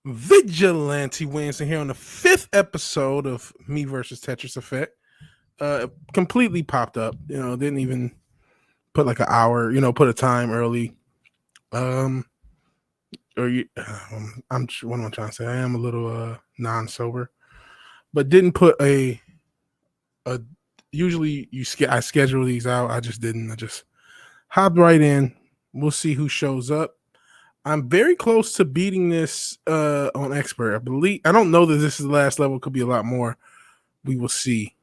VigilanteWilliamson here on the 5th episode of Me versus Tetris Effect. Completely popped up, didn't even put like an hour, put a time early. What am I trying to say? I am a little non-sober, but didn't put a usually I schedule these out. I just didn't. I just hopped right in. We'll see who shows up. I'm very close to beating this on expert. I don't know that this is the last level. It could be a lot more. We will see.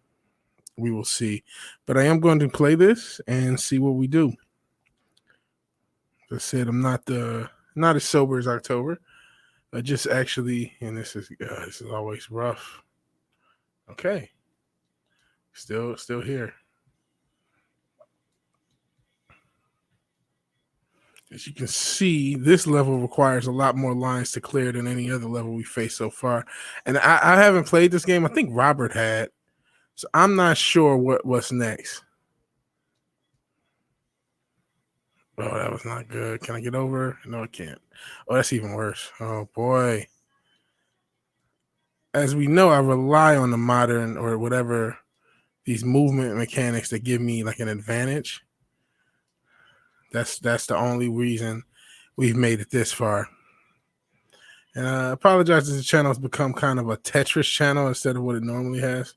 But I am going to play this and see what we do. As I said, I'm not as sober as October. I just actually, and this is always rough. Okay. Still here. As you can see, this level requires a lot more lines to clear than any other level we faced so far. And I haven't played this game. I think Robert had. So I'm not sure what's next. Oh, that was not good. Can I get over? No, I can't. Oh, that's even worse. Oh, boy. As we know, I rely on the modern or whatever, these movement mechanics that give me like an advantage. That's the only reason we've made it this far. And I apologize if the channel has become kind of a Tetris channel instead of what it normally has.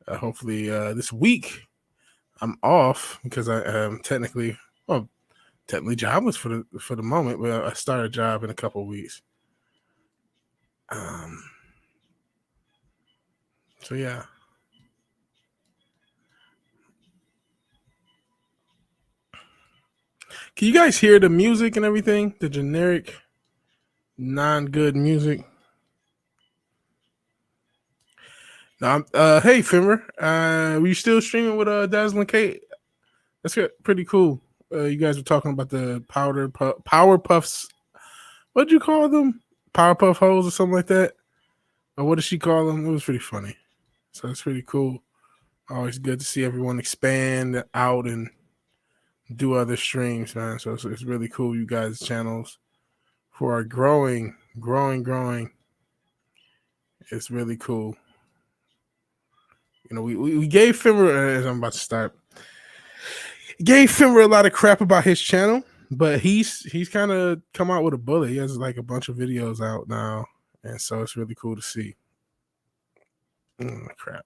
Hopefully this week I'm off because I am technically jobless for the moment, but I start a job in a couple of weeks. So yeah. Can you guys hear the music and everything? The generic, non-good music. Now, hey, Fimmer, were you still streaming with Dazzling Kate? That's pretty cool. You guys were talking about the Power Puffs. What'd you call them? Power Puff holes or something like that? Or what did she call them? It was pretty funny. So it's pretty cool. Always good to see everyone expand out and do other streams, man. So it's really cool. You guys' channels who are growing. It's really cool. We gave Fimmer, as I'm about to start, gave Fimmer a lot of crap about his channel, but he's kind of come out with a bullet. He has like a bunch of videos out now, and so it's really cool to see. Crap.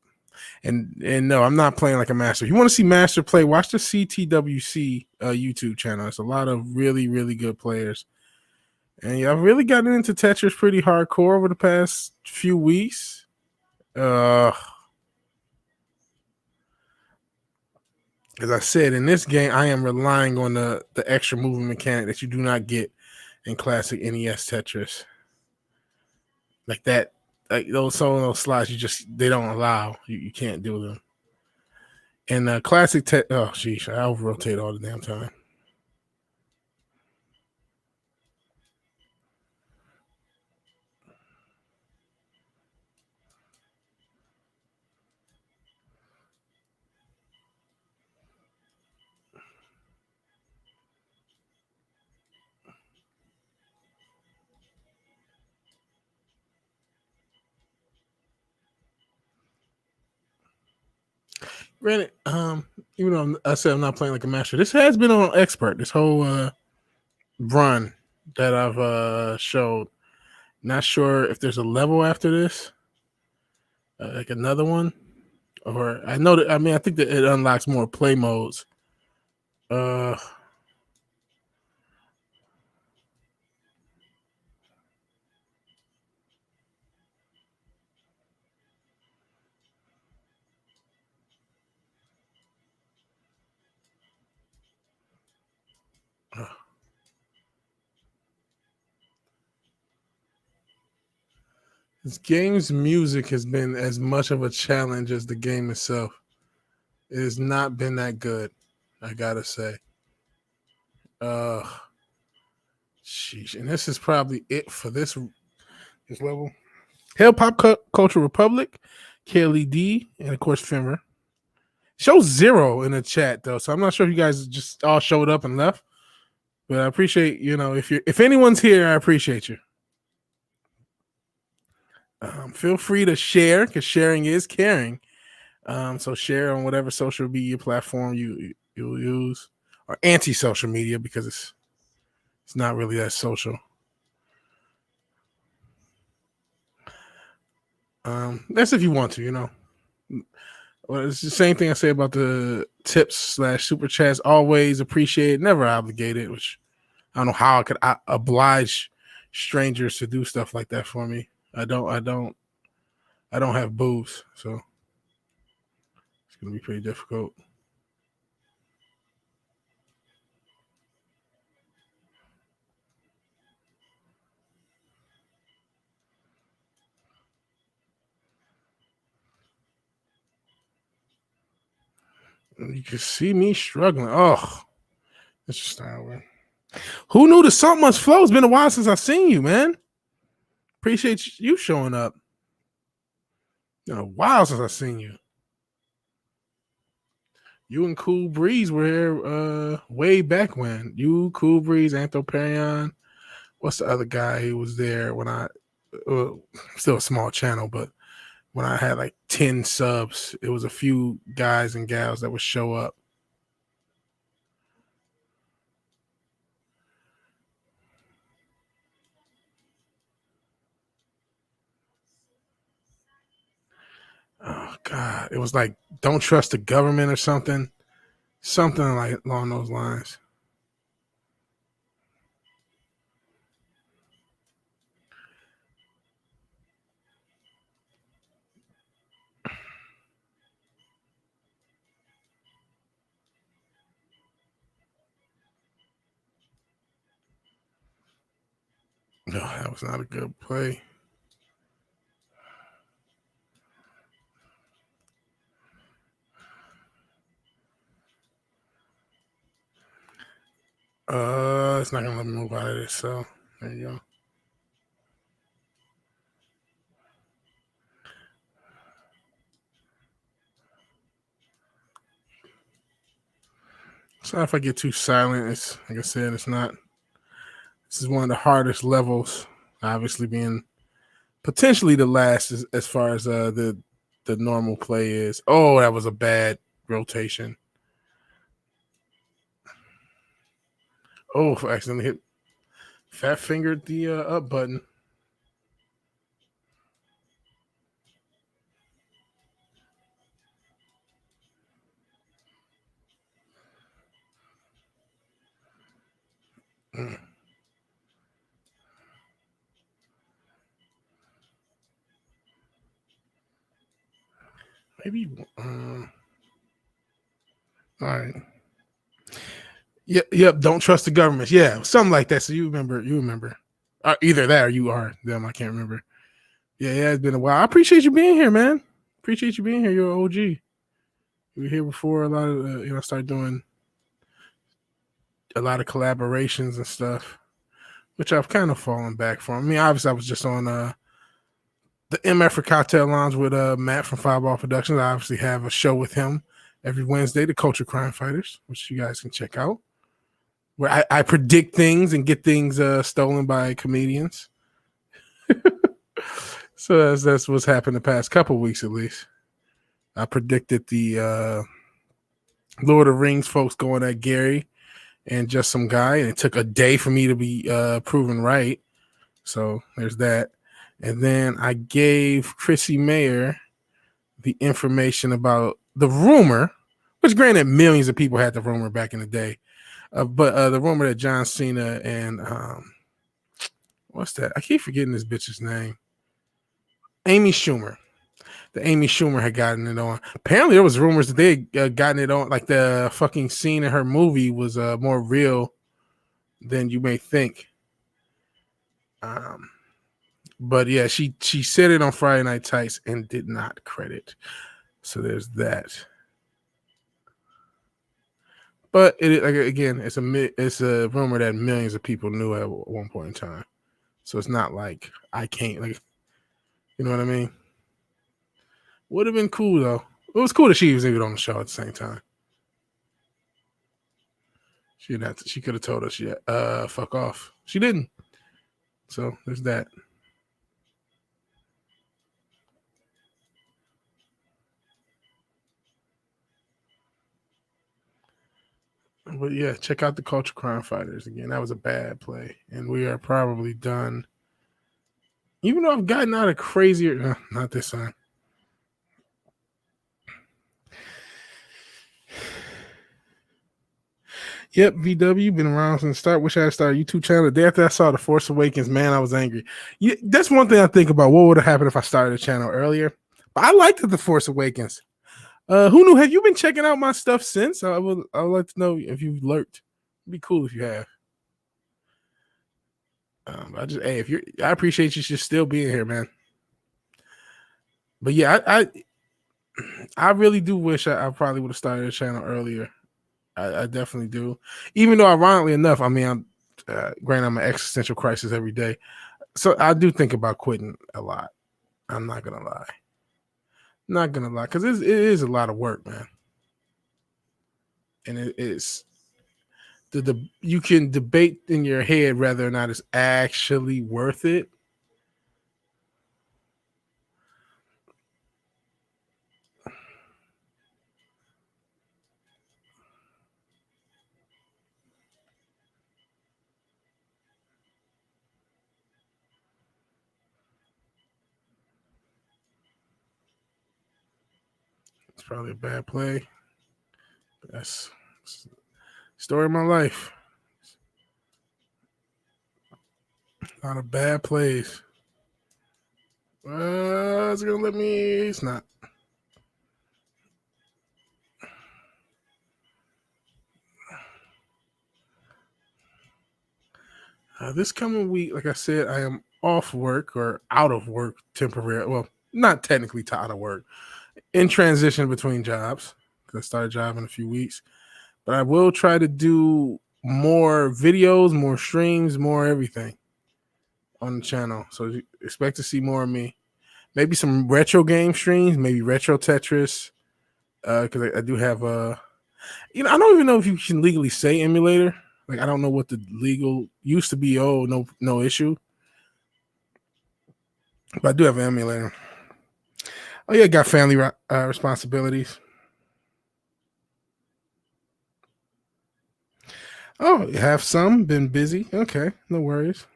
And no, I'm not playing like a master. If you want to see master play, watch the CTWC YouTube channel. It's a lot of really, really good players. And yeah, I've really gotten into Tetris pretty hardcore over the past few weeks. As I said, in this game, I am relying on the extra movement mechanic that you do not get in classic NES Tetris. Like that, like those slides, they don't allow. You can't do them. And classic oh sheesh, I over-rotate all the damn time. Granted, even though I said I'm not playing like a master, this has been on expert. This whole run that I've showed. Not sure if there's a level after this, like another one, or I know that. I mean, I think that it unlocks more play modes. This game's music has been as much of a challenge as the game itself. It has not been that good, I gotta say. Sheesh. And this is probably it for this level. Hell Pop Culture Republic, Kelly D, and of course Fimmer. Shows 0 in the chat though, so I'm not sure if you guys just all showed up and left. But I appreciate, if anyone's here, I appreciate you. Feel free to share because sharing is caring. So share on whatever social media platform you'll use, or anti-social media because it's not really that social. That's if you want to, Well, it's the same thing I say about the tips/super chats. Always appreciate, never obligated. Which I don't know how I could oblige strangers to do stuff like that for me. I don't have boobs, so it's gonna be pretty difficult. You can see me struggling. Oh, let's just start over. Who knew the Salt Must Flow? It's been a while since I've seen you, man. Appreciate you showing up. It's been a while since I've seen you. You and Cool Breeze were here way back when. You, Cool Breeze, Anthroparion. What's the other guy who was there when I still a small channel, but when I had like 10 subs, it was a few guys and gals that would show up. Oh God. It was like don't trust the government or something. Something like along those lines. No, that was not a good play. It's not gonna let me move out of this, so there you go. Sorry if I get too silent. It's like I said, it's not. This is one of the hardest levels, obviously being potentially the last as far as the normal play is. Oh, that was a bad rotation. Oh, I accidentally hit fat fingered the up button. Mm. Maybe. All right. Yep. Don't trust the government. Yeah, something like that. So you remember. Either that or you are them. I can't remember. Yeah. It's been a while. I appreciate you being here, man. Appreciate you being here. You're an OG. You were here before a lot of started doing a lot of collaborations and stuff, which I've kind of fallen back from. I mean, obviously, I was just on the MF for Cocktail Lounge with Matt from Fireball Productions. I obviously have a show with him every Wednesday, the Culture Crime Fighters, which you guys can check out, where I predict things and get things stolen by comedians. So that's what's happened the past couple of weeks, at least. I predicted the Lord of the Rings folks going at Gary and just some guy, and it took a day for me to be proven right. So there's that. And then I gave Chrissy Mayer the information about the rumor, which granted millions of people had the rumor back in the day, but the rumor that John Cena and what's that? I keep forgetting this bitch's name. Amy Schumer. The Amy Schumer had gotten it on. Apparently, there was rumors that they had gotten it on, like the fucking scene in her movie was more real than you may think. But yeah, she said it on Friday Night Tights and did not credit. So there's that. But it again, it's a rumor that millions of people knew at one point in time. So it's not like I can't, like, you know what I mean? Would have been cool though. It was cool that she was even on the show at the same time. She could have told us, yeah, fuck off. She didn't. So there's that. But yeah, check out the Culture Crime Fighters again. That was a bad play, and we are probably done. Even though I've gotten out of crazier, not this time. Yep, VW been around since the start. Wish I had started a YouTube channel. The day after I saw The Force Awakens, man, I was angry. Yeah, that's one thing I think about. What would have happened if I started a channel earlier? But I liked The Force Awakens. Who knew? Have you been checking out my stuff since? I would like to know if you've lurked. It'd be cool if you have. I appreciate you just still being here, man. But yeah, I really do wish I probably would have started a channel earlier. I definitely do. Even though, ironically enough, I mean, granted, I'm an existential crisis every day, so I do think about quitting a lot. I'm not gonna lie. Not gonna lie, because it is a lot of work, man. And it is you can debate in your head whether or not it's actually worth it. It's probably a bad play. That's story of my life. A lot of bad plays. It's gonna let me. It's not. This coming week, like I said, I am off work or out of work temporarily. Well, not technically out of work. In transition between jobs, because I started a job in a few weeks. But I will try to do more videos, more streams, more everything on the channel. So expect to see more of me. Maybe some retro game streams, maybe retro Tetris. Because I do have I don't even know if you can legally say emulator. Like, I don't know what the legal used to be. No issue. But I do have an emulator. Oh yeah, got family responsibilities. Oh, you have some been busy. Okay, no worries.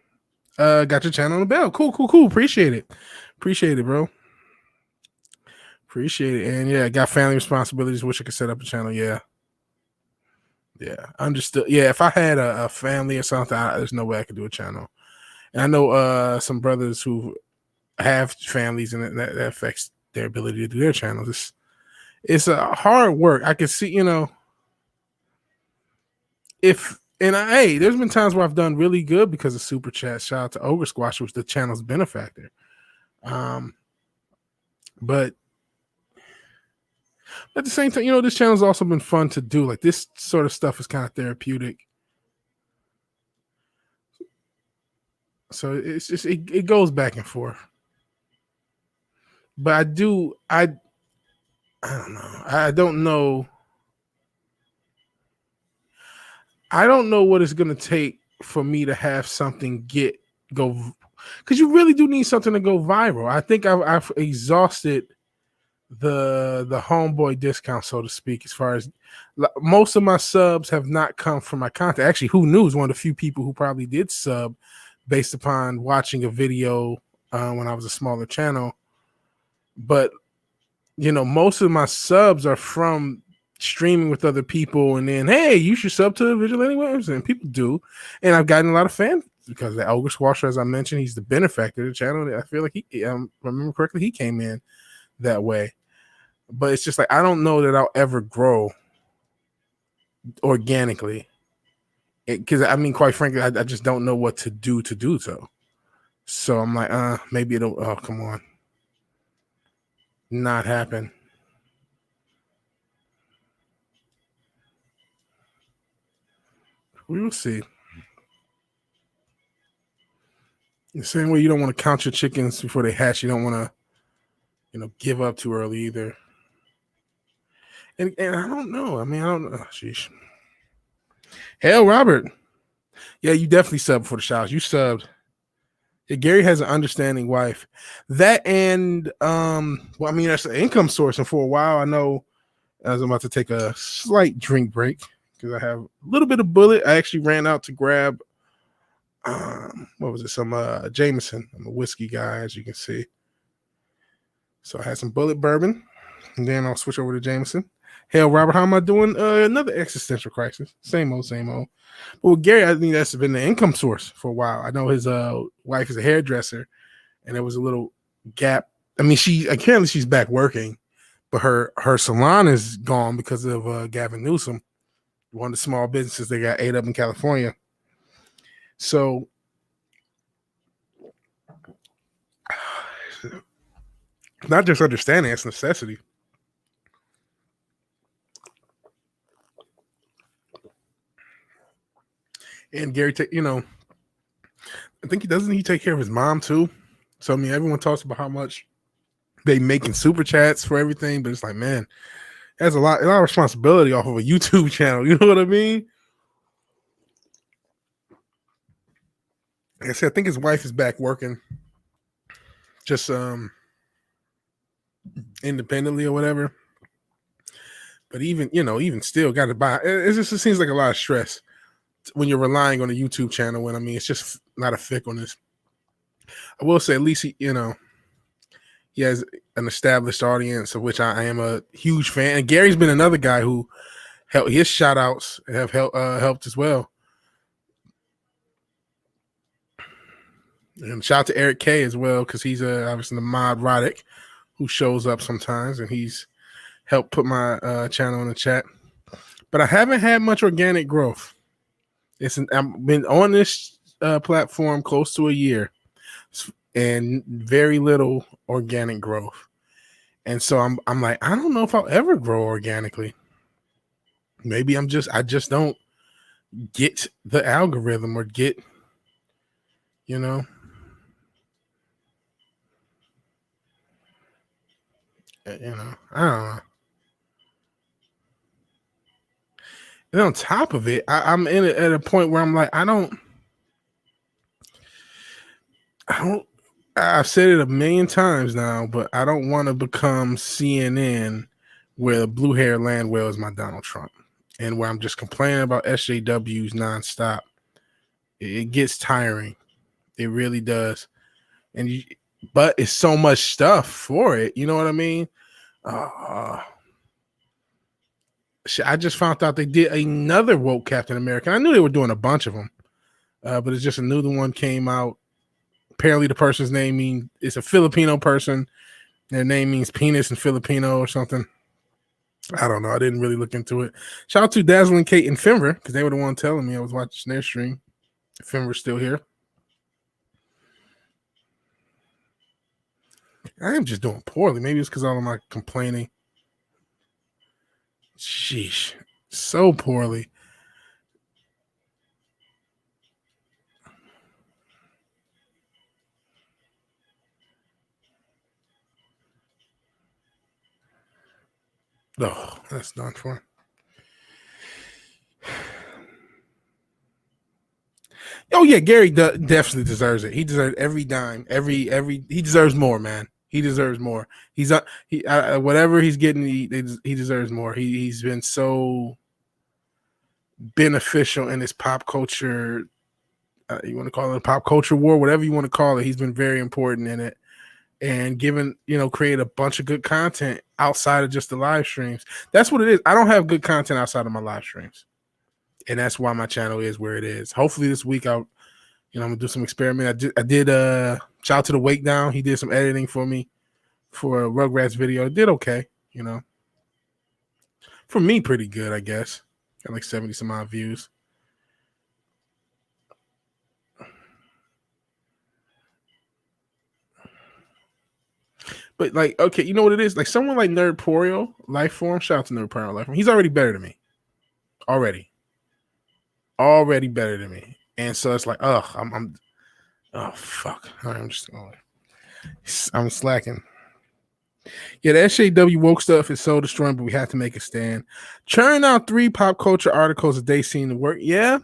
Got your channel on the bell. Cool. Appreciate it, bro. Appreciate it. And yeah, got family responsibilities. Wish I could set up a channel. Yeah, understood. Yeah, if I had a family or something, there's no way I could do a channel. And I know some brothers who have families, and that affects their ability to do their channels. It's a hard work. I can see, hey, there's been times where I've done really good because of super chat. Shout out to Ogre Squash, who was the channel's benefactor. But at the same time, this channel's also been fun to do. Like, this sort of stuff is kind of therapeutic. So it's just it goes back and forth. But I don't know. I don't know. I don't know what it's gonna take for me to have something go, because you really do need something to go viral. I think I've exhausted the homeboy discount, so to speak, as far as most of my subs have not come from my content. Actually, who knew is one of the few people who probably did sub based upon watching a video when I was a smaller channel. But most of my subs are from streaming with other people, and then, hey, you should sub to VigilanteWilliamson, and people do. And I've gotten a lot of fans because the Ogre Squasher, as I mentioned, he's the benefactor of the channel. I feel like he, remember correctly, he came in that way. But it's just like, I don't know that I'll ever grow organically, because I mean, quite frankly, I just don't know what to do so. So I'm like, maybe it'll. Oh, come on, not happen. We will see. The same way you don't want to count your chickens before they hatch, you don't want to, give up too early either. And I don't know. I mean, I don't know. Oh, sheesh. Hell, Robert. Yeah, you definitely subbed for the shouts. You subbed. Yeah, Gary has an understanding wife. That and well, I mean, that's an income source. And for a while, I know I was about to take a slight drink break because I have a little bit of Bullet. I actually ran out to grab what was it? Some Jameson. I'm a whiskey guy, as you can see. So I had some Bullet bourbon, and then I'll switch over to Jameson. Hell, Robert, how am I doing? Another existential crisis. Same old, same old. But with Gary, I think that's been the income source for a while. I know his wife is a hairdresser, and there was a little gap. I mean, apparently she's back working, but her salon is gone because of Gavin Newsom, one of the small businesses they got ate up in California. So not just understanding, it's necessity. And Gary, I think he take care of his mom too. So I mean, everyone talks about how much they making super chats for everything, but it's like, man, that's a lot of responsibility off of a YouTube channel. You know what I mean? Like I said, I think his wife is back working, just independently or whatever. But even still, got to buy. It seems like a lot of stress when you're relying on a YouTube channel. When I mean, it's just not a fickleness. I will say, at least he has an established audience, of which I am a huge fan. And Gary's been another guy who helped. His shout outs have helped as well. And shout out to Eric K as well, because he's obviously the mod Roddick who shows up sometimes, and he's helped put my channel in the chat. But I haven't had much organic growth. I've been on this platform close to a year, and very little organic growth. And so I'm like, I don't know if I'll ever grow organically. Maybe I just don't get the algorithm or get, I don't know. And on top of it, I'm at a point where I'm like, I've said it a million times now, but I don't want to become CNN where the blue hair land whale is my Donald Trump, and where I'm just complaining about SJWs nonstop. It gets tiring. It really does. But it's so much stuff for it. You know what I mean? I just found out they did another woke Captain America. I knew they were doing a bunch of them, but it's just a new one came out. Apparently, the person's name it's a Filipino person. Their name means penis in Filipino or something. I don't know. I didn't really look into it. Shout out to Dazzling Kate and Fimber, because they were the one telling me. I was watching their stream. Fimber's still here. I am just doing poorly. Maybe it's because all of my complaining. Sheesh. So poorly. Oh, that's done for. Oh yeah, Gary definitely deserves it. He deserves every dime, every. He deserves more, man. He deserves more. He's whatever he's getting, he deserves more. He's been so beneficial in his pop culture. You want to call it a pop culture war, whatever you want to call it. He's been very important in it, and create a bunch of good content outside of just the live streams. That's what it is. I don't have good content outside of my live streams, and that's why my channel is where it is. Hopefully this week I'm gonna do some experiment. I did shout out to the Wake Down. He did some editing for me for a Rugrats video. It did okay, for me, pretty good, I guess. Got like 70 some odd views. But like, okay, you know what it is? Like someone like Nerdporio Lifeform, shout out to Nerdporio Lifeform. He's already better than me. Already better than me. And so it's like, oh fuck. I'm slacking. Yeah, the SJW woke stuff is so destroying, but we have to make a stand. Churn out 3 pop culture articles a day seem to work. Yeah.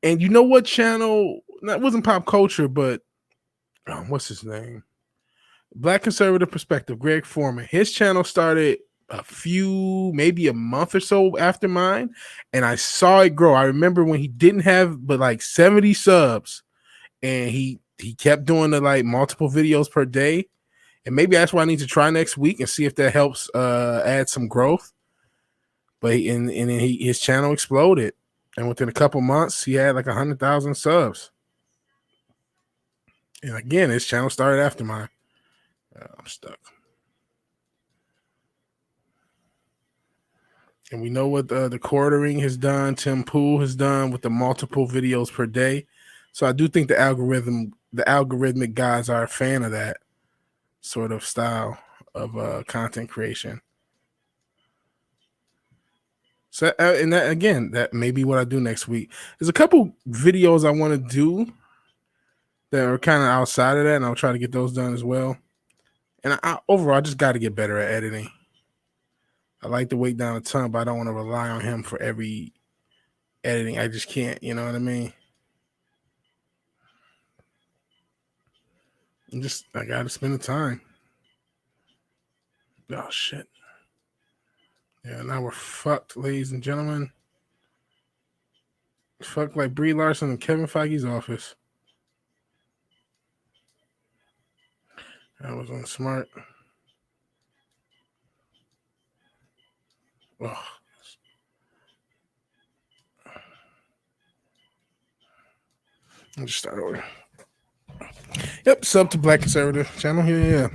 And you know what channel? That wasn't pop culture, but what's his name? Black Conservative Perspective, Greg Foreman. His channel started maybe a month or so after mine, and I saw it grow. I remember when he didn't have but like 70 subs, and he kept doing the like multiple videos per day. And maybe that's what I need to try next week and see if that helps add some growth. But and then his channel exploded, and within a couple months, he had like 100,000 subs. And again, his channel started after mine. I'm stuck. And we know what the quartering has done. Tim Pool has done with the multiple videos per day. So I do think the algorithmic guys are a fan of that sort of style of content creation. So and that again, that may be what I do next week. There's a couple videos I want to do that are kind of outside of that, and I'll try to get those done as well. And overall, I just got to get better at editing. I like to wait down a ton, but I don't want to rely on him for every editing. I just can't, you know what I mean? I got to spend the time. Oh, shit. Yeah, now we're fucked, ladies and gentlemen. Fucked like Brie Larson in Kevin Feige's office. That was unsmart. Oh. I'll just start over. Yep, sub to Black Conservative channel. Yeah.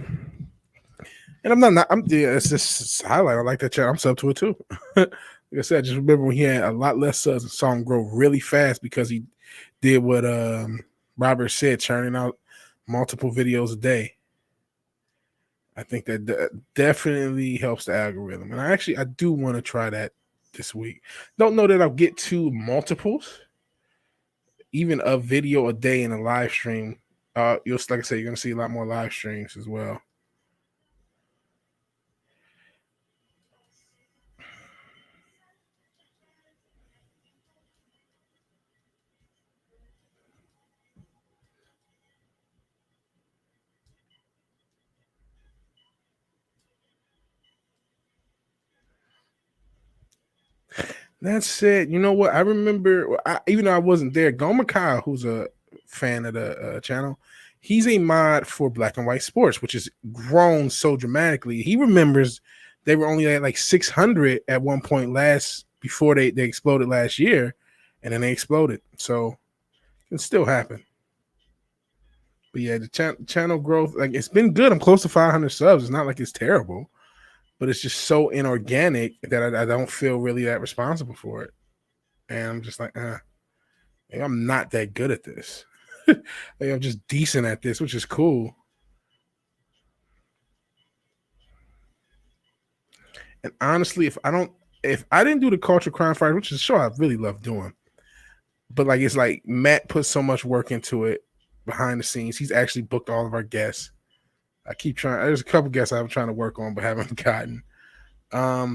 And it's just highlight. I like that channel. I'm sub to it too. Like I said, I just remember when he had a lot less subs and saw him grow really fast because he did what Robert said, churning out multiple videos a day. I think that definitely helps the algorithm. And I do want to try that this week. Don't know that I'll get to multiples, even a video a day in a live stream. Like I said, you're gonna see a lot more live streams as well. That's it. You know what? I remember, even though I wasn't there, Goma Kyle, who's a fan of the channel, he's a mod for Black and White Sports, which has grown so dramatically. He remembers they were only at like 600 at one point before they exploded last year, and then they exploded. So it can still happen. But yeah, the channel growth, like it's been good. I'm close to 500 subs. It's not like it's terrible, but it's just so inorganic that I don't feel really that responsible for it. And I'm just like, maybe I'm not that good at this. I'm just decent at this, which is cool. And honestly, if I didn't do the Culture Crime Fight, which is a show I really love doing, but like it's like Matt put so much work into it behind the scenes. He's actually booked all of our guests. I keep trying. There's a couple guests I'm trying to work on, but haven't gotten. I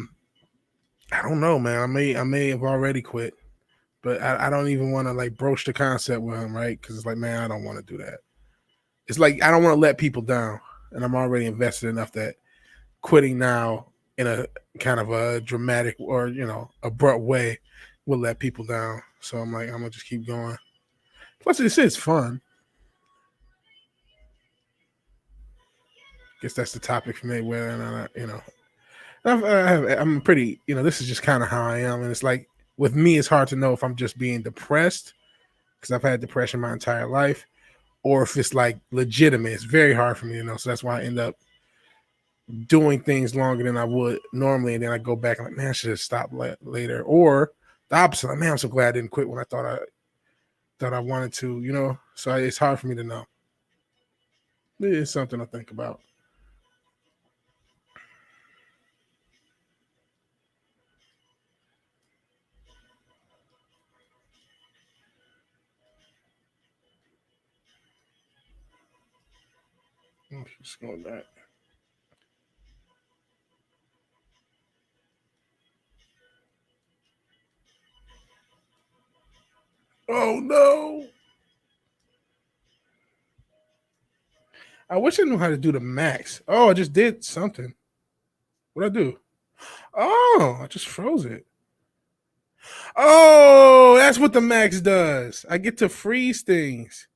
don't know, man. I may have already quit, but I don't even want to like broach the concept with him, right? Because it's like, man, I don't want to do that. It's like I don't want to let people down, and I'm already invested enough that quitting now in a kind of a dramatic or abrupt way will let people down. So I'm like, I'm gonna just keep going. Plus, it's fun. Guess that's the topic for me. Whether or not, I'm pretty. This is just kind of how I am, and it's like with me, it's hard to know if I'm just being depressed because I've had depression my entire life, or if it's like legitimate. It's very hard for me to know. So that's why I end up doing things longer than I would normally, and then I go back and like, man, I should have stopped later. Or the opposite, like, man, I'm so glad I didn't quit when I thought I wanted to, So it's hard for me to know. It is something to think about. Let's go back. Oh no! I wish I knew how to do the max. Oh, I just did something. What'd I do? Oh, I just froze it. Oh, that's what the max does. I get to freeze things.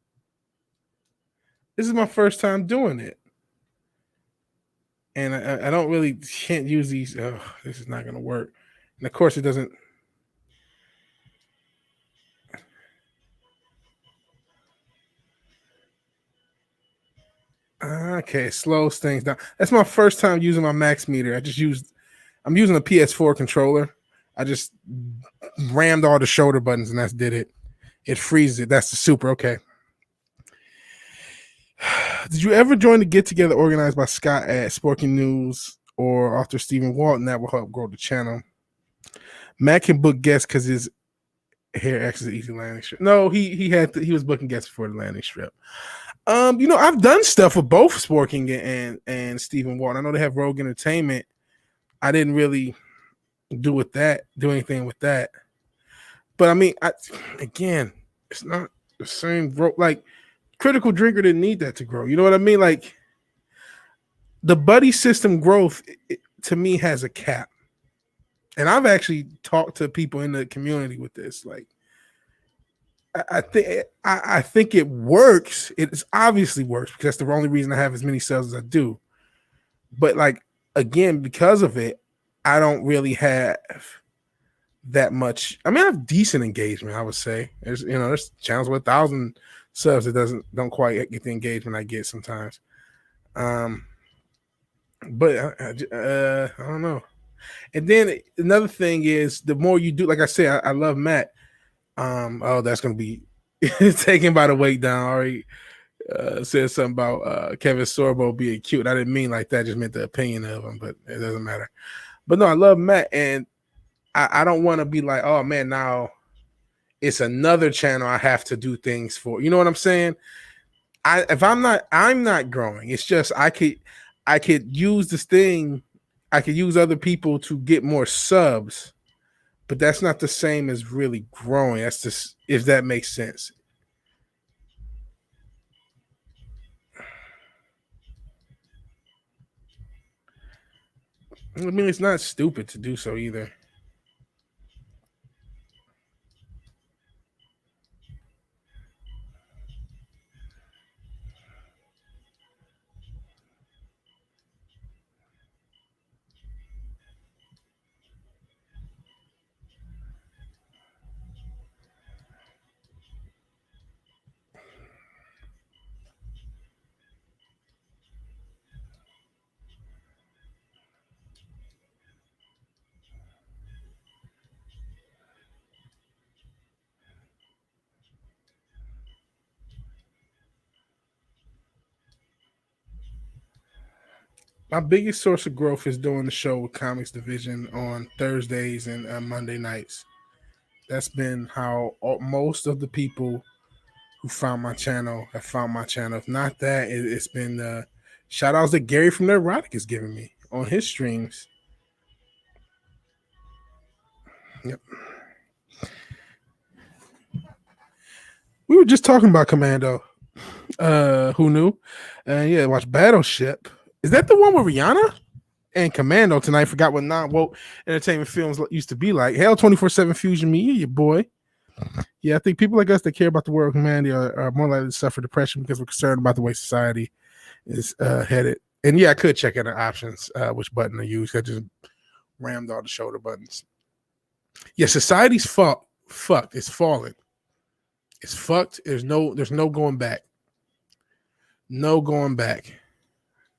This is my first time doing it. And I don't really can't use these. Oh, this is not going to work. And of course, it doesn't. Okay, it slows things down. That's my first time using my max meter. I'm using a PS4 controller. I just rammed all the shoulder buttons and that did it. It freezes it. That's the super. Okay. Did you ever join the get together organized by Scott at Sporking News or author Stephen Walton? That will help grow the channel. Matt can book guests because his hair acts as an easy landing strip. No, he was booking guests for the landing strip. I've done stuff with both Sporking and Stephen Walton. I know they have Rogue Entertainment. I didn't really do anything with that. But I mean, it's not the same growth. Like Critical Drinker didn't need that to grow. You know what I mean? Like the buddy system growth to me has a cap. And I've actually talked to people in the community with this. Like, I think it works. It obviously works because that's the only reason I have as many subs as I do. But like again, because of it, I don't really have that much. I mean, I have decent engagement. I would say there's channels with 1,000 subs that don't quite get the engagement I get sometimes. But I don't know. And then another thing is the more you do, like I said, I love Matt. That's gonna be taken by the weight down. Already said something about Kevin Sorbo being cute. I didn't mean like that, I just meant the opinion of him, but it doesn't matter. But no, I love Matt, and I don't want to be like, oh man, now it's another channel I have to do things for. You know what I'm saying? I'm not growing. It's just I could use this thing. I could use other people to get more subs, but that's not the same as really growing. That's just, if that makes sense. I mean, it's not stupid to do so either. My biggest source of growth is doing the show with Comics Division on Thursdays and Monday nights. That's been how most of the people who found my channel have found my channel. If not that, it's been shout outs that Gary from Neurotic is giving me on his streams. Yep. We were just talking about Commando. Who knew? Yeah, watch Battleship. Is that the one with Rihanna and Commando tonight? Forgot what non-woke entertainment films used to be like. Hell, 24/7 Fusion Media, your boy. Yeah, I think people like us that care about the world of humanity are more likely to suffer depression because we're concerned about the way society is headed. And yeah, I could check in the options which button to use. I just rammed all the shoulder buttons. Yeah, society's fucked. It's falling. It's fucked. There's no going back. No going back.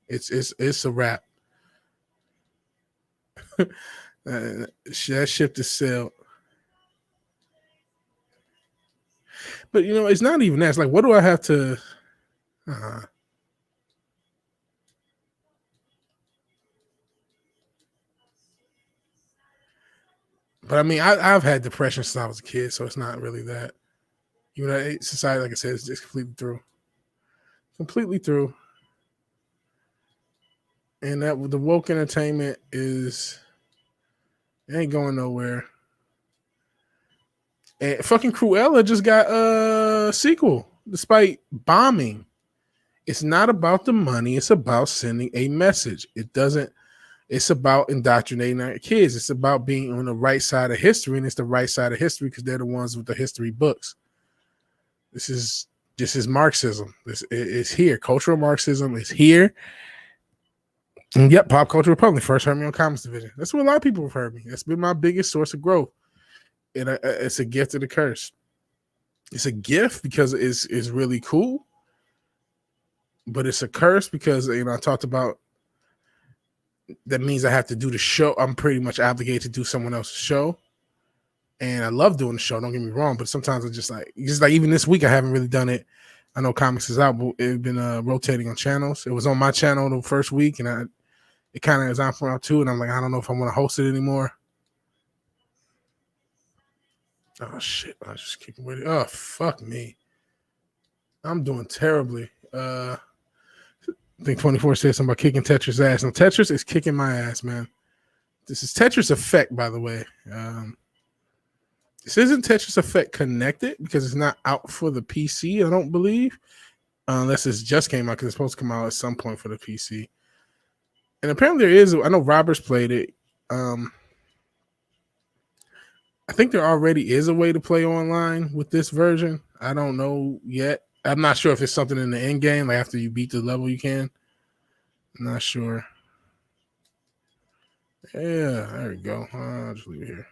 It's a wrap. That ship is sailed. But it's not even that. It's like, what do I have to? But I mean, I've had depression since I was a kid, so it's not really that. Society, like I said, is just completely through. And that the woke entertainment it ain't going nowhere. And fucking Cruella just got a sequel despite bombing. It's not about the money. It's about sending a message. It doesn't It's about indoctrinating our kids. It's about being on the right side of history, and it's the right side of history because they're the ones with the history books. This is Marxism. This is here. Cultural Marxism is here. And yep, Pop Culture Republic first heard me on Comics Division. That's where a lot of people have heard me. That's been my biggest source of growth. And it's a gift and a curse. It's a gift because it's really cool, but it's a curse because I talked about that means I have to do the show. I'm pretty much obligated to do someone else's show, and I love doing the show. Don't get me wrong, but sometimes it's just like even this week I haven't really done it. I know Comics is out, but it's been rotating on channels. It was on my channel the first week, and it kind of is on for round 2, and I'm like, I don't know if I want to host it anymore. Oh shit! I just keep waiting. Oh fuck me! I'm doing terribly. I think 24 said something about kicking Tetris ass. No, Tetris is kicking my ass, man. This is Tetris Effect, by the way. This isn't Tetris Effect connected because it's not out for the PC, I don't believe. Unless it just came out because it's supposed to come out at some point for the PC. And apparently there is, I know Robert's played it. I think there already is a way to play online with this version. I don't know yet. I'm not sure if it's something in the end game, like after you beat the level you can. I'm not sure. Yeah, there we go. I'll just leave it here.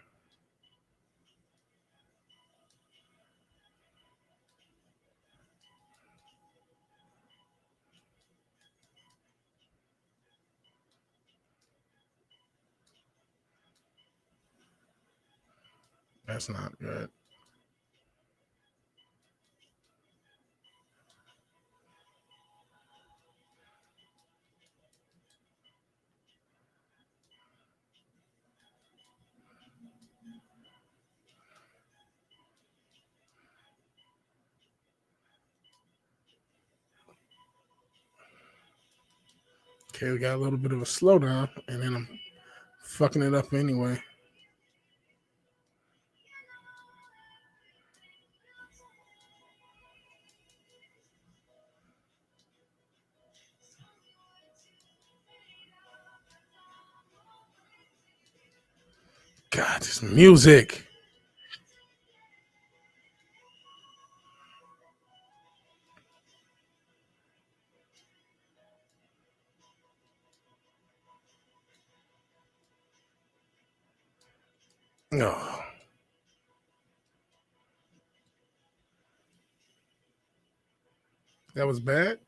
That's not good. Okay, we got a little bit of a slowdown, and then I'm fucking it up anyway. God, this music. Oh. That was bad?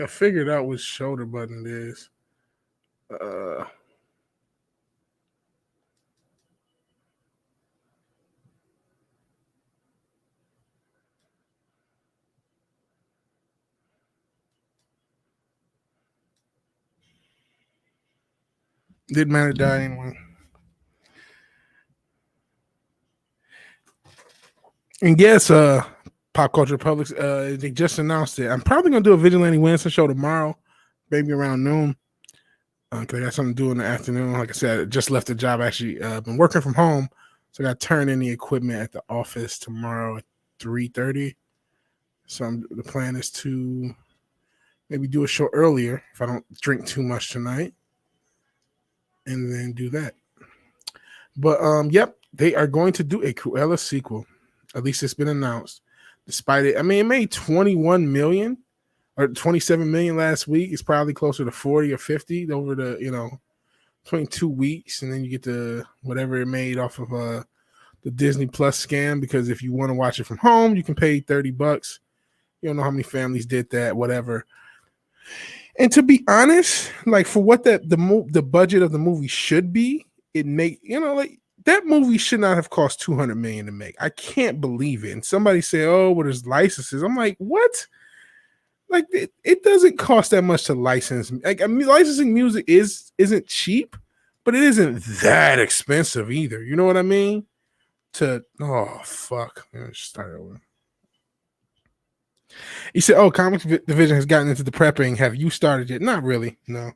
I figured out which shoulder button it is. Didn't matter, die anyway. And yes, Pop Culture Republic, they just announced it. I'm probably gonna do a VigilanteWilliamson show tomorrow, maybe around noon. Cause I got something to do in the afternoon. Like I said, I just left the job. Actually, been working from home, so I got to turn in the equipment at the office tomorrow at 3:30. So the plan is to maybe do a show earlier if I don't drink too much tonight, and then do that. But yep, they are going to do a Cruella sequel. At least it's been announced. Despite it, I mean, it made 21 million or 27 million last week. It's probably closer to 40 or 50 over the 22 weeks, and then you get the whatever it made off of the Disney Plus scam. Because if you want to watch it from home, you can pay $30. You don't know how many families did that, whatever. And to be honest, like for what the budget of the movie should be, it make like that movie should not have cost 200 million to make. I can't believe it. And somebody say, "Oh, well, there's licenses." I'm like, what? Like it doesn't cost that much to license. Like I mean, licensing music isn't cheap, but it isn't that expensive either. You know what I mean? Oh fuck, let's start over. He said, "Oh, Comics Division has gotten into the prepping. Have you started yet?" Not really. No.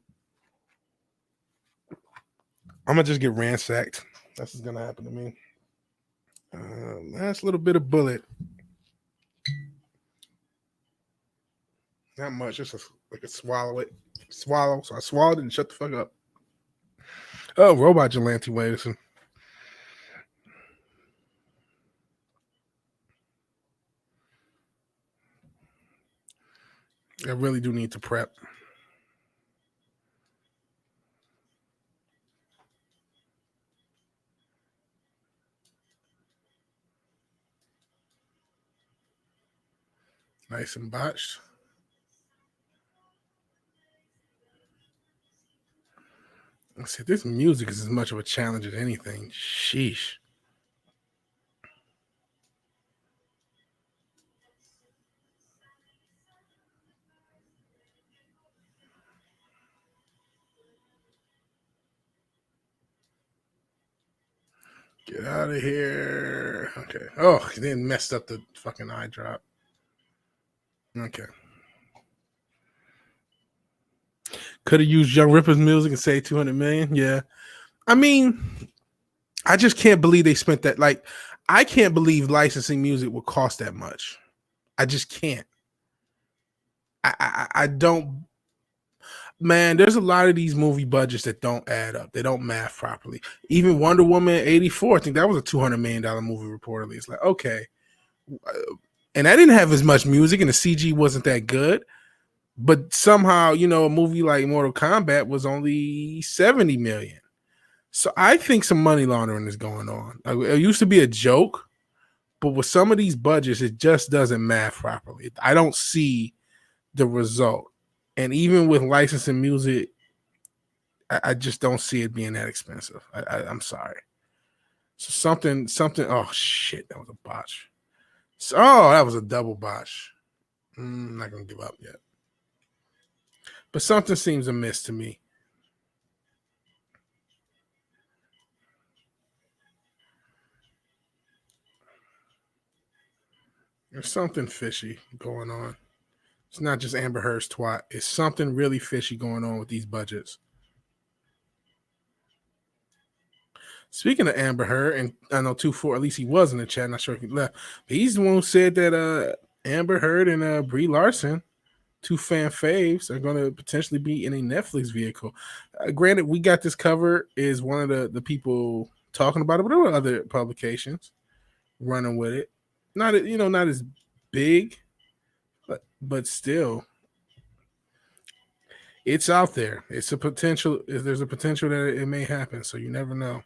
I'm gonna just get ransacked. That's what's gonna happen to me. Last little bit of bullet. Not much. Just like a swallow it. Swallow. So I swallowed it and shut the fuck up. Oh, Robot Vigilante Williamson. I really do need to prep. Nice and botched. I said, this music is as much of a challenge as anything. Sheesh. Get out of here. Okay. Oh, then messed up the fucking eye drop. Okay. Could have used Young Ripper's music and saved 200 million. Yeah. I mean, I just can't believe they spent that. Like, I can't believe licensing music would cost that much. I just can't. I don't. Man, there's a lot of these movie budgets that don't add up. They don't math properly. Even Wonder Woman 84, I think that was a $200 million movie reportedly. It's like, okay. And I didn't have as much music and the CG wasn't that good. But somehow, you know, a movie like Mortal Kombat was only 70 million. So I think some money laundering is going on. It used to be a joke, but with some of these budgets, it just doesn't math properly. I don't see the result. And even with licensing music, I just don't see it being that expensive. I'm sorry. So something. Oh shit, that was a botch. Oh, that was a double botch. I'm not gonna give up yet. But something seems amiss to me. There's something fishy going on. It's not just Amber Heard's twat. It's something really fishy going on with these budgets. Speaking of Amber Heard, and I know 2-4, at least he was in the chat. Not sure if he left. But he's the one who said that Amber Heard and Brie Larson, two fan faves, are going to potentially be in a Netflix vehicle. Granted, We Got This Covered is one of the people talking about it, but there were other publications running with it. Not as big, but still, it's out there. It's a potential. There's a potential that it may happen. So you never know.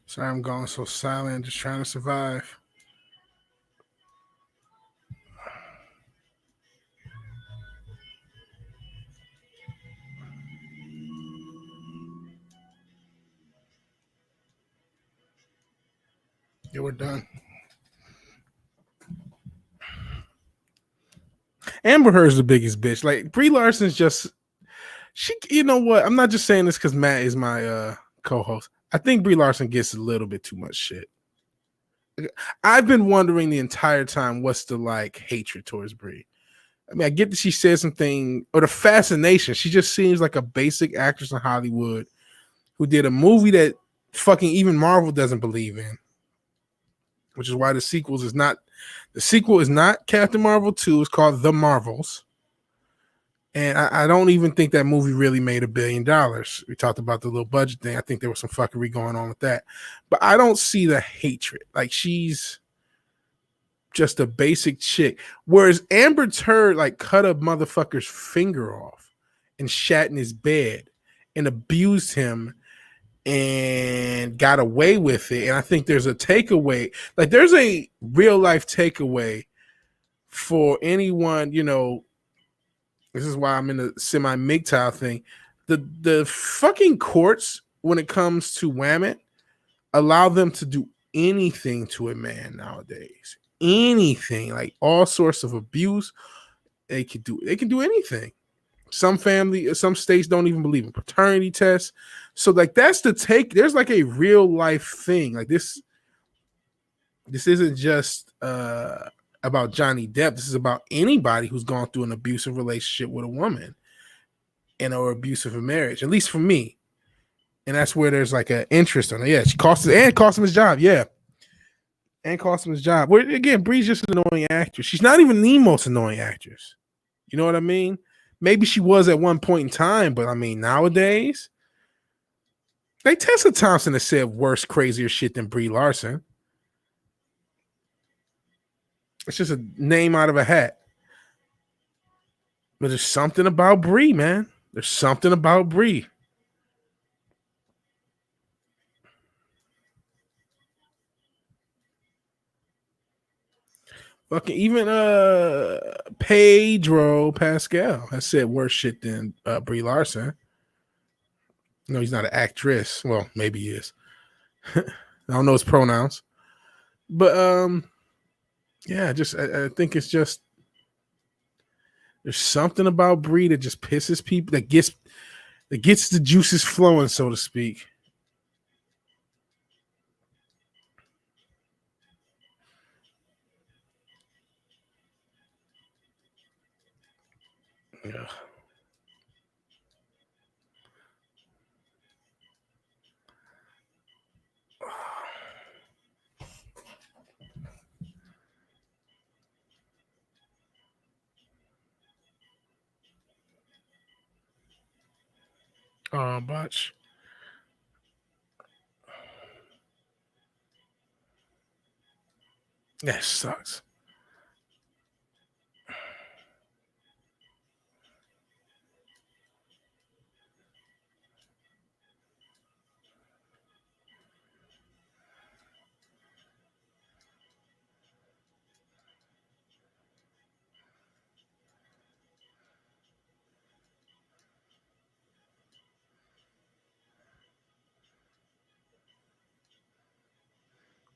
Sorry, I'm going so silent, just trying to survive. Yeah, we're done. Amber Heard's the biggest bitch. Like Brie Larson's just she. You know what? I'm not just saying this because Matt is my co-host. I think Brie Larson gets a little bit too much shit. I've been wondering the entire time what's the like hatred towards Brie. I mean, I get that she said something or the fascination. She just seems like a basic actress in Hollywood who did a movie that fucking even Marvel doesn't believe in, which is why the sequel is not Captain Marvel 2. It's called The Marvels. And I don't even think that movie really made $1 billion. We talked about the little budget thing. I think there was some fuckery going on with that. But I don't see the hatred. Like she's just a basic chick. Whereas Amber Heard like cut a motherfucker's finger off and shat in his bed and abused him and got away with it. And I think there's a takeaway. Like there's a real life takeaway for anyone, you know, This is why I'm in the semi-MGTOW thing. The fucking courts, when it comes to Whammit, allow them to do anything to a man nowadays. Anything, like all sorts of abuse. They can do anything. Some states don't even believe in paternity tests. So like that's the take. There's like a real life thing. Like this isn't just about Johnny Depp. This is about anybody who's gone through an abusive relationship with a woman and or abusive marriage. At least for me. And that's where there's like an interest on it. Yeah, she cost him his job. Yeah. And cost him his job. Where again, Bree's just an annoying actress. She's not even the most annoying actress. You know what I mean? Maybe she was at one point in time, but I mean, nowadays, like Tessa Thompson has said worse, crazier shit than Brie Larson. It's just a name out of a hat. But there's something about Brie, man. There's something about Brie. Fucking even Pedro Pascal has said worse shit than Brie Larson. No, he's not an actress. Well, maybe he is. I don't know his pronouns. But yeah, I think it's just there's something about Brie that just pisses people, that gets the juices flowing, so to speak. Yeah. Oh, Botch. That sucks.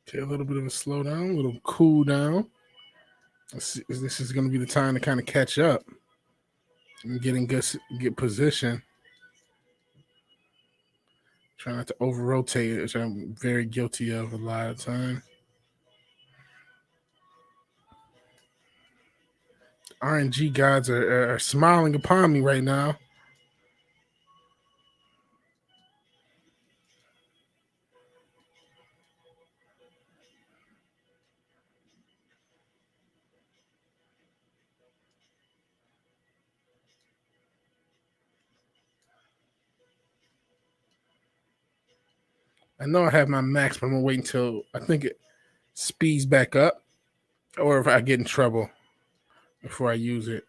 Okay, a little bit of a slowdown, a little cool down. This is going to be the time to kind of catch up and get position. Try not to over rotate it, which I'm very guilty of a lot of time. RNG gods are smiling upon me right now. I know I have my max, but I'm gonna wait until I think it speeds back up, or if I get in trouble before I use it.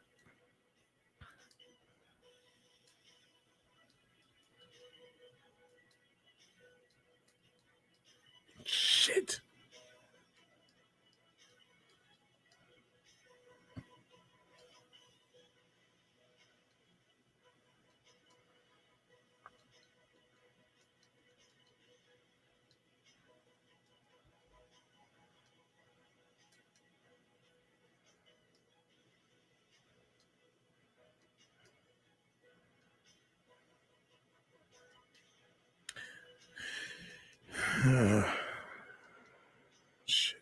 Shit. Shit.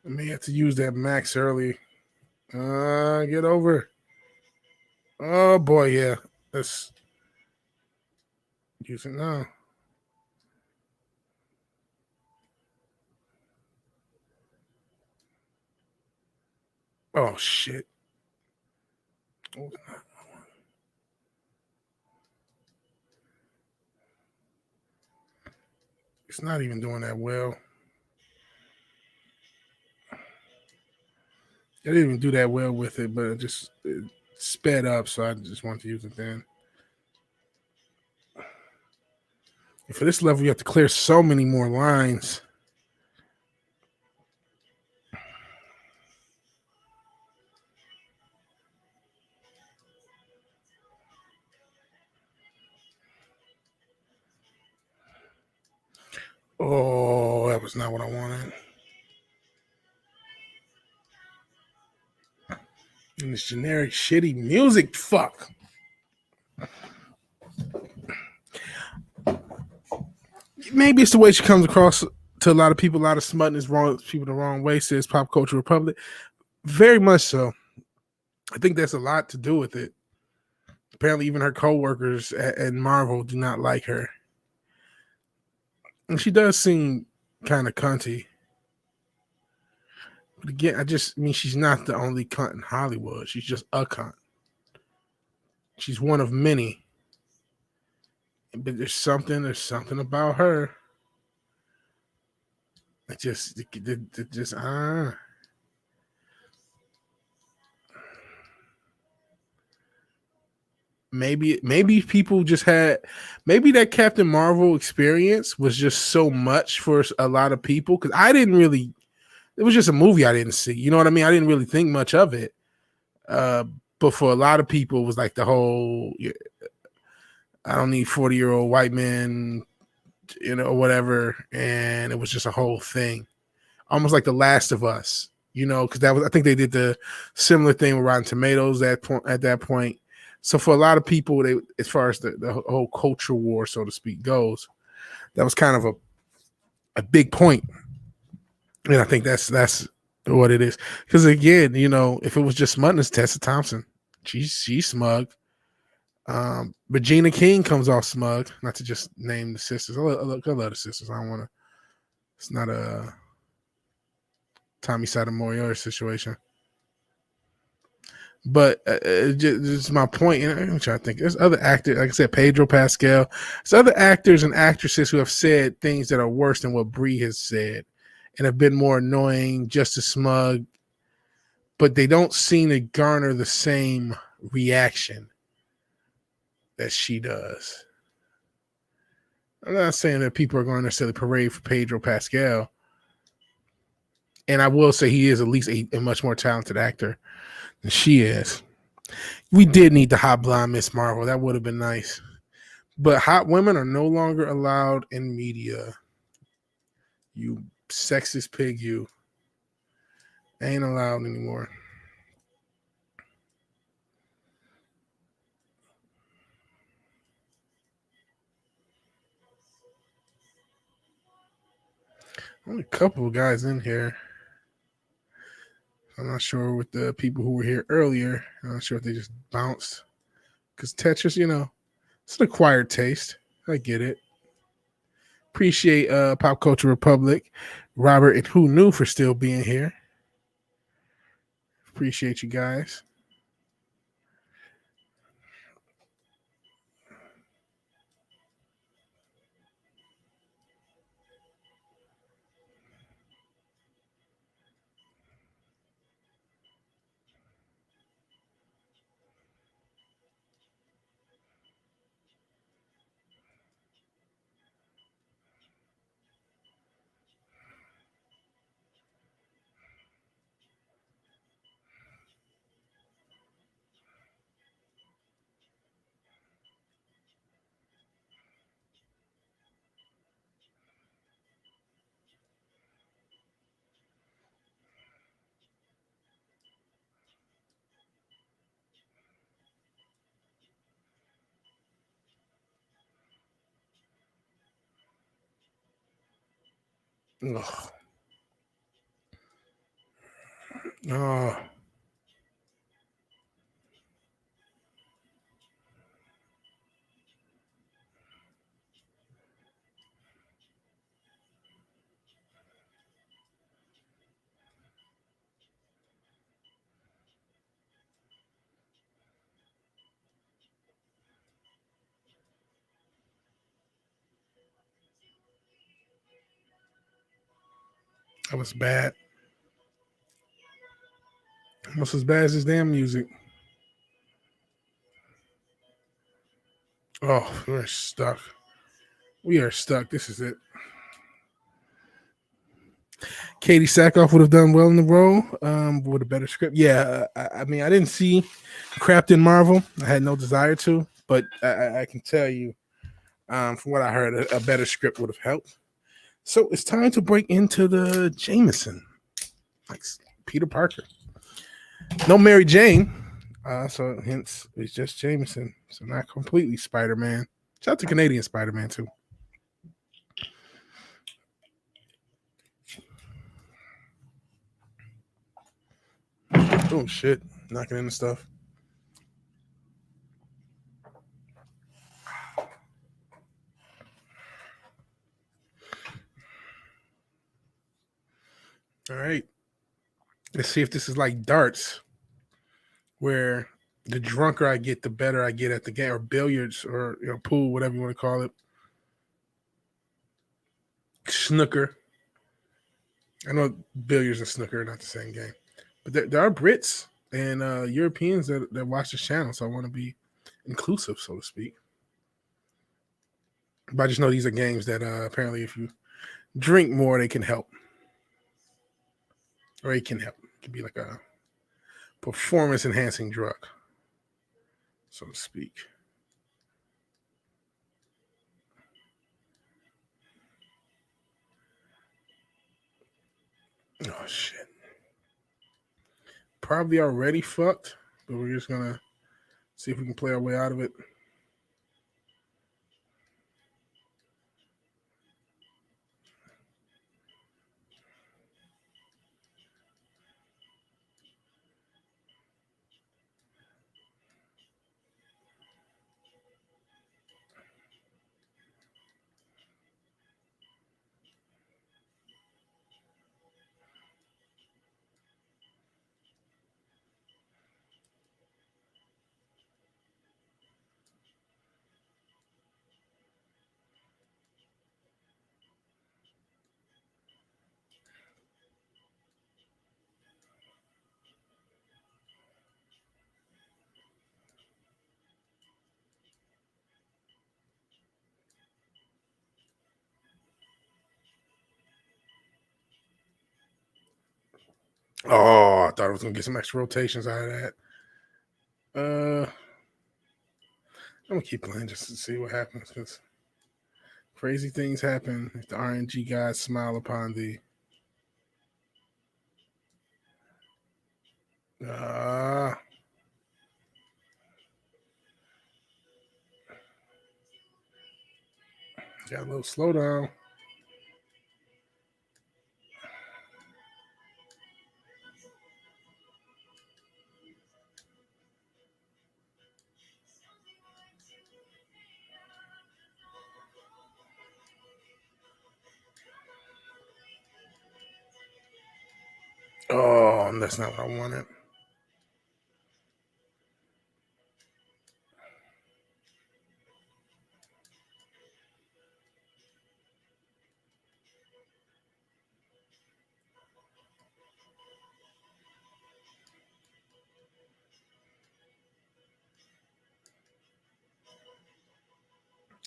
I may have to use that max early. Get over. Oh boy, yeah. Let's use it now. Oh shit. It's not even doing that well. I didn't even do that well with it, but it sped up, so I just wanted to use it then. For this level, you have to clear so many more lines. Oh, that was not what I wanted. And this generic shitty music, fuck. Maybe it's the way she comes across to a lot of people. A lot of smutness, wrong people the wrong way. Says Pop Culture Republic. Very much so. I think there's a lot to do with it. Apparently, even her co-workers at Marvel do not like her. And she does seem kind of cunty. But again, I mean, she's not the only cunt in Hollywood. She's just a cunt. She's one of many. But there's something about her. It just maybe people just had, maybe that Captain Marvel experience was just so much for a lot of people, because I didn't really, it was just a movie I didn't see, you know what I mean? I didn't really think much of it, but for a lot of people it was like the whole, I don't need 40-year-old white men, you know, whatever, and it was just a whole thing, almost like The Last of Us, you know, because that was, I think they did the similar thing with Rotten Tomatoes at that point. So for a lot of people, they, as far as the whole culture war, so to speak, goes, that was kind of a big point. And I think that's what it is. Because again, you know, if it was just smutness, Tessa Thompson, she's smug. Regina King comes off smug. Not to just name the sisters. I love the sisters. I don't want to. It's not a Tommy Sotomayor situation. But just my point. I'm trying to think. There's other actors, like I said, Pedro Pascal. There's other actors and actresses who have said things that are worse than what Brie has said, and have been more annoying, just as smug. But they don't seem to garner the same reaction that she does. I'm not saying that people are going to necessarily parade for Pedro Pascal, and I will say he is at least a much more talented actor than she is. We did need the hot blonde Miss Marvel. That would have been nice. But hot women are no longer allowed in media. You sexist pig, you. Ain't allowed anymore. Only a couple of guys in here. I'm not sure with the people who were here earlier. I'm not sure if they just bounced. Because Tetris, you know, it's an acquired taste. I get it. Appreciate Pop Culture Republic, Robert, and Who Knew for still being here. Appreciate you guys. Oh. Oh. That was bad. Almost as bad as his damn music. Oh, we're stuck. We are stuck. This is it. Katie Sackhoff would have done well in the role with a better script. Yeah, I mean, I didn't see Craft in Marvel. I had no desire to, but I can tell you from what I heard, a better script would have helped. So it's time to break into the Jameson, like Peter Parker. No Mary Jane, so hence it's just Jameson. So not completely Spider-Man. Shout out to Canadian Spider-Man too. Oh shit, knocking into stuff. All right. Let's see if this is like darts, where the drunker I get, the better I get at the game, or billiards, or pool, whatever you want to call it. Snooker. I know billiards and snooker are not the same game, but there are Brits and Europeans that watch this channel, so I want to be inclusive, so to speak. But I just know these are games that apparently, if you drink more, they can help, or it can help. It can be like a performance-enhancing drug, so to speak. Oh shit! Probably already fucked, but we're just gonna see if we can play our way out of it. Oh, I thought I was gonna get some extra rotations out of that. I'm gonna keep playing just to see what happens, because crazy things happen if the RNG gods smile upon thee. Got a little slowdown. Oh, that's not what I wanted.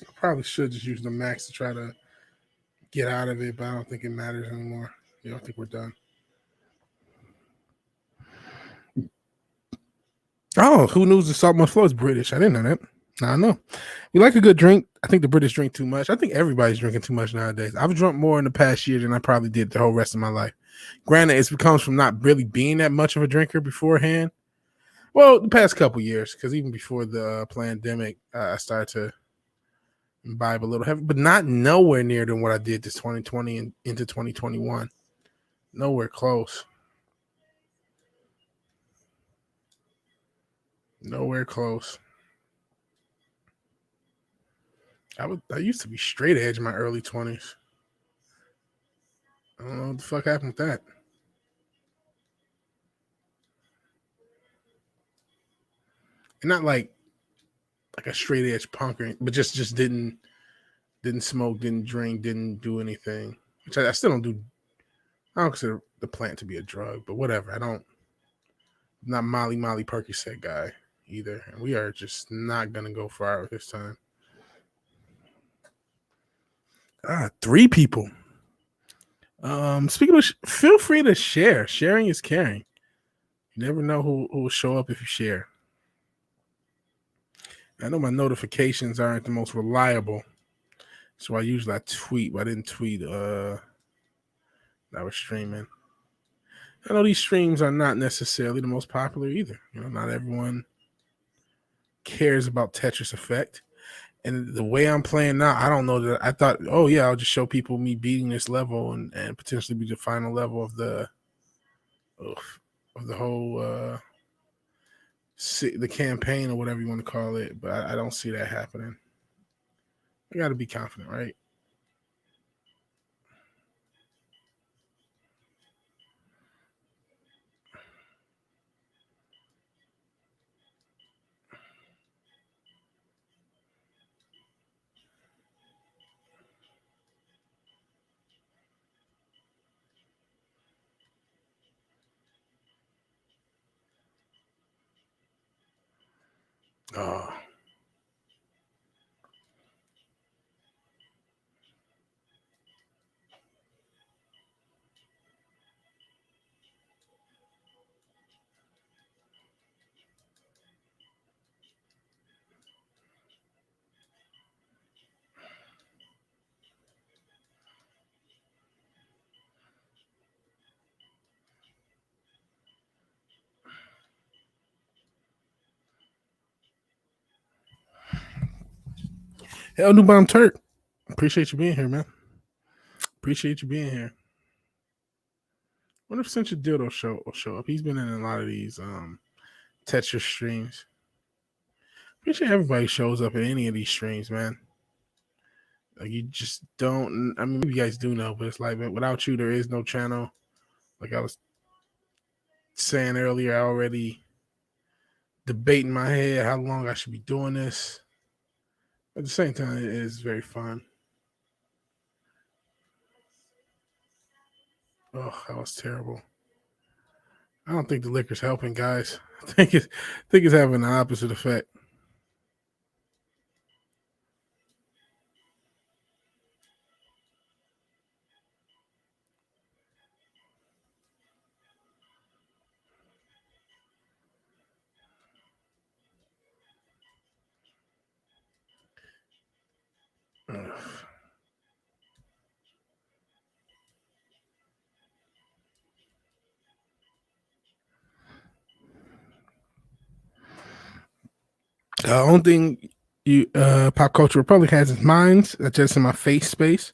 I probably should just use the max to try to get out of it, but I don't think it matters anymore. I think we're done. Oh, who knew the Salt Mud Flow is British? I didn't know that. Now I know. We like a good drink. I think the British drink too much. I think everybody's drinking too much nowadays. I've drunk more in the past year than I probably did the whole rest of my life. Granted, it comes from not really being that much of a drinker beforehand. Well, the past couple years, because even before the pandemic, I started to imbibe a little heavy, but not nowhere near than what I did this 2020 and into 2021. Nowhere close. Nowhere close. I used to be straight edge in my early 20s. I don't know what the fuck happened with that. And not like a straight edge punk, but just didn't smoke, didn't drink, didn't do anything. Which I still don't do. I don't consider the plant to be a drug, but whatever. I'm not Molly Percocet guy either. And we are just not gonna go far this time. 3 people. Speaking of, feel free to share. Sharing is caring. You never know who will show up if you share. I know my notifications aren't the most reliable, so I tweet, but I didn't tweet. I was streaming. I know these streams are not necessarily the most popular either. Not everyone cares about Tetris Effect. And the way I'm playing now, I don't know that I thought, oh yeah, I'll just show people me beating this level and potentially be the final level of the whole the campaign or whatever you want to call it. But I don't see that happening. I got to be confident, right? Oh. Hell, New Bomb Turk. Appreciate you being here, man. Appreciate you being here. Wonder if Central Dildo will show up. He's been in a lot of these Tetris streams. Appreciate everybody shows up in any of these streams, man. Like you just don't. I mean, maybe you guys do know, but it's like, man, without you, there is no channel. Like I was saying earlier, I already debate in my head how long I should be doing this. At the same time, it is very fun. Oh, that was terrible. I don't think the liquor's helping, guys. I think it's having the opposite effect. The only thing Pop Culture Republic has is Minds. That's just in my face space.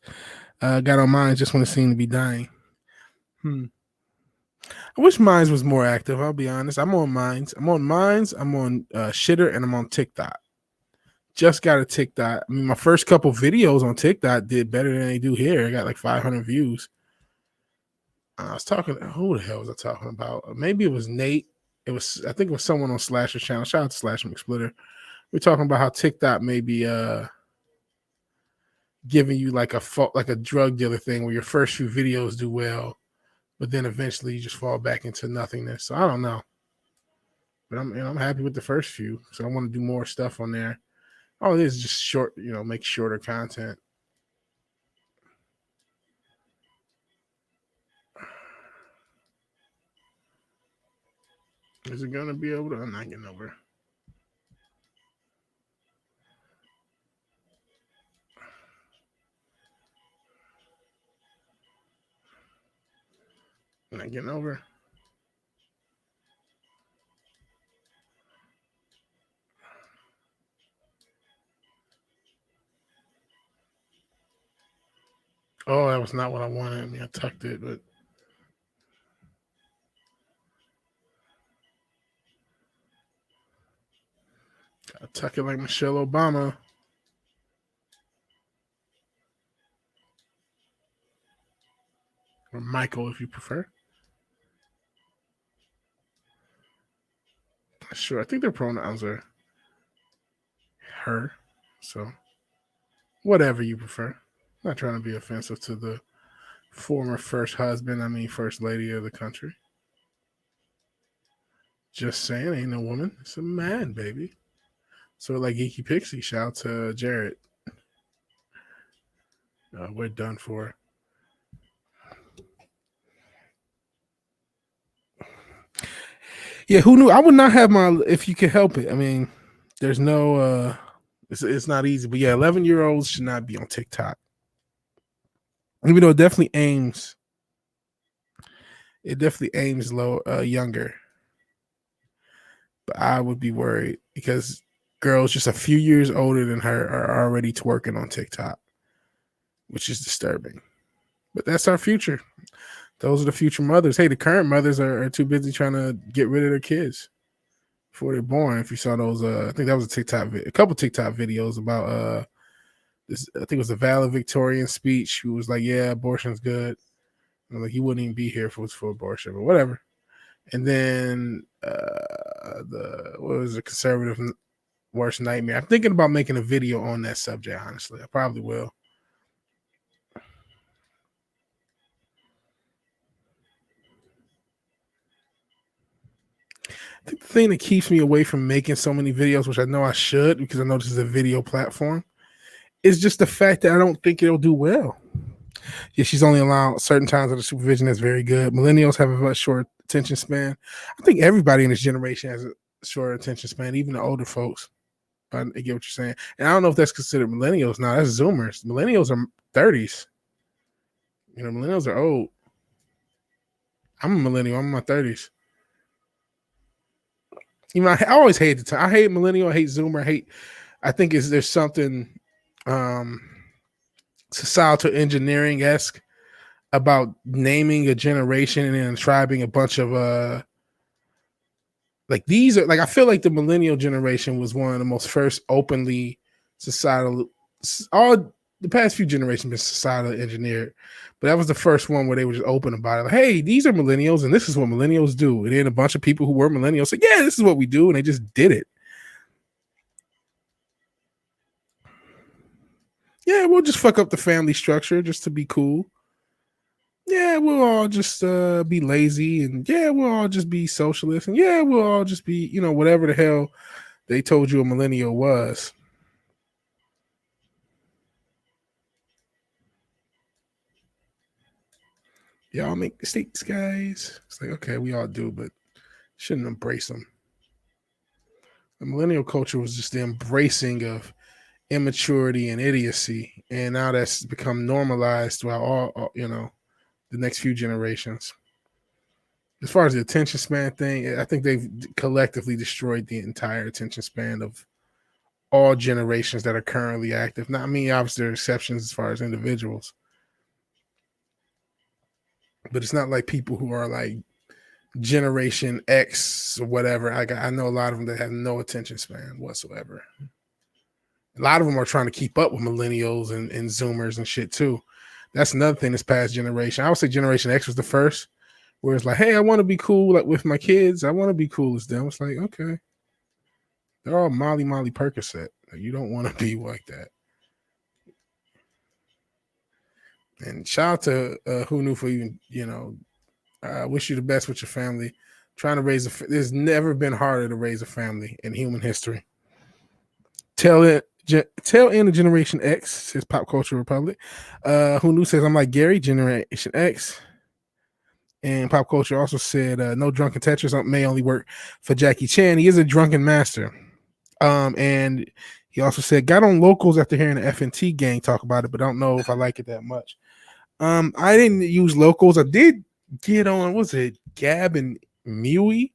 Got on Minds just when it seemed to be dying. I wish Minds was more active. I'll be honest. I'm on Minds. I'm on Shitter, and I'm on TikTok. Just got a TikTok. I mean, my first couple videos on TikTok did better than they do here. I got like 500 views. I was talking. Who the hell was I talking about? Maybe it was Nate. I think it was someone on Slasher's channel. Shout out to Slasher McSplitter. We're talking about how TikTok may be giving you like a drug dealer thing where your first few videos do well, but then eventually you just fall back into nothingness. So I don't know. But I'm happy with the first few. So I want to do more stuff on there. All it is just short, make shorter content. Is it gonna be able to? I'm not getting over. I'm not getting over. Oh, that was not what I wanted. I mean, I tucked it, but I tuck it like Michelle Obama. Or Michael, if you prefer. Sure, I think their pronouns are her. So, whatever you prefer. I'm not trying to be offensive to the former first lady of the country. Just saying, ain't no woman. It's a man, baby. So, like Geeky Pixie, shout out to Jared. We're done for. Yeah, who knew? I would not have my if you could help it. I mean, there's no it's not easy, but yeah, 11-year-olds should not be on TikTok. Even though it definitely aims low younger. But I would be worried because girls just a few years older than her are already twerking on TikTok, which is disturbing. But that's our future. Those are the future mothers. Hey, the current mothers are too busy trying to get rid of their kids before they're born. If you saw those, I think that was a couple TikTok videos about this. I think it was a valedictorian speech. Who was like, "Yeah, abortion's good." And like he wouldn't even be here if it was for abortion, but whatever. And then what was the conservative worst nightmare? I'm thinking about making a video on that subject. Honestly, I probably will. I think the thing that keeps me away from making so many videos, which I know I should because I know this is a video platform, is just the fact that I don't think it'll do well. Yeah, she's only allowed certain times of the supervision. That's very good. Millennials have a much short attention span. I think everybody in this generation has a short attention span, even the older folks. I get what you're saying. And I don't know if that's considered millennials now. That's Zoomers. Millennials are 30s. You know, millennials are old. I'm a millennial. I'm in my 30s. You know, I always hate the time. I hate millennial. I hate Zoomer. I think there's something societal engineering esque about naming a generation and then ascribing a bunch of like these are like I feel like the millennial generation was one of the most first openly societal. All the past few generations been societal engineered, but that was the first one where they were just open about it. Like, hey, these are millennials, and this is what millennials do. And then a bunch of people who were millennials said, "Yeah, this is what we do," and they just did it. Yeah, we'll just fuck up the family structure just to be cool. Yeah, we'll all just be lazy, and yeah, we'll all just be socialist, and yeah, we'll all just be, whatever the hell they told you a millennial was. Y'all make mistakes, guys. It's like, okay, we all do, but shouldn't embrace them. The millennial culture was just the embracing of immaturity and idiocy, and now that's become normalized throughout all the next few generations. As far as the attention span thing, I think they've collectively destroyed the entire attention span of all generations that are currently active. Now, I mean, obviously there are exceptions as far as individuals, but it's not like people who are like Generation X or whatever. I know a lot of them that have no attention span whatsoever. A lot of them are trying to keep up with millennials and Zoomers and shit too. That's another thing this past generation. I would say Generation X was the first, where it's like, hey, I want to be cool like with my kids. I want to be cool as them. It's like, okay, they're all Molly Percocet. You don't want to be like that. And shout out to Who Knew for even, wish you the best with your family. Trying to raise there's never been harder to raise a family in human history. Tell in the Generation X, says Pop Culture Republic. Who Knew says, I'm like Gary, Generation X. And Pop Culture also said, no drunken Tetris may only work for Jackie Chan. He is a drunken master. And he also said, got on locals after hearing the FNT gang talk about it, but I don't know if I like it that much. I didn't use locals. I did get on, was it Gab and Mewy?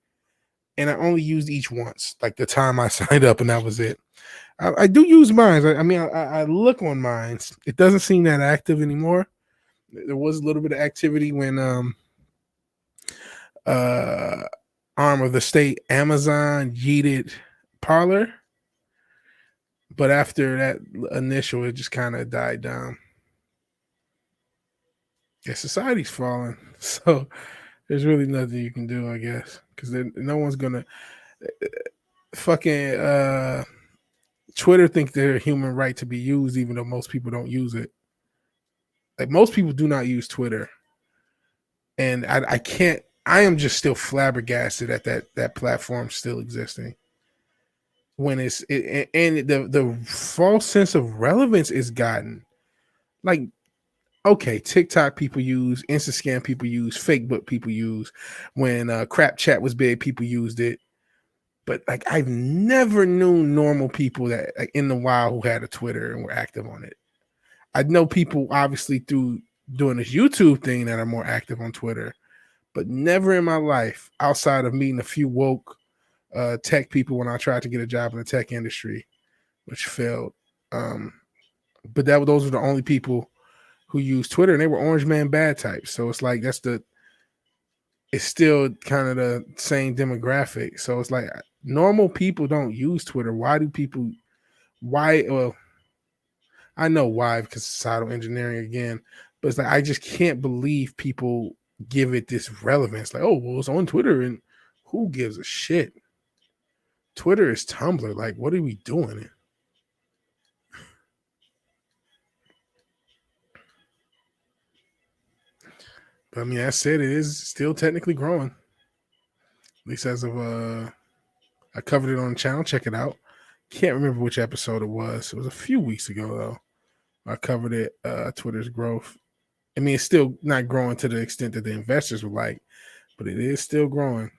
And I only used each once, like the time I signed up, and that was it. I do use mines. I look on mines. It doesn't seem that active anymore. There was a little bit of activity when arm of the state Amazon yeeted Parler, but after that initial, it just kind of died down. Yeah, society's falling, so there's really nothing you can do, I guess, because no one's gonna fucking Twitter think they're a human right to be used, even though most people don't use it. Like most people do not use Twitter, and I can't. I am just still flabbergasted at that platform still existing. When and the false sense of relevance is gotten. Like okay, TikTok people use, Instascam people use, Facebook people use. When crap chat was big, people used it. But like I've never knew normal people that like in the wild who had a Twitter and were active on it. I know people obviously through doing this YouTube thing that are more active on Twitter, but never in my life outside of meeting a few woke tech people when I tried to get a job in the tech industry, which failed. But those were the only people who used Twitter, and they were orange man bad types. So it's like it's still kind of the same demographic. So it's like normal people don't use Twitter. Why do people? Why? Well, I know why, because societal engineering again. But it's like I just can't believe people give it this relevance. Like, oh, well, it's on Twitter, and who gives a shit? Twitter is Tumblr. Like, what are we doing? But I mean, that said, it is still technically growing. At least as of I covered it on the channel. Check it out. Can't remember which episode it was. It was a few weeks ago though. I covered it. Twitter's growth. I mean, it's still not growing to the extent that the investors would like, but it is still growing.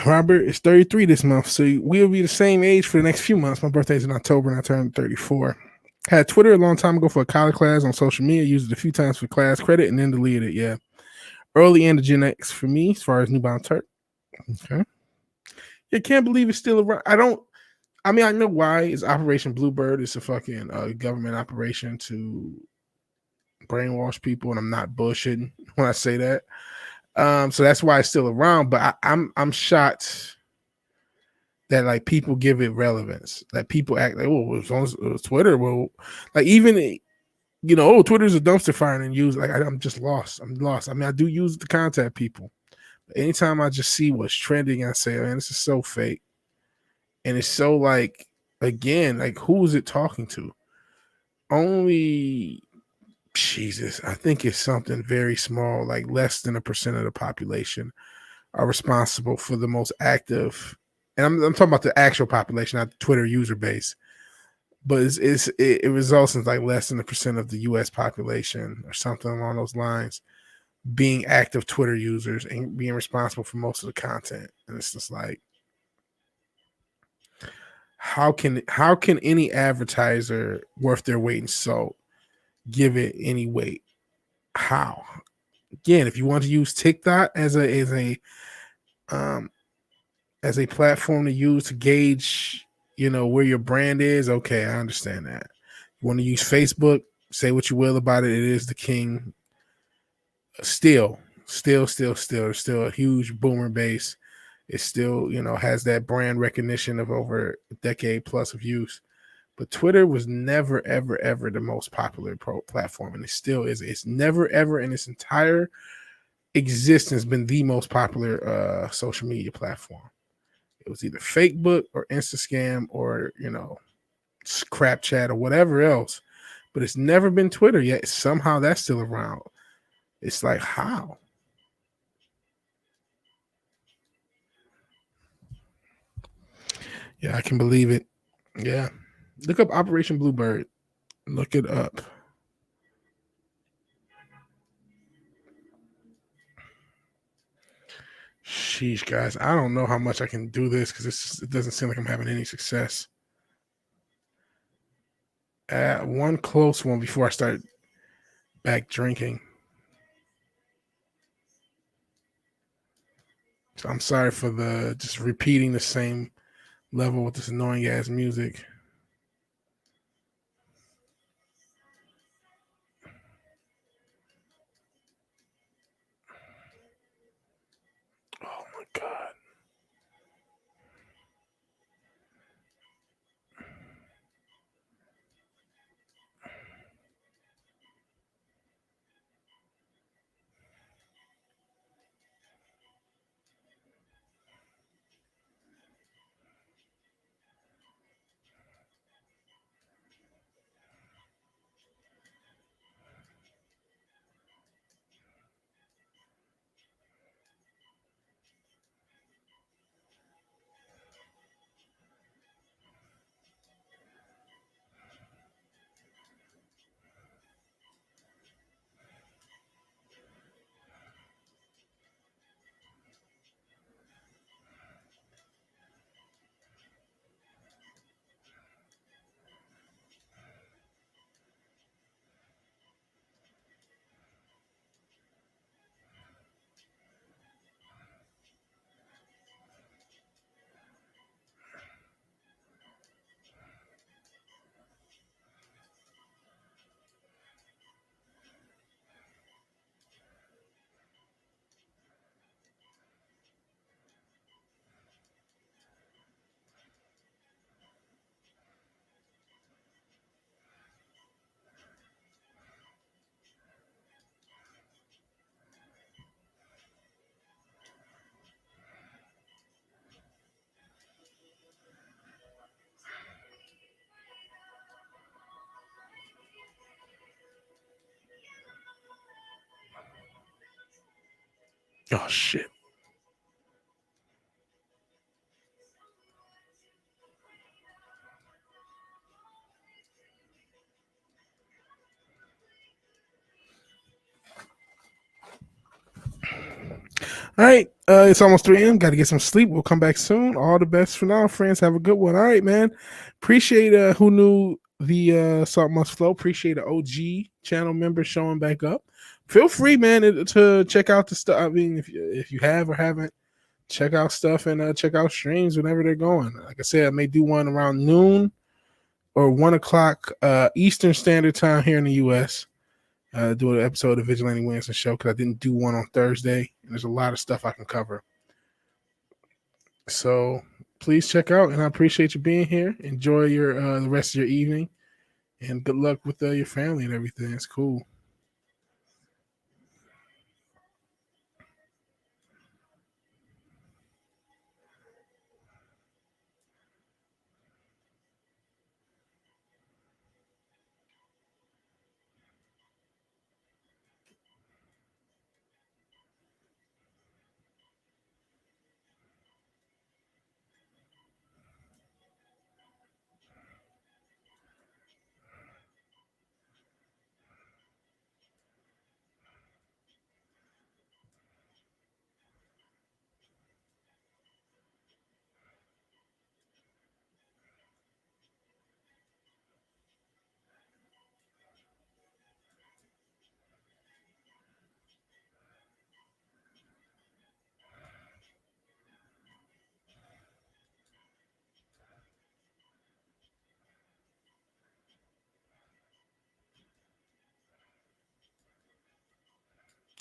Robert is 33 this month, so we'll be the same age for the next few months. My birthday's in October, and I turned 34. Had Twitter a long time ago for a college class on social media. Used it a few times for class credit, and then deleted it. Yeah, early end of Gen X for me, as far as Newbound Turk. Okay, I can't believe it's still around. I mean, I know why. It's Operation Bluebird. It's a fucking government operation to brainwash people, and I'm not bullshitting when I say that. So that's why it's still around. But I'm shocked that like people give it relevance. That people act like, oh, it's on Twitter. Well, like even oh, Twitter's a dumpster fire and use like I'm just lost. I'm lost. I mean, I do use it to contact people. But anytime I just see what's trending, I say, man, this is so fake, and it's so like again, like who is it talking to? Only Jesus, I think it's something very small, like less than 1% of the population are responsible for the most active. And I'm talking about the actual population, not the Twitter user base. But it results in like less than 1% of the U.S. population or something along those lines being active Twitter users and being responsible for most of the content. And it's just like, how can any advertiser worth their weight in salt give it any weight? How? Again, if you want to use TikTok um as a platform to use to gauge, where your brand is, okay, I understand that. You want to use Facebook, say what you will about it. It is the king. Still a huge boomer base. It still, has that brand recognition of over a decade plus of use. But Twitter was never, ever, ever the most popular platform, and it still is. It's never, ever in its entire existence been the most popular social media platform. It was either Facebook or Instascam or crap chat or whatever else, but it's never been Twitter yet. Somehow that's still around. It's like how? Yeah, I can believe it. Yeah, look up Operation Bluebird. Look it up. Sheesh, guys, I don't know how much I can do this because it doesn't seem like I'm having any success. One close one before I start back drinking. So I'm sorry for the just repeating the same level with this annoying ass music. Oh my god. Oh shit. All right. It's almost 3 a.m. Got to get some sleep. We'll come back soon. All the best for now, friends. Have a good one. All right, man. Appreciate who knew the Salt Must Flow. Appreciate the OG channel member showing back up. Feel free, man, to check out the stuff. I mean, if you have or haven't, check out stuff and check out streams whenever they're going. Like I said, I may do one around noon or 1 o'clock Eastern Standard Time here in the U.S. Do an episode of Vigilante Williamson show because I didn't do one on Thursday, and there's a lot of stuff I can cover. So please check out, and I appreciate you being here. Enjoy your the rest of your evening, and good luck with your family and everything. It's cool.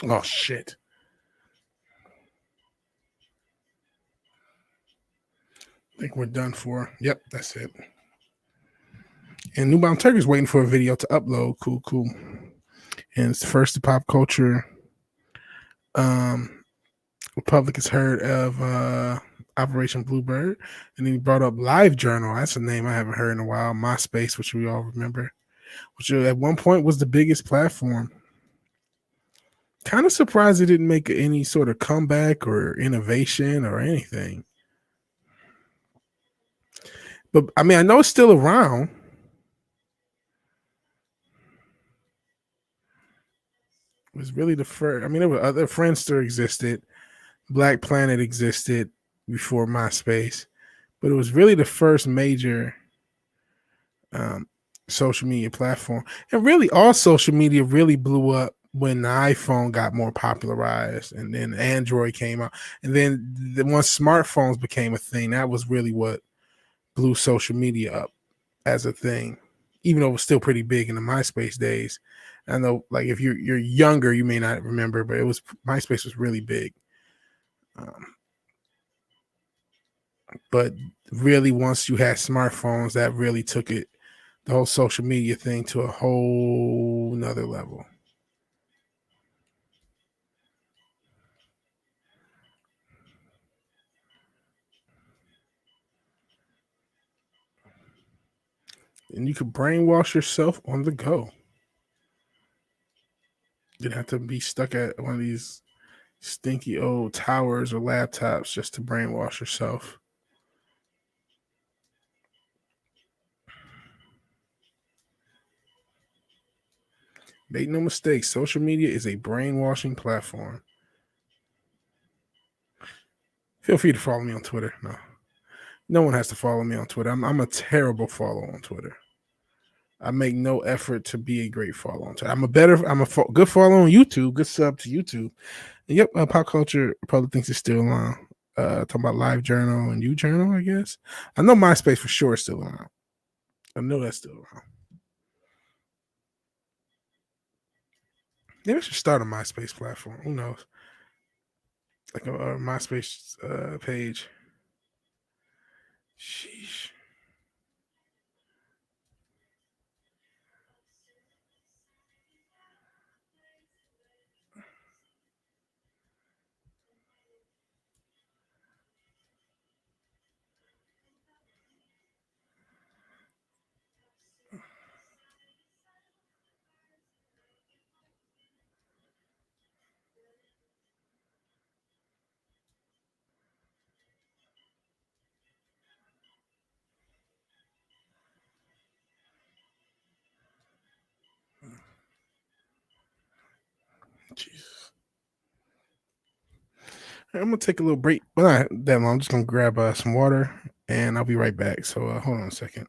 Oh shit! I think we're done for. Yep, that's it. And Newbound Turkey's waiting for a video to upload. Cool, cool. And it's the first to pop culture. Republic has heard of Operation Bluebird, and then he brought up Live Journal. That's a name I haven't heard in a while. MySpace, which we all remember, which at one point was the biggest platform. Kind of surprised it didn't make any sort of comeback or innovation or anything. But I mean, I know it's still around. It was really the first. I mean, there were other Friendster existed, Black Planet existed before MySpace, but it was really the first major social media platform. And really, all social media really blew up when the iPhone got more popularized, and then Android came out, and then once smartphones became a thing, that was really what blew social media up as a thing. Even though it was still pretty big in the MySpace days. I know, like if you're younger, you may not remember, but MySpace was really big. But really, once you had smartphones, that really took it, the whole social media thing, to a whole nother level. And you could brainwash yourself on the go. You didn't have to be stuck at one of these stinky old towers or laptops just to brainwash yourself. Make no mistake, social media is a brainwashing platform. Feel free to follow me on Twitter. No one has to follow me on Twitter. I'm a terrible follow on Twitter. I make no effort to be a great follow on Twitter. I'm a good follow on YouTube. Good sub to YouTube. And yep, Pop Culture probably thinks it's still on. Talking about Live Journal and U Journal, I guess. I know MySpace for sure is still around. I know that's still around. Maybe I should start a MySpace platform. Who knows? Like a MySpace page. Sheesh. Jesus. I'm gonna take a little break, but not that long. I'm just gonna grab some water, and I'll be right back. So hold on a second.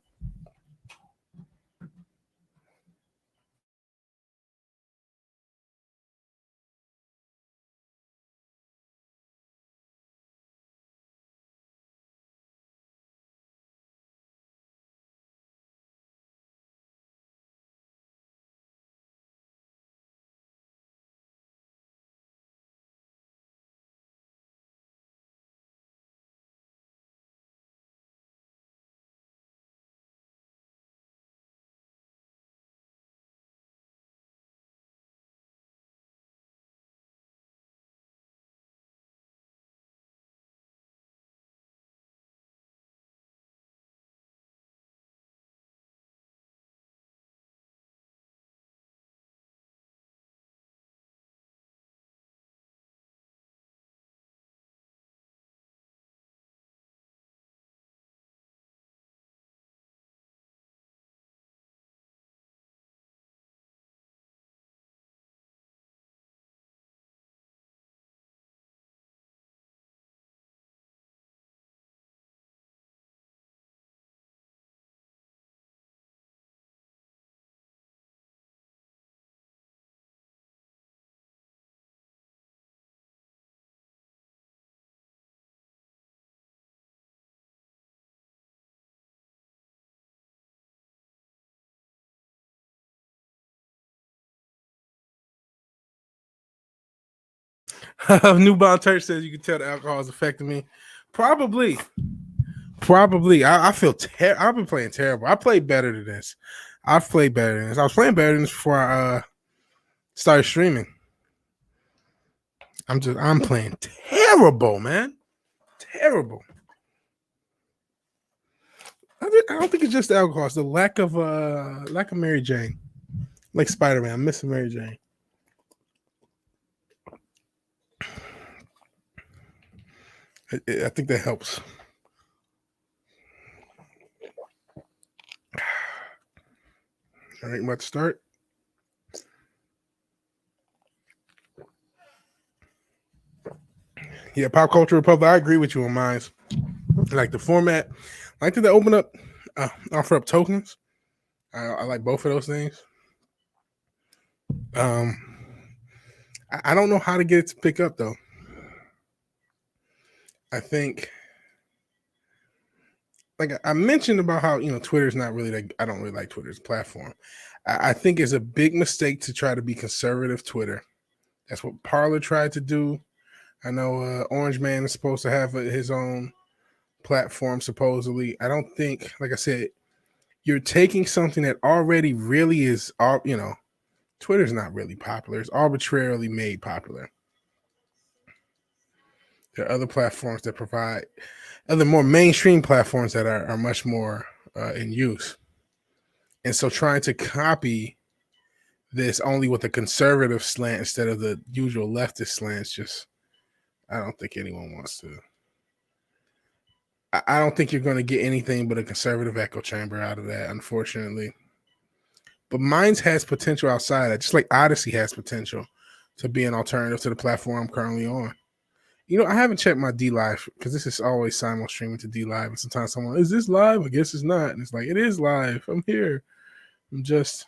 Newbound Church says you can tell the alcohol is affecting me. Probably. I feel I've been playing terrible. I played better than this. I've played better than this. I was playing better than this before I started streaming. I'm playing terrible, man. Terrible. I don't think it's just the alcohol. It's the lack of Mary Jane. Like Spider-Man. I'm missing Mary Jane. I think that helps. All right, I'm about to start. Yeah, Pop Culture Republic. I agree with you on mine. Like the format. I like that they open up, offer up tokens. I like both of those things. I don't know how to get it to pick up though. I think, like I mentioned about how Twitter's not really like, I don't really like Twitter's platform. I think it's a big mistake to try to be conservative Twitter. That's what Parler tried to do. I know Orange Man is supposed to have his own platform supposedly. I don't think, like I said, you're taking something that already really is, Twitter's not really popular. It's arbitrarily made popular. There are other platforms that provide other more mainstream platforms that are much more in use. And so trying to copy this only with a conservative slant instead of the usual leftist slants, just, I don't think anyone wants to. I don't think you're going to get anything but a conservative echo chamber out of that, unfortunately. But Minds has potential outside that, just like Odyssey has potential to be an alternative to the platform I'm currently on. I haven't checked my D Live because this is always simul streaming to D Live. And sometimes someone, is this live? I guess it's not. And it's like, it is live. I'm here. I'm just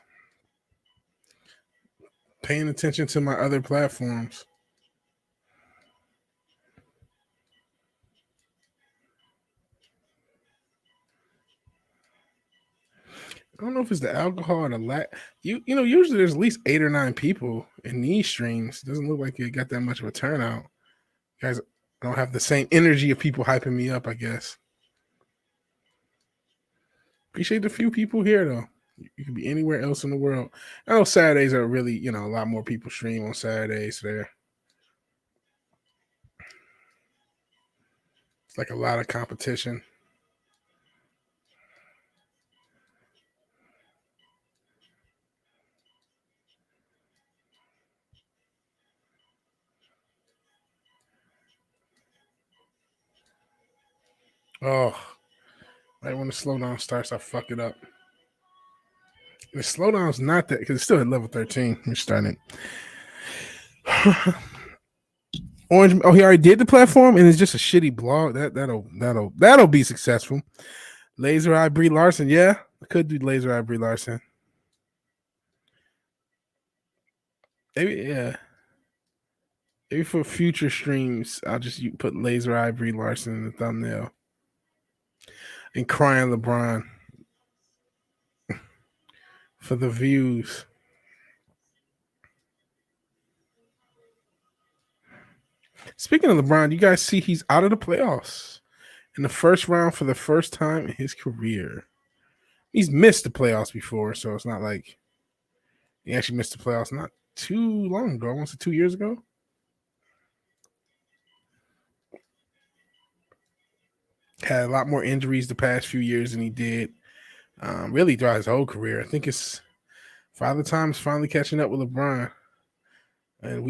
paying attention to my other platforms. I don't know if it's the alcohol or the lack. Usually there's at least 8 or 9 people in these streams. It doesn't look like it got that much of a turnout. You guys don't have the same energy of people hyping me up, I guess. Appreciate the few people here, though. You can be anywhere else in the world. I know Saturdays are really, a lot more people stream on Saturdays there. It's like a lot of competition. Oh, right when the slowdown starts, I fuck it up. The slowdown's not that, because it's still at level 13. We're starting it. Orange. Oh, he already did the platform, and it's just a shitty blog. That'll be successful. Laser Eye Brie Larson. Yeah, I could do Laser Eye Brie Larson. Maybe Maybe for future streams, I'll just put Laser Eye Brie Larson in the thumbnail and crying LeBron for the views. Speaking of LeBron, you guys see he's out of the playoffs in the first round for the first time in his career. He's missed the playoffs before, so it's not like he actually missed the playoffs not too long ago. I want to say 2 years ago. Had a lot more injuries the past few years than he did really throughout his whole career. I think it's Father Time's finally catching up with LeBron. And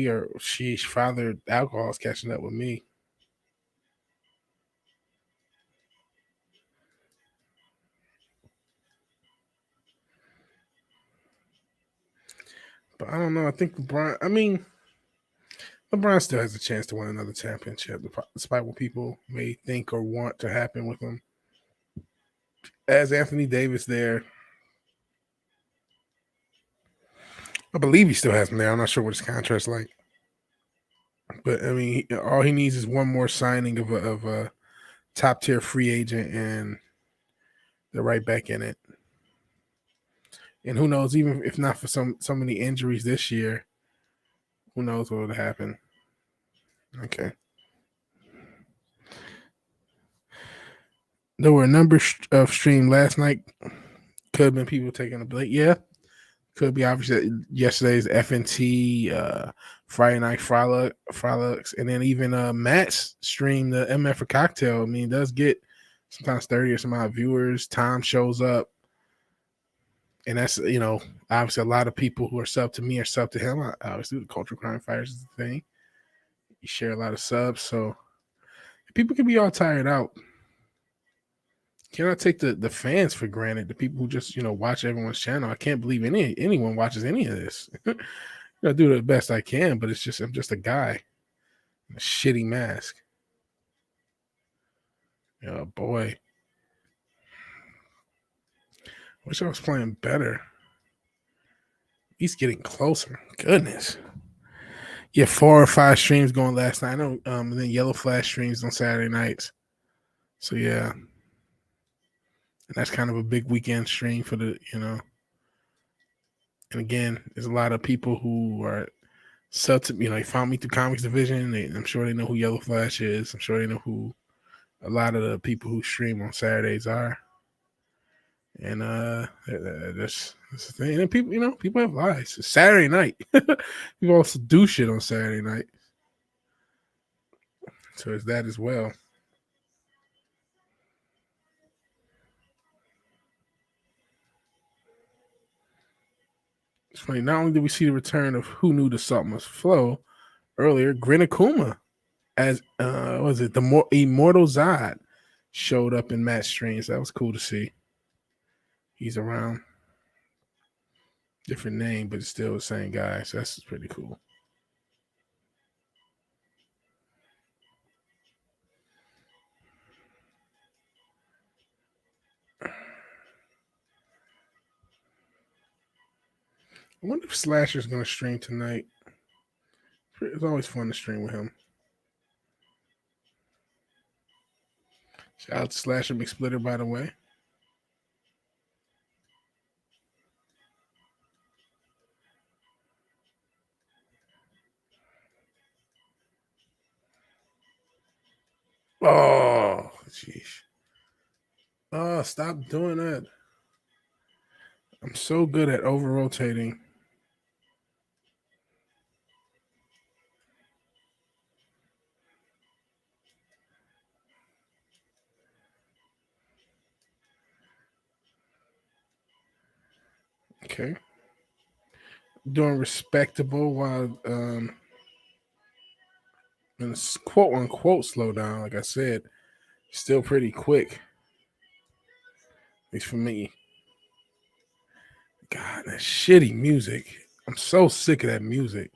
Father Alcohol is catching up with me. But I don't know. I think LeBron still has a chance to win another championship, despite what people may think or want to happen with him. As Anthony Davis there, I believe he still has him there. I'm not sure what his contract's like. But, I mean, all he needs is one more signing of a top-tier free agent, and they're right back in it. And who knows, even if not for so many injuries this year, who knows what would happen. Okay. There were a number of streams last night. Could have been people taking a break. Yeah. Could be obviously yesterday's FNT, Friday Night Frolics, and then even Matt's stream, the MF for Cocktail. I mean, it does get sometimes 30 or some odd viewers. Tom shows up. And that's, obviously a lot of people who are sub to me are sub to him. Obviously, the Cultural Crime Fighters is the thing. You share a lot of subs, so people can be all tired out. Cannot take the fans for granted. The people who just watch everyone's channel. I can't believe anyone watches any of this. I do the best I can, but I'm just a guy in a shitty mask. Oh boy, wish I was playing better. He's getting closer. Goodness. Yeah, 4 or 5 streams going last night. I know, and then Yellow Flash streams on Saturday nights. So yeah. And that's kind of a big weekend stream for the. And again, there's a lot of people who are sub to, they found me through Comics Division. I'm sure they know who Yellow Flash is. I'm sure they know who a lot of the people who stream on Saturdays are. And that's the thing. And people have lives. It's Saturday night. People also do shit on Saturday night. So it's that as well. It's funny. Not only did we see the return of Who Knew the Salt Must Flow earlier, Grin Akuma as the Immortal Zod showed up in Matt's streams. That was cool to see. He's around. Different name, but it's still the same guy. So that's pretty cool. I wonder if Slasher's going to stream tonight. It's always fun to stream with him. Shout out to Slasher McSplitter, by the way. Oh, jeez. Oh, stop doing that. I'm so good at over-rotating. Okay. Doing respectable while in a quote unquote slow down, like I said, still pretty quick. At least for me. God, that shitty music. I'm so sick of that music.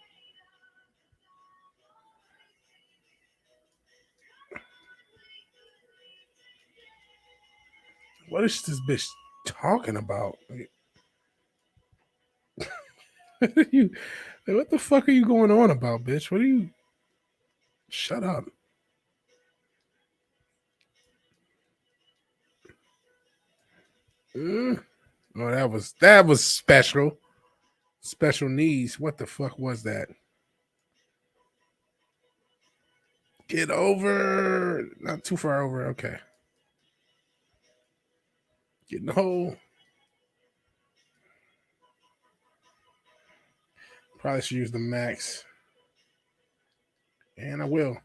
What is this bitch talking about? What the fuck are you going on about, bitch? What are you? Shut up. Oh, that was special. Special needs. What the fuck was that? Get over. Not too far over. Okay. Get in the hole. Probably should use the max. And I will.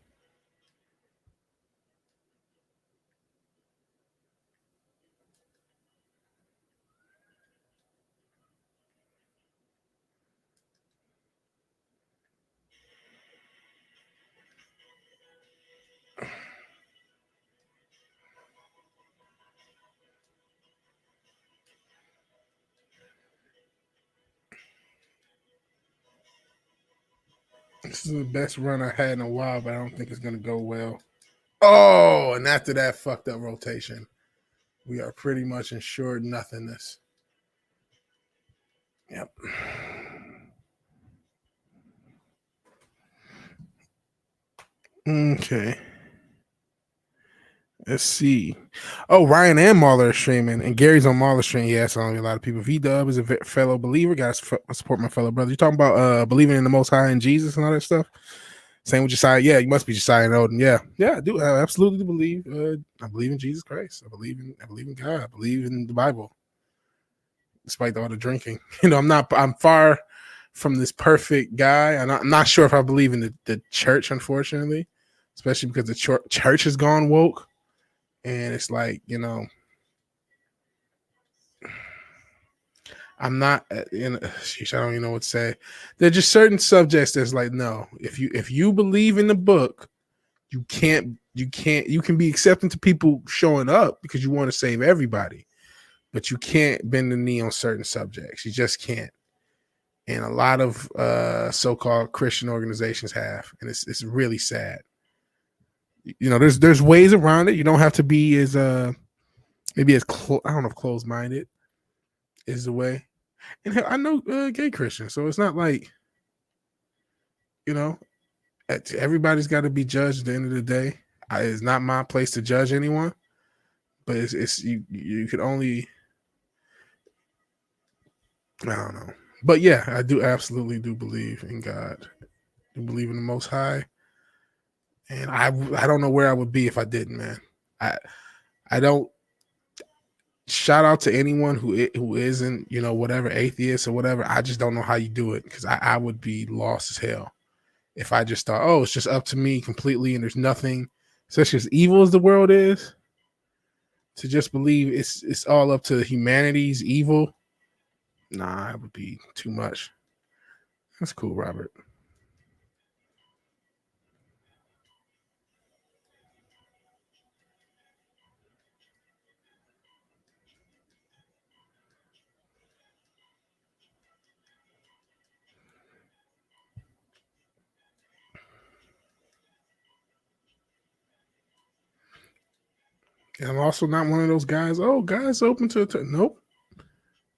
This is the best run I had in a while, but I don't think it's going to go well. Oh, and after that fucked up rotation, we are pretty much insured nothingness. Yep. Okay. Let's see. Oh, Ryan and Marler are streaming, and Gary's on Marler stream. Yeah, so a lot of people. V-Dub is a fellow believer. Got to support my fellow brother. You talking about believing in the Most High and Jesus and all that stuff? Same with Josiah. Yeah, you must be Josiah and Odin. Yeah, I do. I absolutely believe. I believe in Jesus Christ. I believe in God. I believe in the Bible. Despite all the drinking, I'm far from this perfect guy. I'm not sure if I believe in the church, unfortunately, especially because the church has gone woke. And it's like, I'm not, I don't even know what to say. There are just certain subjects that's like, no, if you believe in the book, you can be accepting to people showing up because you want to save everybody, but you can't bend the knee on certain subjects. You just can't. And a lot of so-called Christian organizations have, and it's really sad. There's ways around it. You don't have to be as maybe as I don't know if closed-minded is the way. And I know gay Christians, so it's not like everybody's got to be judged at the end of the day. It's not my place to judge anyone, but it's you could only, I don't know. But yeah, I do absolutely do believe in God. I do believe in the Most High. And I don't know where I would be if I didn't, man. I don't. Shout out to anyone who isn't, whatever, atheist or whatever. I just don't know how you do it, because I would be lost as hell if I just thought, oh, it's just up to me completely and there's nothing, especially as evil as the world is, to just believe it's all up to humanity's evil. Nah, it would be too much. That's cool, Robert. And I'm also not one of those guys. Oh, guys, open to nope.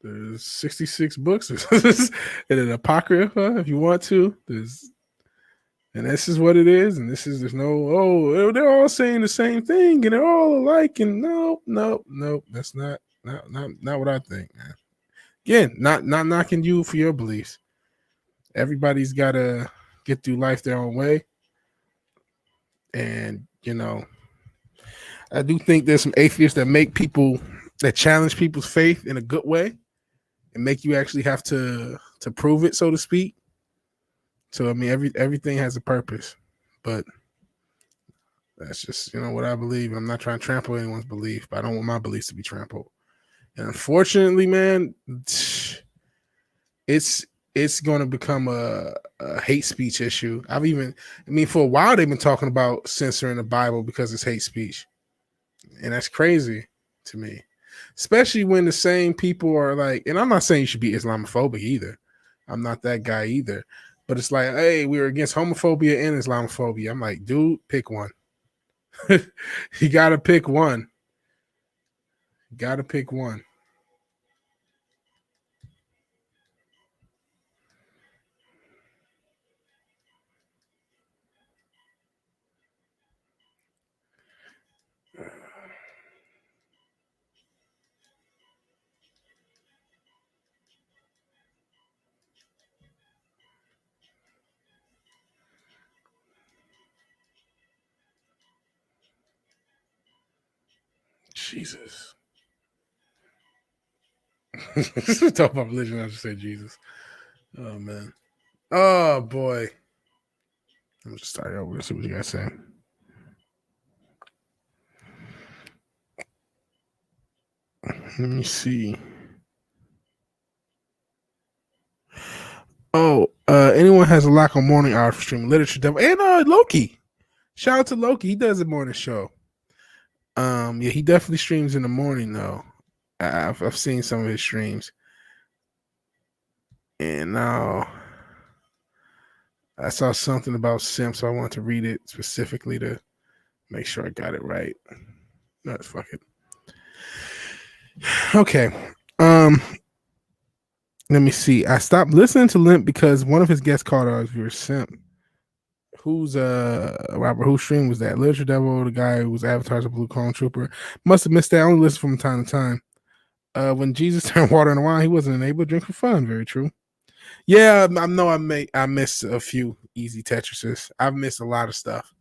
There's 66 books and an apocrypha if you want to. And this is what it is. And there's no, they're all saying the same thing and they're all alike. And nope. That's not what I think, man. Again, not knocking you for your beliefs. Everybody's got to get through life their own way. And, I do think there's some atheists that challenge people's faith in a good way and make you actually have to prove it, so to speak. So, I mean, everything has a purpose, but that's just, what I believe. I'm not trying to trample anyone's belief, but I don't want my beliefs to be trampled. And unfortunately, man, it's going to become a hate speech issue. For a while, they've been talking about censoring the Bible because it's hate speech. And that's crazy to me, especially when the same people are like, and I'm not saying you should be Islamophobic either. I'm not that guy either. But it's like, hey, we're against homophobia and Islamophobia. I'm like, dude, pick one. You got to pick one. Gotta pick one. Jesus. Talk about religion. I just say Jesus. Oh man. Oh boy. Let me just start over and see what you guys say. Let me see. Oh, anyone has a lock on morning hour for streaming literature devil and Loki. Shout out to Loki. He does a morning show. Yeah, he definitely streams in the morning though. I've seen some of his streams, and now I saw something about Sim, so I wanted to read it specifically to make sure I got it right. No, fuck it. Okay. Let me see. I stopped listening to Limp because one of his guests called our viewer Simp. Who's Robert? Whose stream was that? Literature Devil, the guy who was Avatar's a Blue Clone Trooper. Must have missed that. I only listen from time to time. When Jesus turned water into wine, he wasn't able to drink for fun. Very true. Yeah, I know. I missed a few easy Tetrises. I've missed a lot of stuff.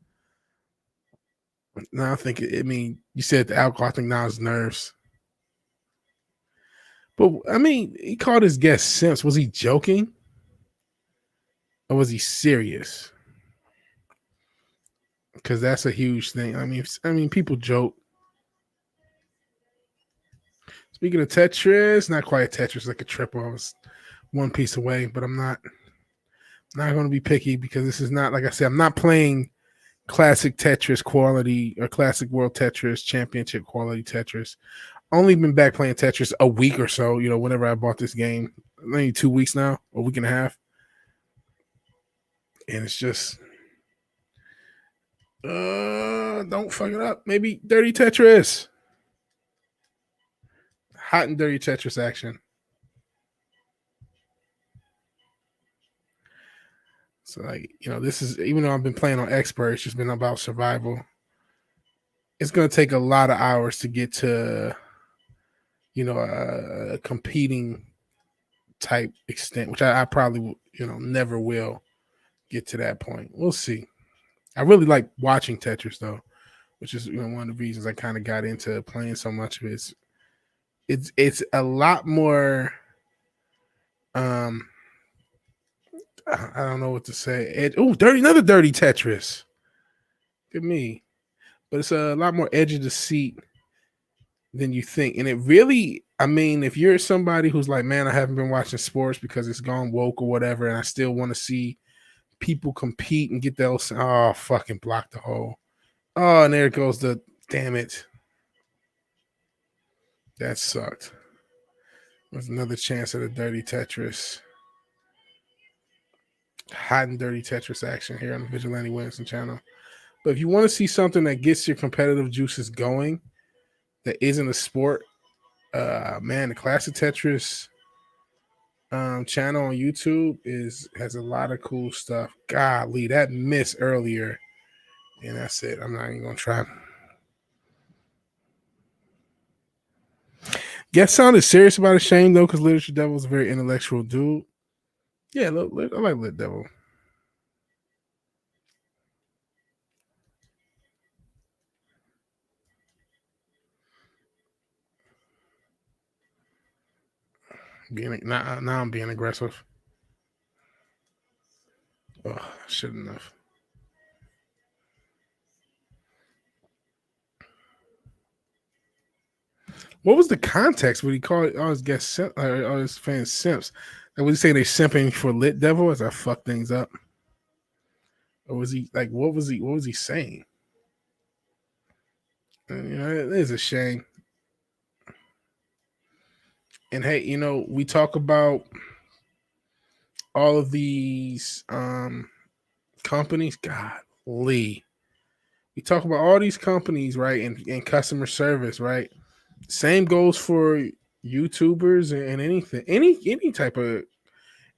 Now I think. I mean, you said the alcohol. I think now it's nerves. But I mean, he called his guest simps. Was he joking, or was he serious? Because that's a huge thing. I mean, people joke. Speaking of Tetris, not quite a Tetris, like a triple. I was one piece away, but I'm not going to be picky because this is not, like I said, I'm not playing classic Tetris quality or classic World Tetris Championship quality Tetris. Only been back playing Tetris a week or so, whenever I bought this game. Maybe 2 weeks now, a week and a half. And it's just, don't fuck it up. Maybe Dirty Tetris. Hot and dirty Tetris action. So, this is, even though I've been playing on expert, it's just been about survival. It's going to take a lot of hours to get to, a competing type extent, which I probably, never will get to that point. We'll see. I really like watching Tetris, though, which is one of the reasons I kind of got into playing so much of it. It's a lot more. I don't know what to say. Another dirty Tetris. Look at me. But it's a lot more edge of the seat than you think. And it really, I mean, if you're somebody who's like, man, I haven't been watching sports because it's gone woke or whatever, and I still want to see people compete and get those, fucking block the hole. Oh, and there goes the, damn it. That sucked. There's another chance at a dirty Tetris. Hot and dirty Tetris action here on the VigilanteWilliamson channel. But if you want to see something that gets your competitive juices going, that isn't a sport, man, the Classic Tetris channel on YouTube has a lot of cool stuff. Golly, that miss earlier, and that's it. I'm not even gonna try. Guest sounded serious about a shame though, because Literature Devil is a very intellectual dude. Yeah, I like Lit Devil. Now I'm being aggressive. Oh, shouldn't have. What was the context? Would he call all his guests all his fans simps? Like, would he say they simping for Lit Devil as I fuck things up? Or was he like, what was he saying? And, it is a shame. And hey, we talk about all of these companies. Golly. We talk about all these companies, right? And customer service, right? Same goes for YouTubers and anything, any type of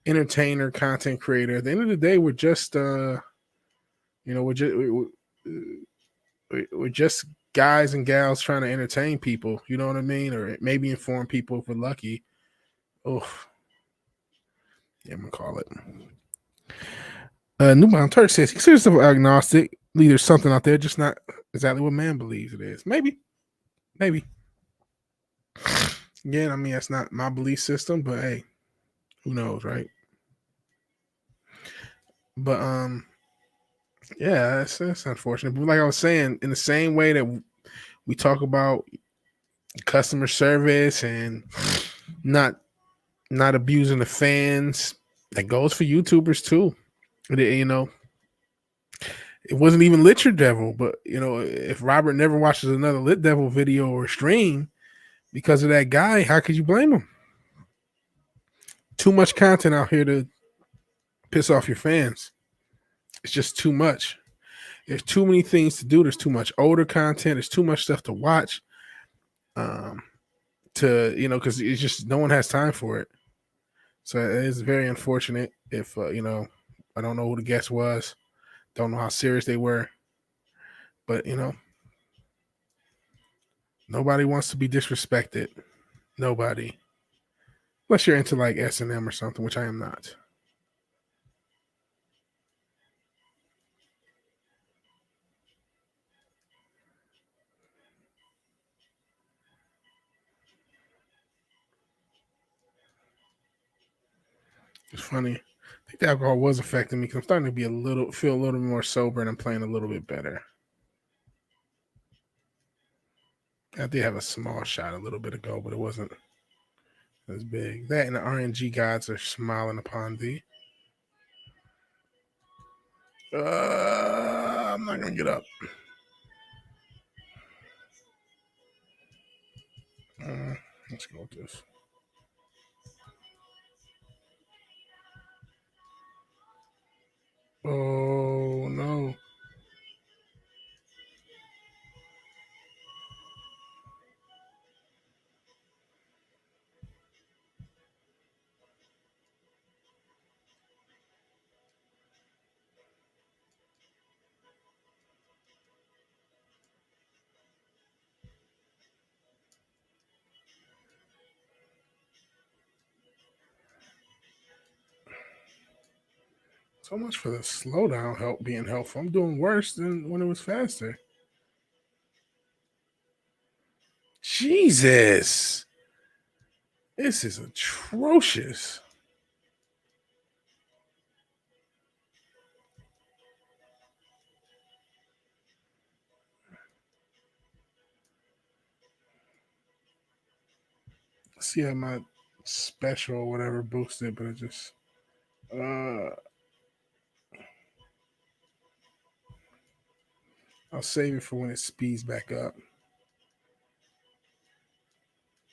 entertainer, content creator. At the end of the day, we're just we're just guys and gals trying to entertain people. You know what I mean, or maybe inform people if we're lucky. Oh, yeah, I'm gonna call it. Newbound Turk says he considers himself agnostic. There's something out there, just not exactly what man believes it is. Maybe. Again, I mean that's not my belief system, but hey, who knows, right? But yeah, that's unfortunate. But like I was saying, in the same way that we talk about customer service and not abusing the fans, that goes for YouTubers too. You know, it wasn't even Lit Devil, but you know, if Robert never watches another Lit Devil video or stream because of that guy, how could you blame him? Too much content out here to piss off your fans. It's just too much. There's too many things to do. There's too much older content. There's too much stuff to watch. Because it's just no one has time for it. So it is very unfortunate. If I don't know who the guest was, don't know how serious they were, but nobody wants to be disrespected. Nobody, unless you're into like S&M or something, which I am not. It's funny. I think the alcohol was affecting me because I'm starting to feel a little bit more sober, and I'm playing a little bit better. I did have a small shot a little bit ago, but it wasn't as big. That and the RNG gods are smiling upon thee. I'm not gonna get up. Let's go with this. Oh no. So much for the slowdown being helpful. I'm doing worse than when it was faster. Jesus. This is atrocious. See how my special or whatever boosted, but it just I'll save it for when it speeds back up.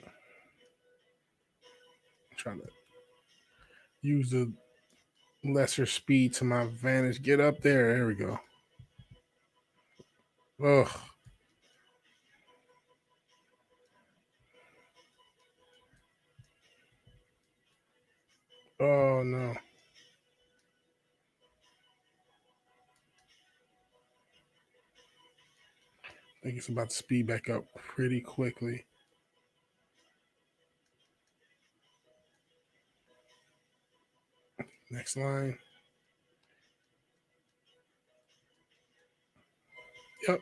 I'm trying to use the lesser speed to my advantage. Get up there. There we go. Ugh. Oh no. I think it's about to speed back up pretty quickly. Next line. Yep.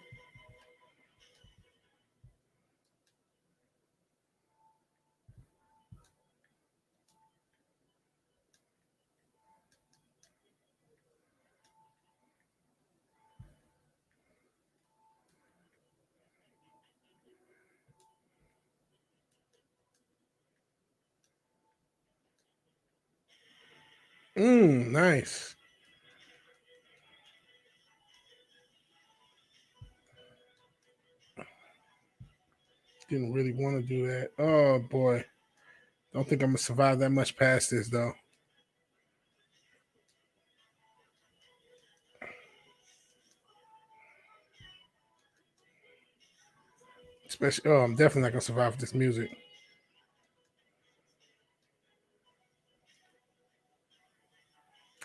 Nice. Didn't really want to do that. Oh boy. Don't think I'm gonna survive that much past this though. Especially, I'm definitely not gonna survive with this music.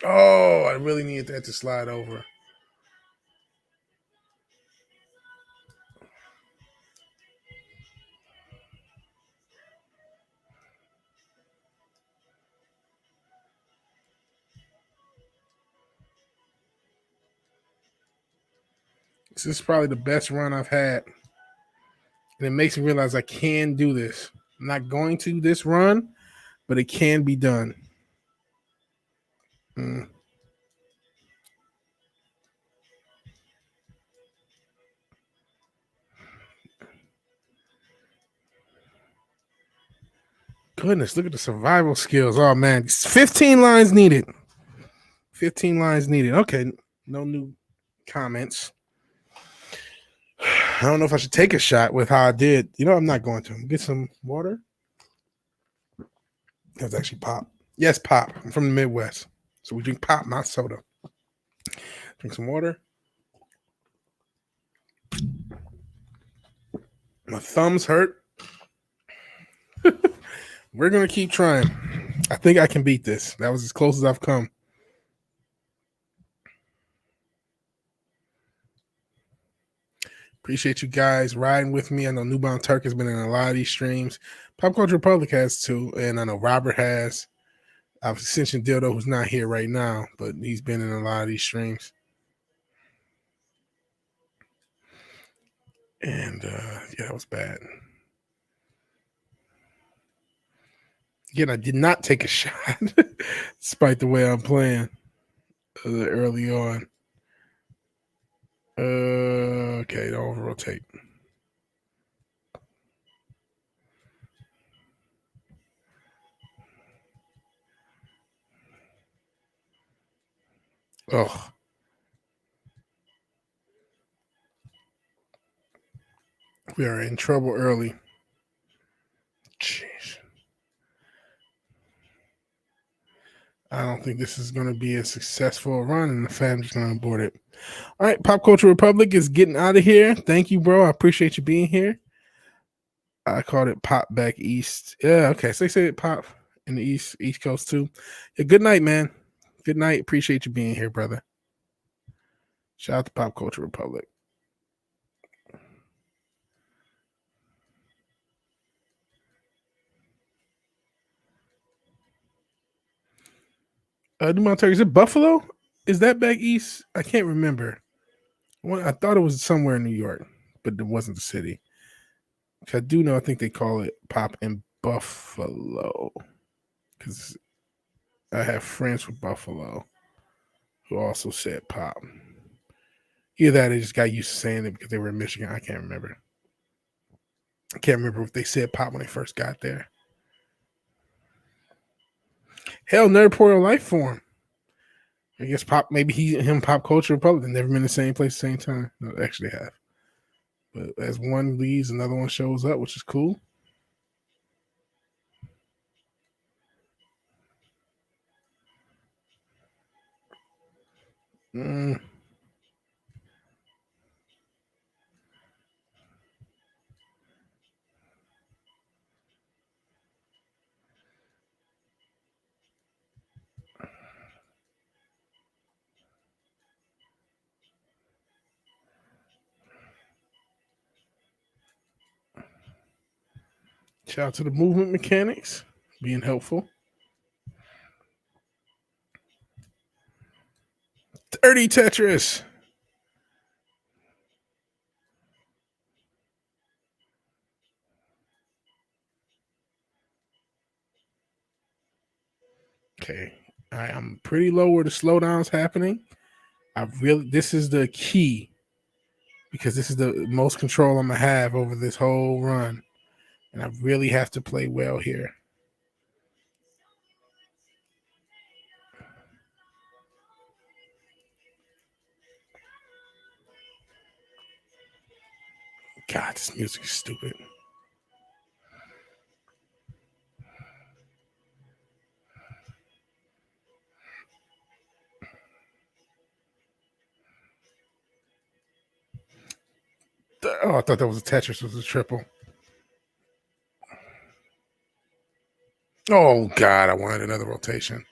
Oh, I really needed that to slide over. This is probably the best run I've had. And it makes me realize I can do this. I'm not going to this run, but it can be done. Goodness, look at the survival skills. Oh, man. 15 lines needed. 15 lines needed. Okay, no new comments. I don't know if I should take a shot with how I did. I'm not going to. Get some water. That's actually pop. Yes, pop. I'm from the Midwest. So we drink pop, not soda. Drink some water. My thumbs hurt. We're going to keep trying. I think I can beat this. That was as close as I've come. Appreciate you guys riding with me. I know Newbound Turk has been in a lot of these streams. Pop Culture Republic has too. And I know Robert has. Ascension Dildo, who's not here right now, but he's been in a lot of these streams. And yeah, that was bad. Again, I did not take a shot, despite the way I'm playing early on. Okay, don't over rotate. Oh. We are in trouble early. Jeez. I don't think this is going to be a successful run, and the family's going to abort it. All right, Pop Culture Republic is getting out of here. Thank you, bro. I appreciate you being here. I called it Pop Back East. Yeah, okay. So they say it Pop in the East Coast too. Yeah, good night, man. Good night. Appreciate you being here, brother. Shout out to Pop Culture Republic. Is it Buffalo? Is that back east? I can't remember. I thought it was somewhere in New York, but it wasn't the city. I do know. I think they call it Pop in Buffalo because I have friends from Buffalo who also said Pop. Either that, they just got used to saying it because they were in Michigan. I can't remember. I can't remember if they said Pop when they first got there. Hell, Nerdport Life Form. I guess Pop, maybe him Pop Culture Republic. They've never been in the same place at the same time. No, they actually have. But as one leaves, another one shows up, which is cool. Shout out to the movement mechanics being helpful. 30 Tetris. Okay. I'm pretty low where the slowdown's happening. This is the key because this is the most control I'm gonna have over this whole run. And I really have to play well here. God, this music is stupid. Oh, I thought that was a Tetris. It was a triple. Oh God, I wanted another rotation.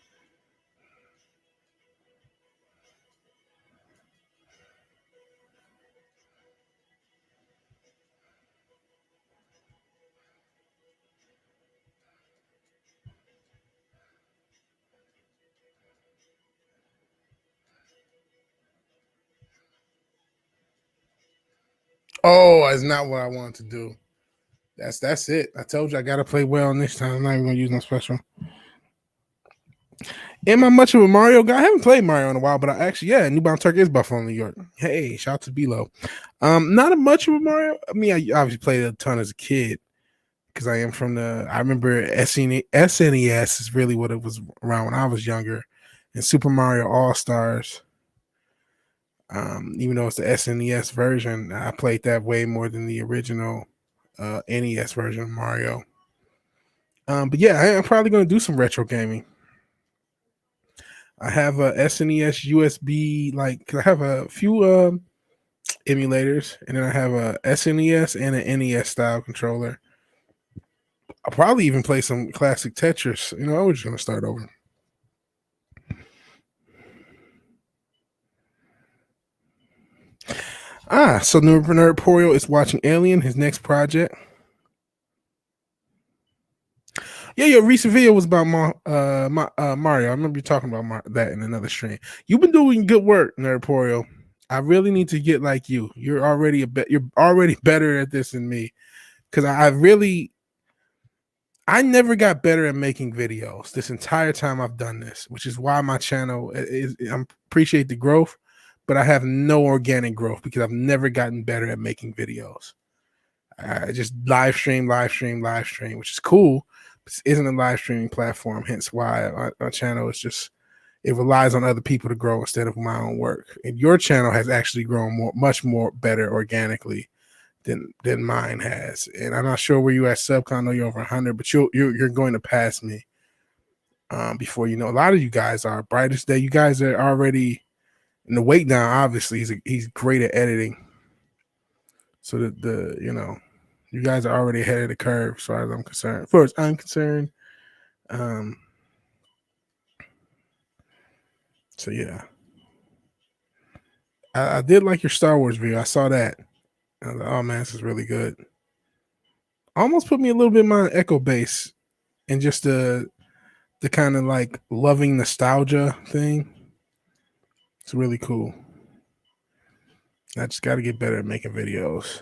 Oh, that's not what I wanted to do. That's it. I told you I gotta play well this time. I'm not even gonna use no special. Am I much of a Mario guy? I haven't played Mario in a while, but I actually, yeah, Newbound Turk is Buffalo, New York. Hey, shout out to Bilo. Not a much of a Mario. I mean, I obviously played a ton as a kid because I am from the. I remember SNES is really what it was around when I was younger, and Super Mario All Stars. Even though it's the SNES version, I played that way more than the original NES version of Mario. But yeah, I'm probably going to do some retro gaming. I have a SNES USB, like I have a few emulators, and then I have a SNES and an NES style controller. I'll probably even play some classic Tetris. You know, I was just going to start over. So Nerd Porio is watching Alien, his next project. Yeah, your recent video was about Mario. I remember you talking about that in another stream. You've been doing good work, Nerd Porio. I really need to get like you. You're already you're already better at this than me. Because I never got better at making videos this entire time I've done this, which is why my channel I appreciate the growth, but I have no organic growth because I've never gotten better at making videos. I just live stream, which is cool. This isn't a live streaming platform, hence why our channel is just, it relies on other people to grow instead of my own work. And your channel has actually grown much more better organically than mine has. And I'm not sure where you at sub. I know you're over 100, but you're going to pass me before you know. A lot of you guys are brightest day. You guys are already in the weight down. Obviously, he's great at editing. So the you know, you guys are already ahead of the curve as far as I'm concerned. As far as I'm concerned. So yeah. I did like your Star Wars video. I saw that. I was like, oh man, this is really good. Almost put me a little bit in my Echo Base and just the kind of like loving nostalgia thing. It's really cool. I just got to get better at making videos.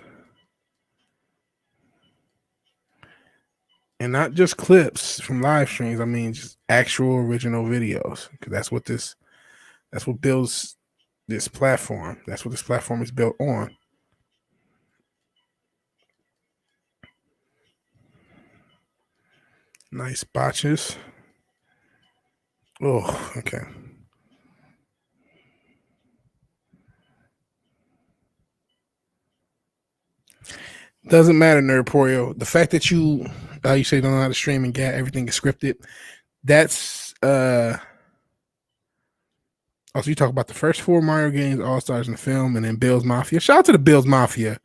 And not just clips from live streams. I mean, just actual original videos. Because that's what builds this platform. That's what this platform is built on. Nice botches. Oh, okay. Doesn't matter, Nerd Porio. The fact that you say you don't know how to stream and get everything is scripted. That's also, you talk about the first 4 Mario games, All Stars in the film, and then Bills Mafia. Shout out to the Bills Mafia.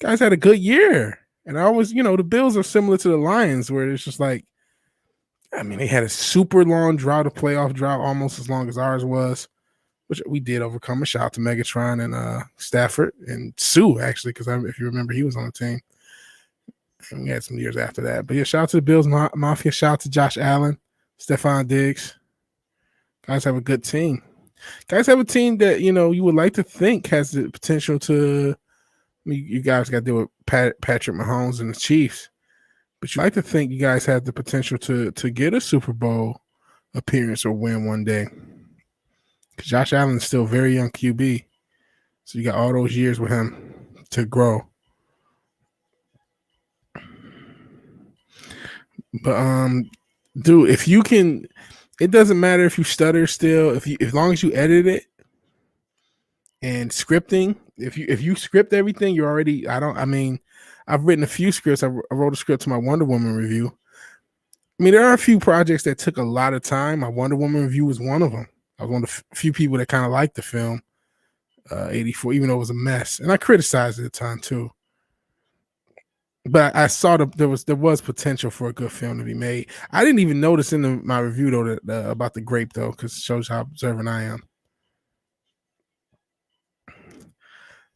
Guys had a good year. And I always, the Bills are similar to the Lions, where it's just like, I mean, they had a super long drought, a playoff drought, almost as long as ours was, which we did overcome. A shout out to Megatron and Stafford and Sue, actually, because if you remember, he was on the team. And we had some years after that. But yeah, shout out to the Bills Mafia. Shout out to Josh Allen, Stephon Diggs. Guys have a good team. Guys have a team that, you would like to think has the potential to, you guys got to deal with Patrick Mahomes and the Chiefs. But you like to think you guys have the potential to get a Super Bowl appearance or win one day. Because Josh Allen is still a very young QB. So you got all those years with him to grow. But dude, if you can, it doesn't matter if you stutter still, as long as you edit it and scripting, if you script everything, you're already, I've written a few scripts. I wrote a script to my Wonder Woman review. I mean, there are a few projects that took a lot of time. My Wonder Woman review was one of them. I was one of the few people that kind of liked the film, 84, even though it was a mess. And I criticized it a ton too. But I saw there was potential for a good film to be made. I didn't even notice in my review though that, about the grape though, because it shows how observant I am.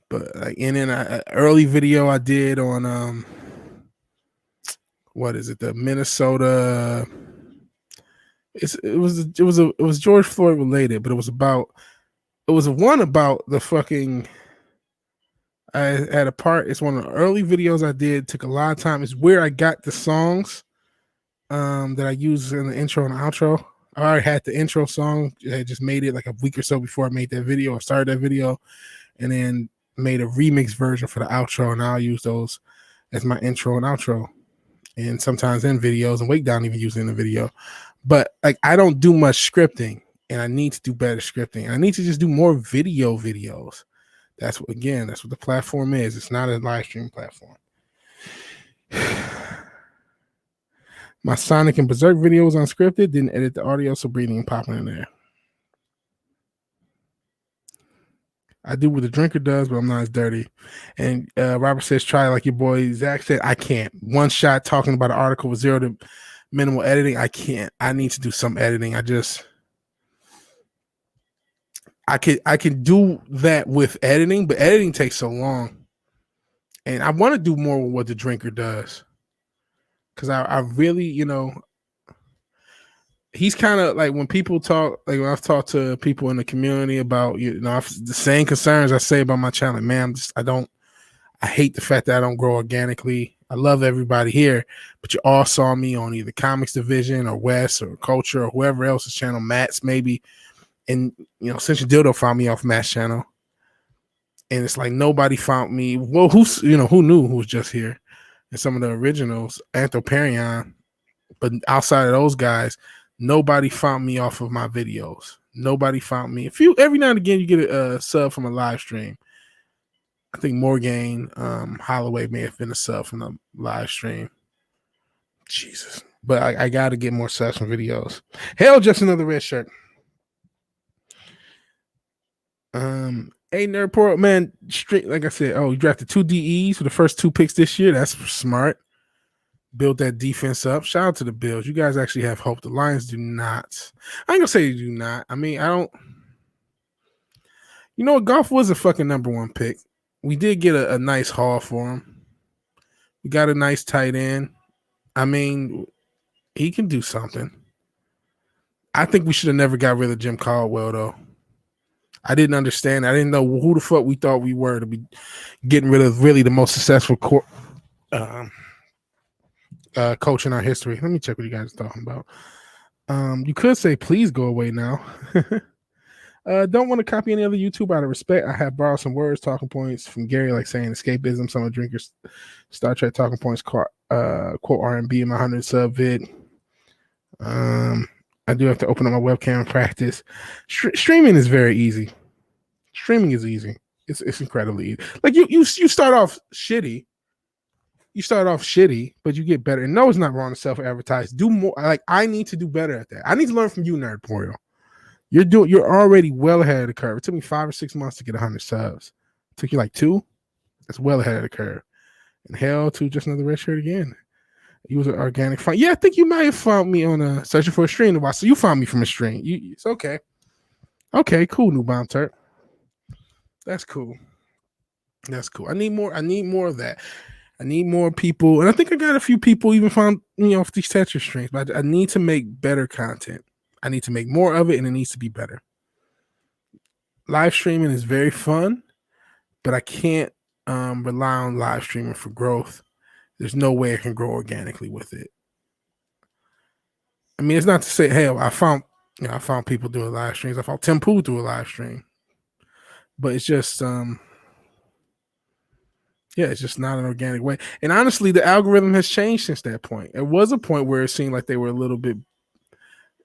But like, and then an early video I did on what is it? The Minnesota. It was George Floyd related, but it was one about the fucking. I had a part. It's one of the early videos I did. Took a lot of time. It's where I got the songs that I use in the intro and outro. I already had the intro song. I just made it like a week or so before I made that video. I started that video, and then made a remix version for the outro, and I'll use those as my intro and outro. And sometimes in videos, and Wake Down even use it in the video. But like, I don't do much scripting, and I need to do better scripting. And I need to just do more videos. That's what the platform is. It's not a live stream platform. My Sonic and Berserk video was unscripted, didn't edit the audio, so breathing and popping in there. I do what the drinker does, but I'm not as dirty. And Robert says, try like your boy Zach said. I can't. One shot talking about an article with zero to minimal editing. I can't. I need to do some editing. I can do that with editing, but editing takes so long. And I want to do more with what the drinker does. Because I really, he's kind of like, when people talk, like when I've talked to people in the community about, the same concerns I say about my channel. Man, I hate the fact that I don't grow organically. I love everybody here, but you all saw me on either Comics Division or Wes or Culture or whoever else's channel, Matt's maybe. And, Since Your Dildo found me off Matt's channel. And it's like, nobody found me. Well, who knew who was just here? And some of the originals, Anthroparion. But outside of those guys, nobody found me off of my videos. Nobody found me. Every now and again, you get a sub from a live stream. I think Morgan Holloway may have been a sub from the live stream. Jesus. But I got to get more subs from videos. Hell, just another red shirt. Hey, Nerdport, man, like I said, you drafted 2 DEs for the first 2 picks this year. That's smart. Build that defense up. Shout out to the Bills. You guys actually have hope. The Lions do not. I ain't gonna say they do not. I mean, I don't. Goff was a fucking number 1 pick. We did get a nice haul for him. We got a nice tight end. I mean, he can do something. I think we should have never got rid of Jim Caldwell, though. I didn't understand. I didn't know who the fuck we thought we were to be getting rid of really the most successful coach in our history. Let me check what you guys are talking about. You could say, please go away now. Don't want to copy any other YouTube out of respect. I have borrowed some words, talking points from Gary, like saying escapism. Some of the drinkers, Star Trek talking points, quote R&B in my 100 sub vid. I do have to open up my webcam and practice. Streaming is very easy. Streaming is easy. It's incredibly easy. Like you start off shitty. You start off shitty, but you get better. And no, it's not wrong to self-advertise. Do more. Like, I need to do better at that. I need to learn from you, Nerdporial. You're already well ahead of the curve. It took me 5 or 6 months to get 100 subs. It took you like 2. That's well ahead of the curve. And hell to just another red shirt again. You was an organic find. Yeah, I think you might have found me on searching for a stream a while. So you found me from a stream. It's okay. Okay, cool, New Bomb Turk. That's cool. That's cool. I need more of that. I need more people. And I think I got a few people even found off these Tetris streams. But I need to make better content. I need to make more of it, and it needs to be better. Live streaming is very fun, but I can't rely on live streaming for growth. There's no way I can grow organically with it. I mean, it's not to say, hey, I found people doing live streams. I found Tim Pool do a live stream, but it's just, it's just not an organic way. And honestly, the algorithm has changed since that point. It was a point where it seemed like they were a little bit.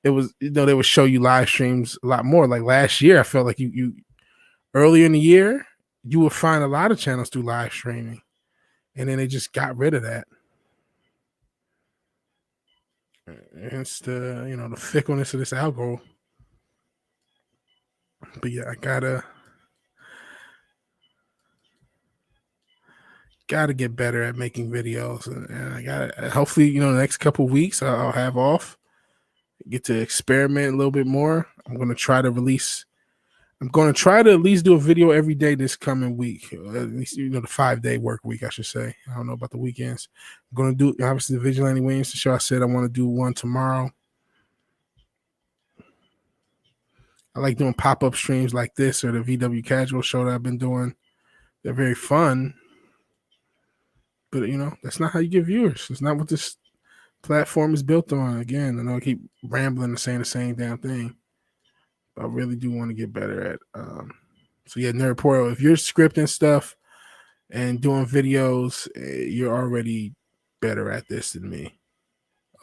It was, they would show you live streams a lot more. Like last year, I felt like you earlier in the year, you would find a lot of channels do live streaming. And then they just got rid of that. It's the, the fickleness of this algo. But yeah, I gotta got to get better at making videos, and I got to hopefully the next couple weeks I'll have off, get to experiment a little bit more. I'm going to try to at least do a video every day this coming week. At least the 5-day work week, I should say. I don't know about the weekends. I'm going to do obviously the VigilanteWilliamson show. I said I want to do one tomorrow. I like doing pop-up streams like this or the VW Casual show that I've been doing. They're very fun. But, that's not how you get viewers. It's not what this platform is built on. Again, I know I keep rambling and saying the same damn thing. But I really do want to get better at so yeah, Nerd Portal, if you're scripting stuff and doing videos, you're already better at this than me.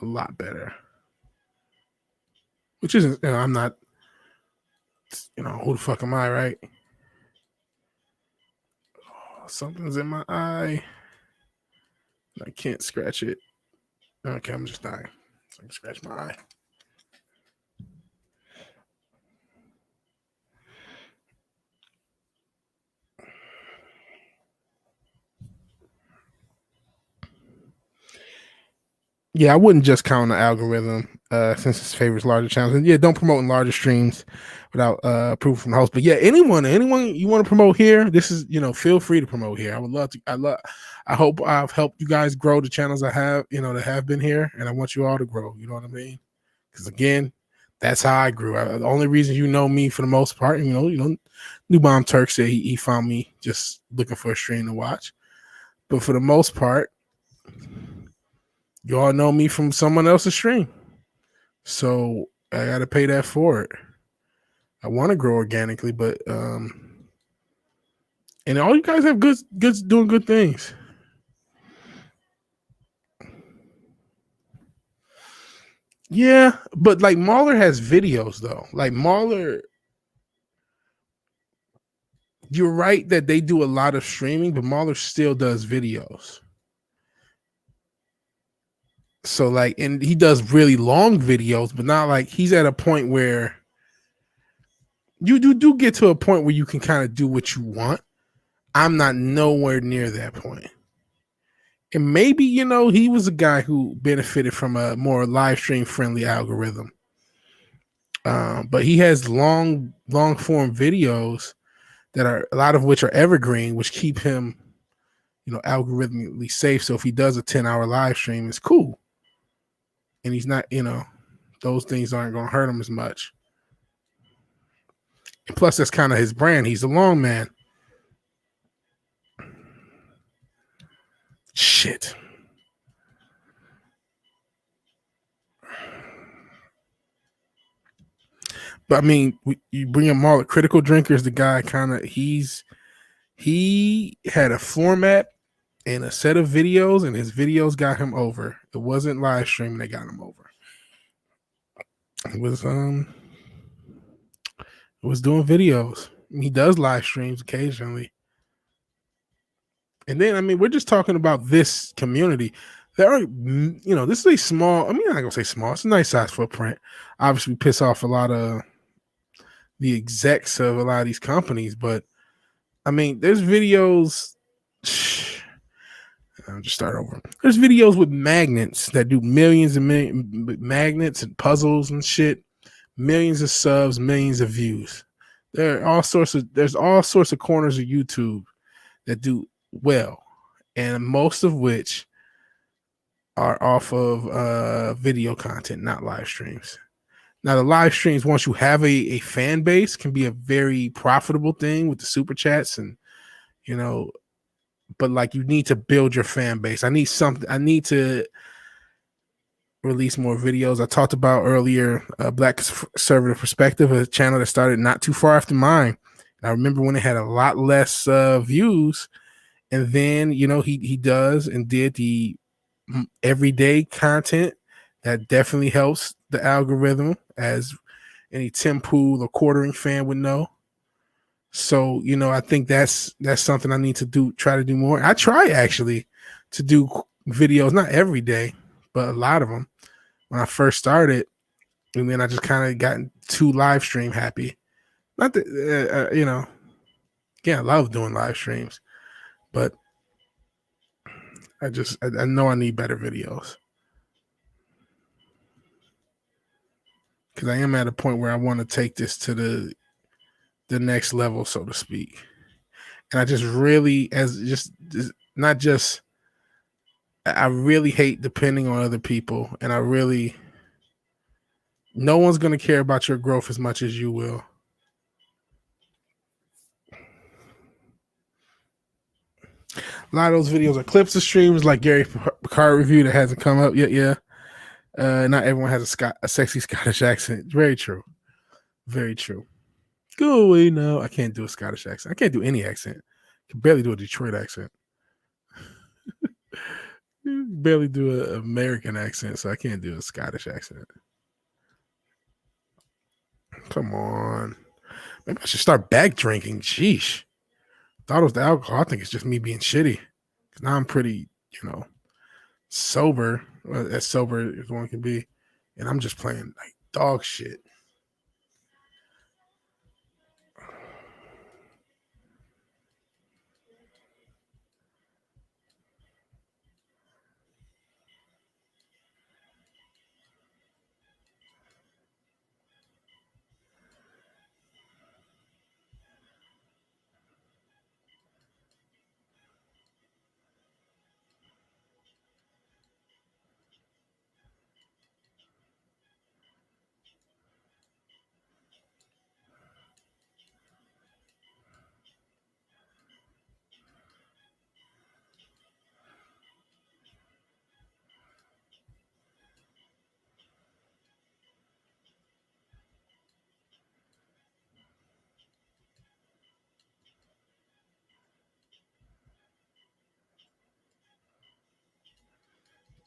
A lot better. Which isn't, I'm not, who the fuck am I, right? Oh, something's in my eye. I can't scratch it. Okay, I'm just dying. So I can scratch my eye. Yeah, I wouldn't just count on the algorithm since it favors larger channels. And yeah, don't promote in larger streams without approval from the host. But yeah, anyone you want to promote here, this is, feel free to promote here. I would love to. I hope I've helped you guys grow the channels I have, that have been here, and I want you all to grow. You know what I mean? Because again, that's how I grew. The only reason you know me for the most part, New Bomb Turk said he found me just looking for a stream to watch. But for the most part, you all know me from someone else's stream. So I got to pay that forward. I want to grow organically, but and all you guys have good doing good things. Yeah, but like Mahler has videos though. Like Mahler, you're right that they do a lot of streaming, but Mahler still does videos. So like, and he does really long videos, but not like he's at a point where you do get to a point where you can kind of do what you want. I'm not nowhere near that point. And maybe, he was a guy who benefited from a more live stream friendly algorithm. But he has long form videos that are a lot of which are evergreen, which keep him, algorithmically safe. So if he does a 10-hour live stream, it's cool. And he's not, those things aren't going to hurt him as much. And plus, that's kind of his brand. He's a long man. Shit. But I mean, you bring him all. Critical Drinker is the guy he had a format and a set of videos, and his videos got him over. It wasn't live streaming that got him over. It was doing videos. He does live streams occasionally. And then, I mean, we're just talking about this community. There are, this is a small, I'm not going to say small. It's a nice size footprint. Obviously, we piss off a lot of the execs of a lot of these companies. But, I mean, there's videos. I'll just start over. There's videos with magnets that do millions and magnets and puzzles and shit. Millions of subs, millions of views. There's all sorts of corners of YouTube that do well, and most of which are off of video content, not live streams. Now, the live streams, once you have a fan base, can be a very profitable thing with the super chats and, but like you need to build your fan base. I need to release more videos. I talked about earlier, Black Conservative Perspective, a channel that started not too far after mine. I remember when it had a lot less views. And then, he does and did the everyday content that definitely helps the algorithm, as any Tim Pool or quartering fan would know. So, I think that's something I need to try to do more. I try actually to do videos, not every day, but a lot of them when I first started. And then I just kind of got too live stream happy. Not that, again, I love doing live streams. But I know I need better videos because I am at a point where I want to take this to the next level, so to speak. And I just really, as just not just, I really hate depending on other people, and I really, no one's gonna care about your growth as much as you will. A lot of those videos are clips of streams, like Gary Picard review that hasn't come up yet. Yeah, not everyone has a sexy Scottish accent. Very true. Very true. Go away now. I can't do a Scottish accent. I can't do any accent. I can barely do a Detroit accent. Barely do an American accent, so I can't do a Scottish accent. Come on. Maybe I should start back drinking. Sheesh. Thought it was the alcohol. I think it's just me being shitty. Because now I'm pretty, sober, as sober as one can be. And I'm just playing like dog shit.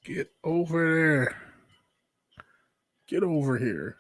Get over there. Get over here.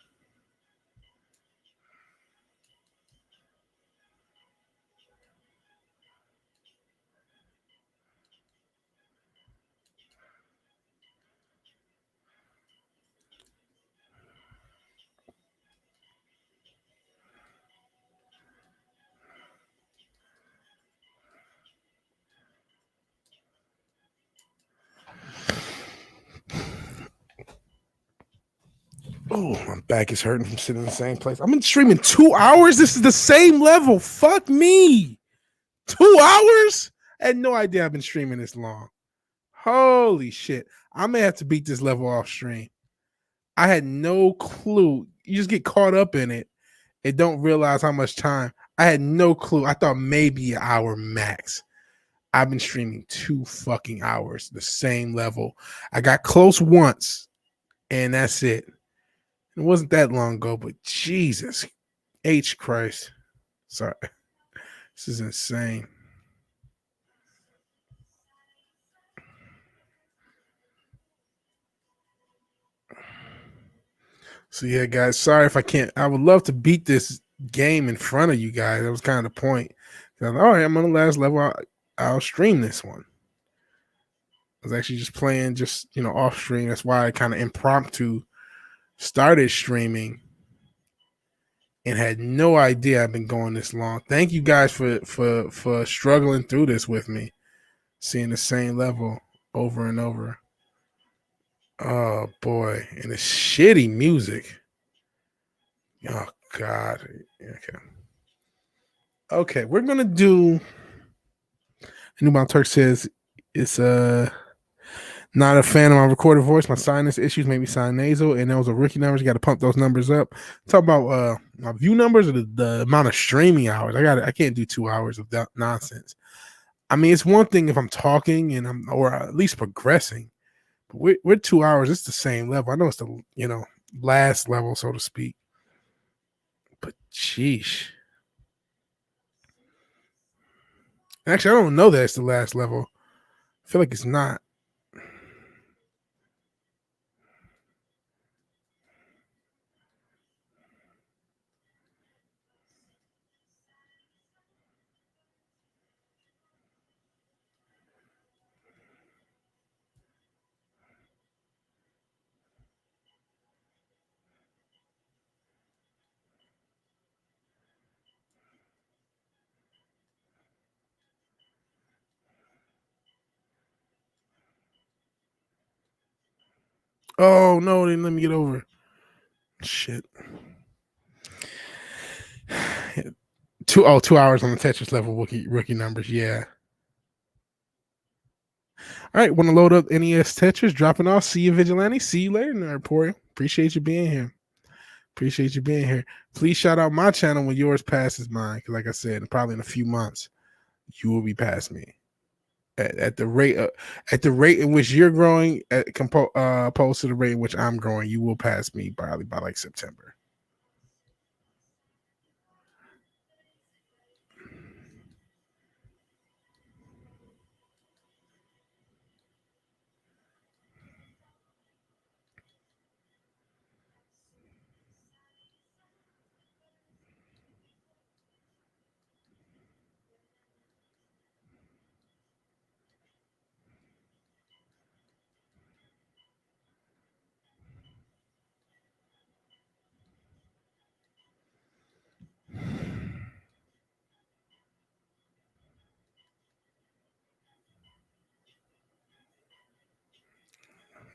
Oh, my back is hurting from sitting in the same place. I've been streaming 2 hours. This is the same level. Fuck me. 2 hours? I had no idea I've been streaming this long. Holy shit. I may have to beat this level off stream. I had no clue. You just get caught up in it and don't realize how much time. I had no clue. I thought maybe an hour max. I've been streaming 2 fucking hours, the same level. I got close once, and that's it. It wasn't that long ago, but Jesus H Christ. Sorry. This is insane. So yeah, guys, sorry if I can't. I would love to beat this game in front of you guys. That was kind of the point. All right, I'm on the last level. I'll stream this one. I was actually just playing, off stream. That's why I kind of impromptu started streaming and had no idea I've been going this long. Thank you guys for struggling through this with me, seeing the same level over and over. Oh boy, and the shitty music. Oh God. Okay, we're gonna do. Newbound Turk says it's not a fan of my recorded voice. My sinus issues make me sound nasal, and those are rookie numbers. You got to pump those numbers up. Talk about my view numbers or the amount of streaming hours. I can't do 2 hours of that nonsense. I mean, it's one thing if I'm talking and or at least progressing. But we're 2 hours. It's the same level. I know it's the last level, so to speak. But sheesh. Actually, I don't know that it's the last level. I feel like it's not. Oh no, they didn't let me get over. Shit. 2 hours on the Tetris level rookie numbers. Yeah. All right, want to load up NES Tetris? Dropping off. See you, Vigilante. See you later, Nerdporium. Appreciate you being here. Appreciate you being here. Please shout out my channel when yours passes mine. Because, like I said, probably in a few months, you will be past me. At the rate in which you're growing, opposed to the rate in which I'm growing, you will pass me probably by like September.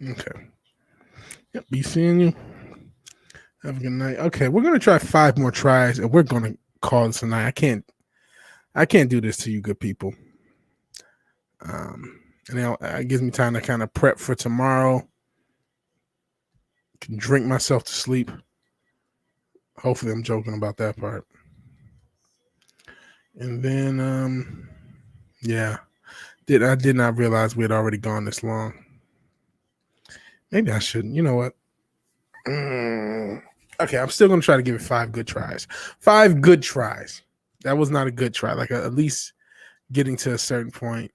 Okay. Yep. Be seeing you. Have a good night. Okay, we're gonna try 5 more tries, and we're gonna call this a night. I can't do this to you, good people. And it gives me time to kind of prep for tomorrow. Can drink myself to sleep. Hopefully, I'm joking about that part. And then, yeah, I did not realize we had already gone this long. Maybe I shouldn't. You know what? Okay, I'm still gonna try to give it 5 good tries. 5 good tries. That was not a good try. Like at least getting to a certain point.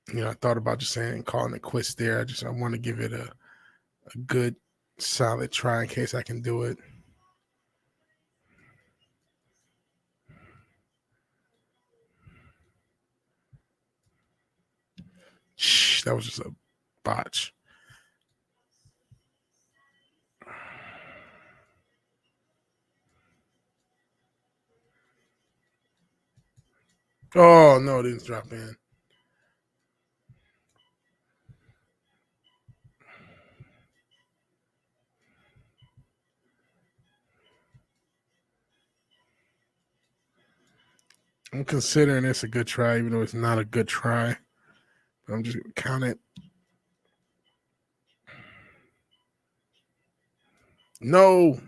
I thought about just saying calling it quits there. I want to give it a good, solid try in case I can do it. Shh, that was just a botch. Oh no, it didn't drop in. I'm considering this a good try, even though it's not a good try. I'm just gonna count it. No.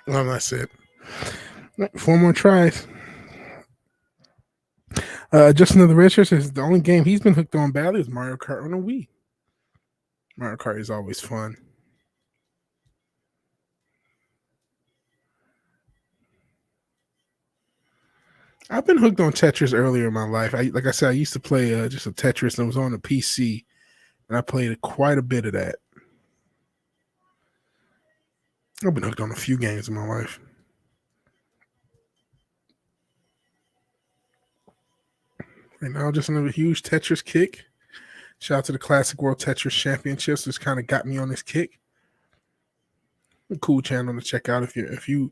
Well, that's it. 4 more tries. Justin of the Red Shirt says the only game he's been hooked on badly is Mario Kart on a Wii. Mario Kart is always fun. I've been hooked on Tetris earlier in my life. Like I said, I used to play just a Tetris that was on the PC, and I played quite a bit of that. I've been hooked on a few games in my life. Right now, just another huge Tetris kick. Shout out to the Classic World Tetris Championships. This kind of got me on this kick. A cool channel to check out if you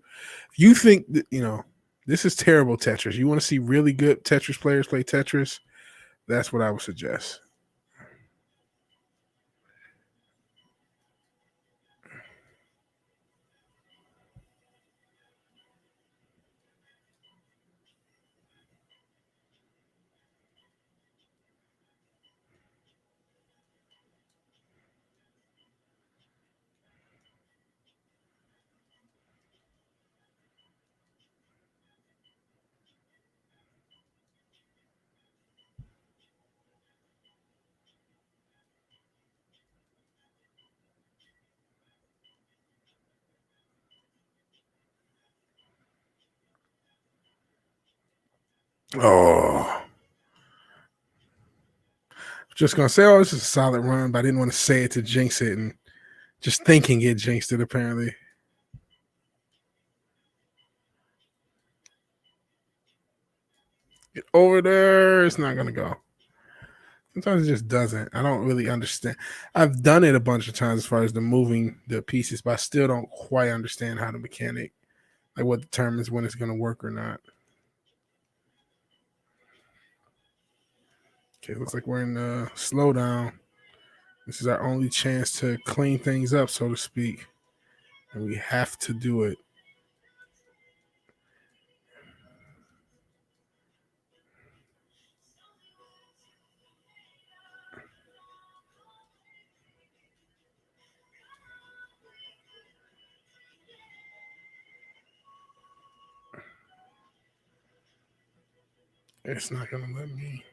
think that, this is terrible Tetris. You want to see really good Tetris players play Tetris? That's what I would suggest. Oh, just gonna say, this is a solid run, but I didn't want to say it to jinx it, and just thinking it jinxed it apparently. Get over there. It's not gonna go. Sometimes it just doesn't. I don't really understand. I've done it a bunch of times as far as the moving the pieces, but I still don't quite understand how the mechanic, like what determines when it's gonna work or not. Okay, looks like we're in the slowdown. This is our only chance to clean things up, so to speak. And we have to do it. It's not going to let me.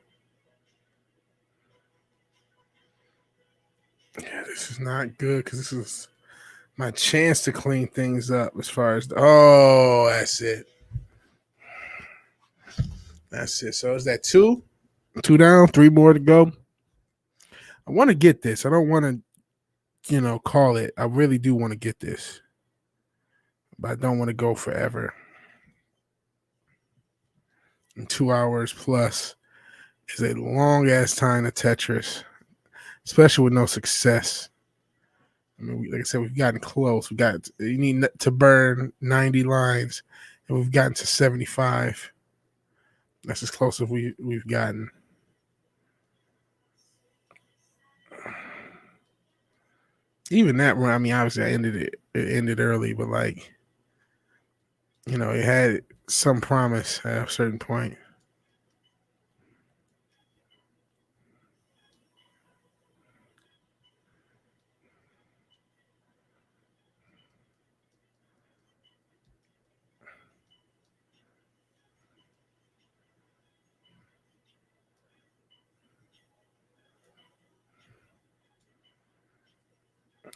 Yeah, this is not good because this is my chance to clean things up as far as that's it. That's it. So is that two down, 3 more to go? I want to get this. I don't want to, call it. I really do want to get this, but I don't want to go forever. And 2 hours plus is a long ass time to Tetris, especially with no success. I mean, like I said, we've gotten close. You need to burn 90 lines, and we've gotten to 75. That's as close as we've gotten. Even that run, I mean, obviously it ended early, but it had some promise at a certain point.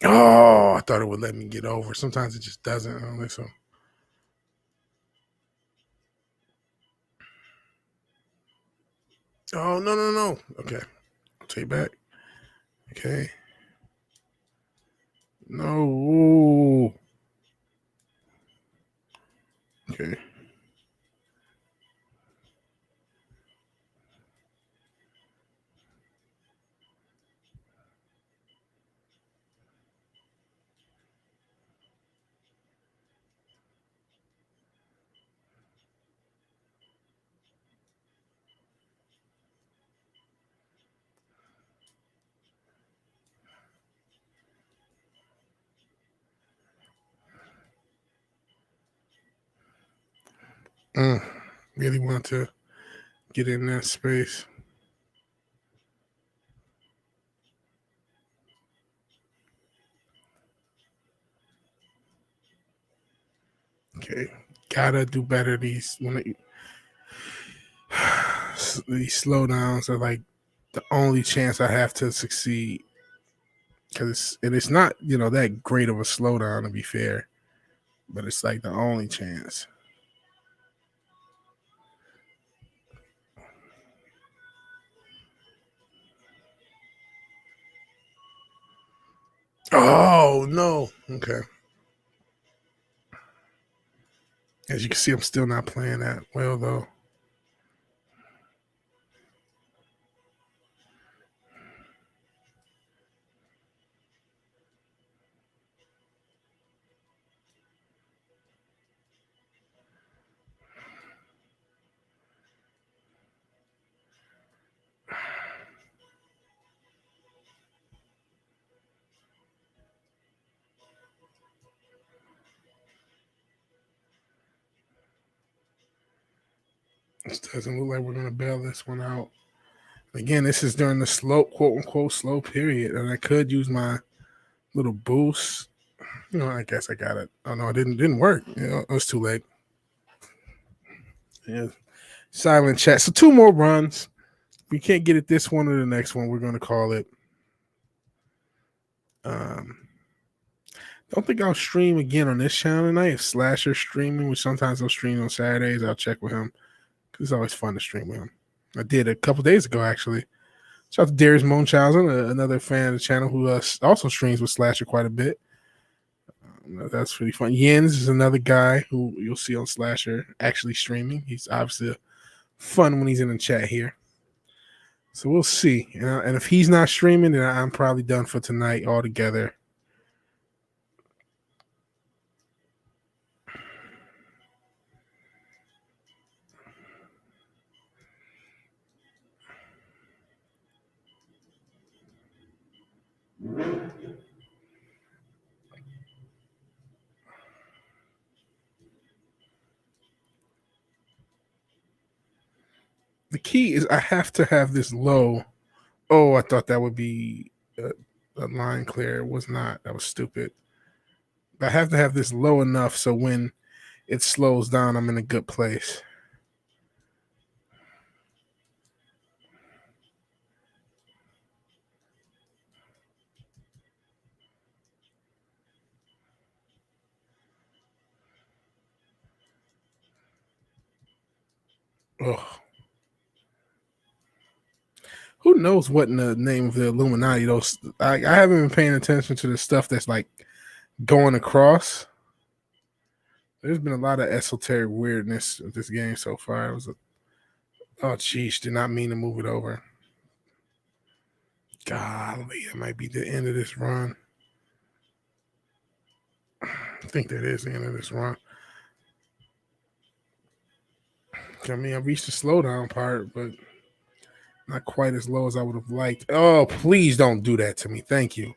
Oh, I thought it would let me get over. Sometimes it just doesn't. I don't think so. Oh, no. Okay. I'll take back. Okay. No. Okay. Really want to get in that space. Okay, gotta do better. These slowdowns are like the only chance I have to succeed. Because it's not that great of a slowdown, to be fair, but it's like the only chance. Oh no. Okay. As you can see, I'm still not playing that well though. This doesn't look like we're gonna bail this one out. Again, this is during the slow, quote unquote, slow period, and I could use my little boost. You know, I guess I got it. Oh no, it didn't work. You know, it was too late. Yeah. Silent chat. So 2 more runs. If we can't get it this one or the next one, we're gonna call it. Don't think I'll stream again on this channel tonight. If Slasher's streaming, which sometimes I'll stream on Saturdays, I'll check with him. It's always fun to stream with him. I did a couple days ago, actually. Shout out to Darius Munchausen, another fan of the channel who also streams with Slasher quite a bit. That's pretty fun. Jens is another guy who you'll see on Slasher actually streaming. He's obviously fun when he's in the chat here. So we'll see. And if he's not streaming, then I'm probably done for tonight altogether. The key is I have to have this low. Oh, I thought that would be a line clear. It was not. That was stupid. I have to have this low enough so when it slows down, I'm in a good place. Oh. Who knows what in the name of the Illuminati? Those I haven't been paying attention to the stuff that's like going across. There's been a lot of esoteric weirdness of this game so far. It was oh geez, did not mean to move it over. Golly, it might be the end of this run. I think that is the end of this run. I mean, I reached the slowdown part, but not quite as low as I would have liked. Oh, please don't do that to me. Thank you.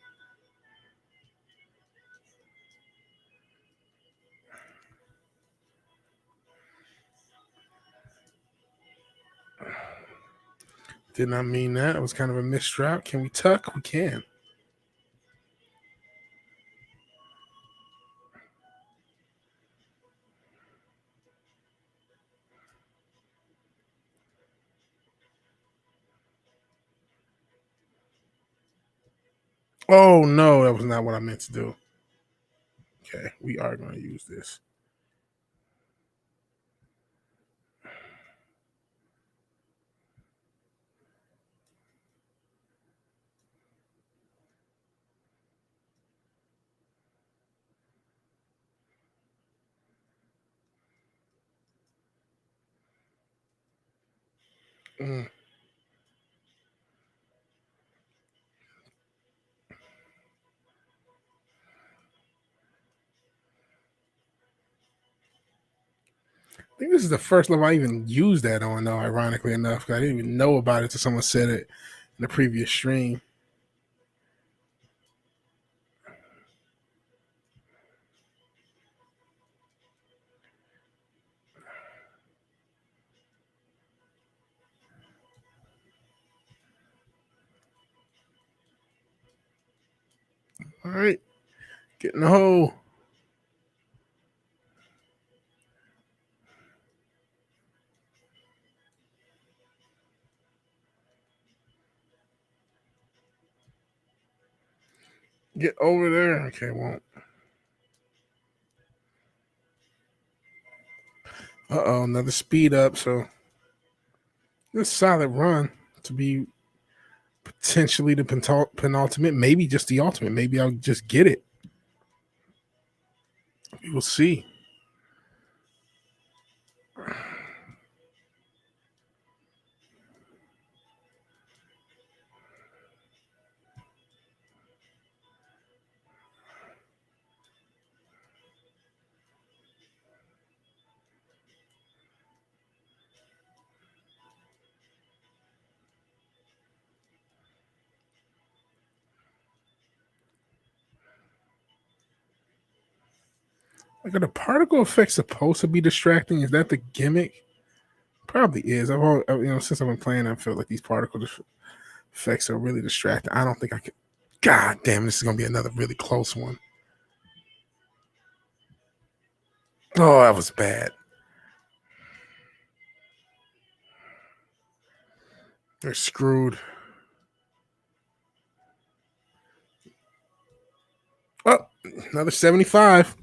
Did not mean that. It was kind of a missed route. Can we tuck? We can. Oh, no, that was not what I meant to do. Okay, we are going to use this. Mm. I think this is the first level I even used that on, though, ironically enough. I didn't even know about it until someone said it in the previous stream. All right. Get in the hole. Get over there. Okay, won't. Uh-oh, another speed up. So this solid run to be potentially the penultimate, maybe just the ultimate. Maybe I'll just get it. We will see. Like, are the particle effects supposed to be distracting? Is that the gimmick? Probably is. I've always, since I've been playing, I feel like these particle effects are really distracting. I don't think I could. God damn, this is gonna be another really close one. Oh, that was bad. They're screwed. Oh, another 75.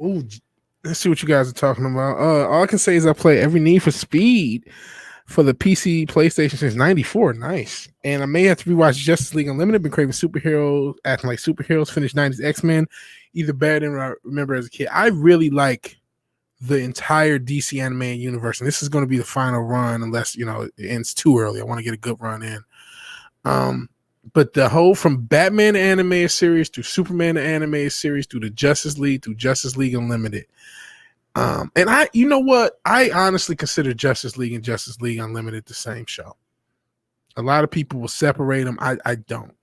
Ooh, let's see what you guys are talking about. All I can say is I play every Need for Speed for the PC PlayStation since '94. Nice. And I may have to rewatch Justice League Unlimited. Been craving superheroes, acting like superheroes. Finished '90s X-Men, either better than I remember as a kid. I really like the entire DC animated universe, and this is going to be the final run, unless it ends too early. I want to get a good run in. But the whole from Batman animated series to Superman animated series to the Justice League Unlimited. And you know what? I honestly consider Justice League and Justice League Unlimited the same show. A lot of people will separate them. I don't,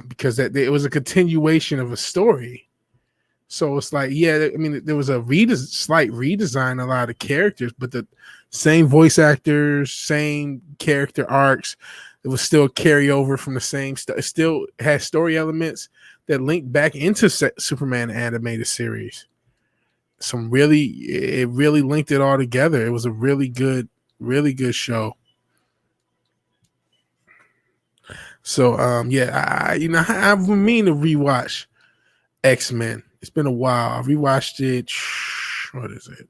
because it was a continuation of a story. So it's like, yeah, I mean, there was a slight redesign, a lot of characters, but the same voice actors, same character arcs. It was still carryover from the same stuff. It still has story elements that link back into Superman animated series. It really linked it all together. It was a really good show. So yeah, I've been meaning to rewatch X-Men. It's been a while. I rewatched it. What is it?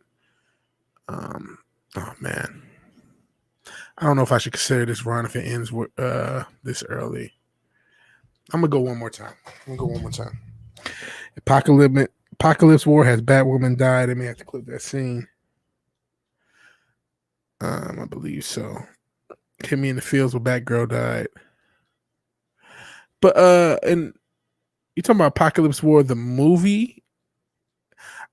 Oh man, I don't know if I should consider this run if it ends this early. I'm gonna go one more time. Apocalypse War has Batwoman died. I may have to clip that scene. I believe so. Hit me in the fields where Batgirl died. But and you talking about Apocalypse War, the movie?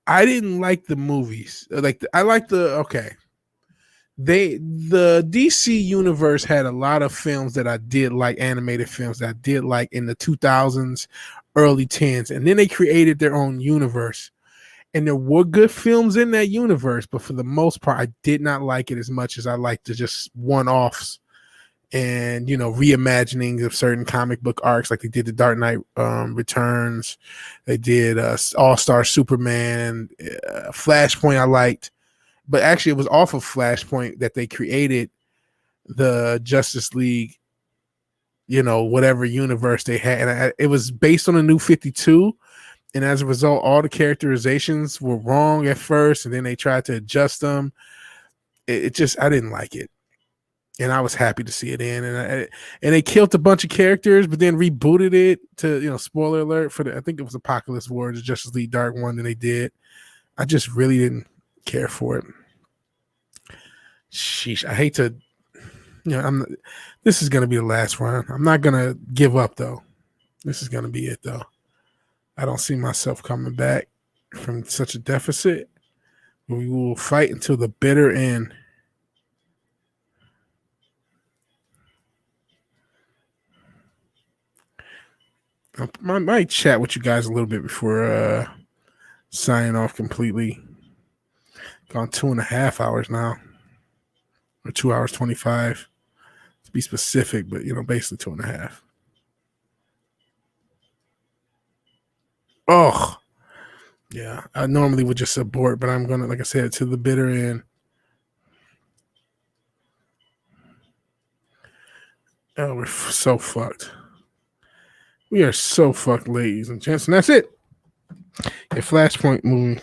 I didn't like the movies. I like the the DC universe had a lot of films that I did like, animated films that I did like in the 2000s, early 10s, and then they created their own universe. And there were good films in that universe, but for the most part, I did not like it as much as I liked the just one-offs and reimaginings of certain comic book arcs, like they did the Dark Knight Returns. They did All-Star Superman, Flashpoint I liked, but actually it was off of Flashpoint that they created the Justice League, whatever universe they had. And it was based on a New 52, and as a result, all the characterizations were wrong at first, and then they tried to adjust them. I didn't like it. And I was happy to see it in, and they killed a bunch of characters, but then rebooted it to spoiler alert for I think it was Apocalypse War, the Justice League Dark one that they did. I just really didn't care for it. Sheesh, I hate to, this is gonna be the last run. I'm not gonna give up though. This is gonna be it though. I don't see myself coming back from such a deficit. We will fight until the bitter end. I might chat with you guys a little bit before signing off completely. Gone 2.5 hours now, or 2 hours 25 to be specific, but basically 2.5. Oh, yeah. I normally would just abort, but I'm gonna, like I said, to the bitter end. Oh, we're so fucked. We are so fucked, ladies and gents. And that's it. A Flashpoint movie.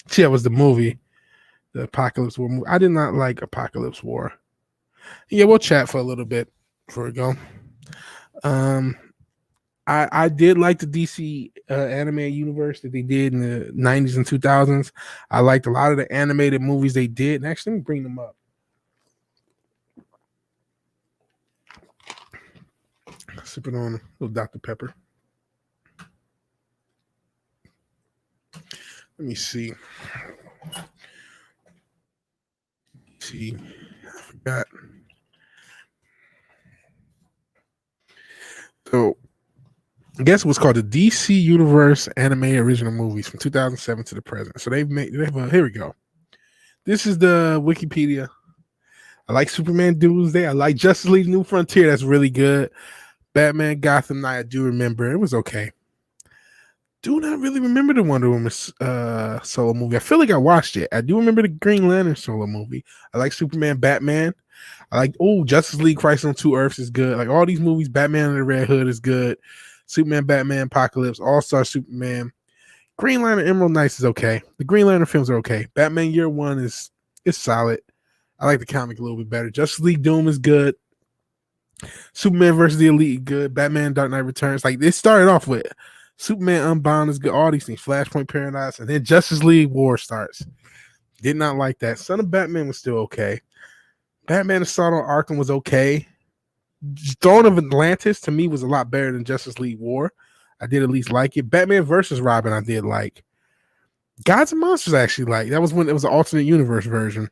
See, that was the movie, the Apocalypse War movie. I did not like Apocalypse War. Yeah, we'll chat for a little bit before we go. I did like the DC anime universe that they did in the 90s and 2000s. I liked a lot of the animated movies they did. And actually, let me bring them up. Sipping on a little Dr. Pepper. Let me see. I forgot. So guess what's called the DC Universe Animated Original Movies from 2007 to the present. So here we go. This is the Wikipedia. I like Superman Doomsday. I like Justice League New Frontier. That's really good. Batman Gotham Knight, I do remember. It was okay. Do not really remember the Wonder Woman solo movie. I feel like I watched it. I do remember the Green Lantern solo movie. I like Superman Batman. I like, Justice League Crisis on Two Earths is good. Like all these movies, Batman and the Red Hood is good. Superman, Batman, Apocalypse, All-Star Superman. Green Lantern, Emerald Knights is okay. The Green Lantern films are okay. Batman Year One is solid. I like the comic a little bit better. Justice League Doom is good. Superman versus the Elite, good. Batman Dark Knight Returns. Like, it started off with Superman Unbound is good. All these things. Flashpoint Paradox. And then Justice League War starts. Did not like that. Son of Batman was still okay. Batman Assault on Arkham was okay. Throne of Atlantis, to me, was a lot better than Justice League War. I did at least like it. Batman versus Robin, I did like. Gods and Monsters, I actually like. That was when it was an alternate universe version.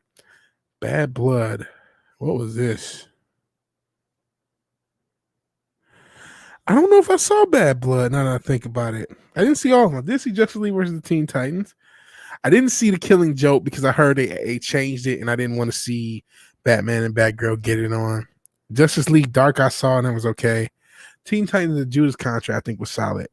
Bad Blood. What was this? I don't know if I saw Bad Blood now that I think about it. I didn't see all of them. I did see Justice League versus the Teen Titans. I didn't see The Killing Joke because I heard they changed it and I didn't want to see Batman and Batgirl get it on. Justice League Dark I saw and it was okay. Teen Titans and Judas Contract I think was solid.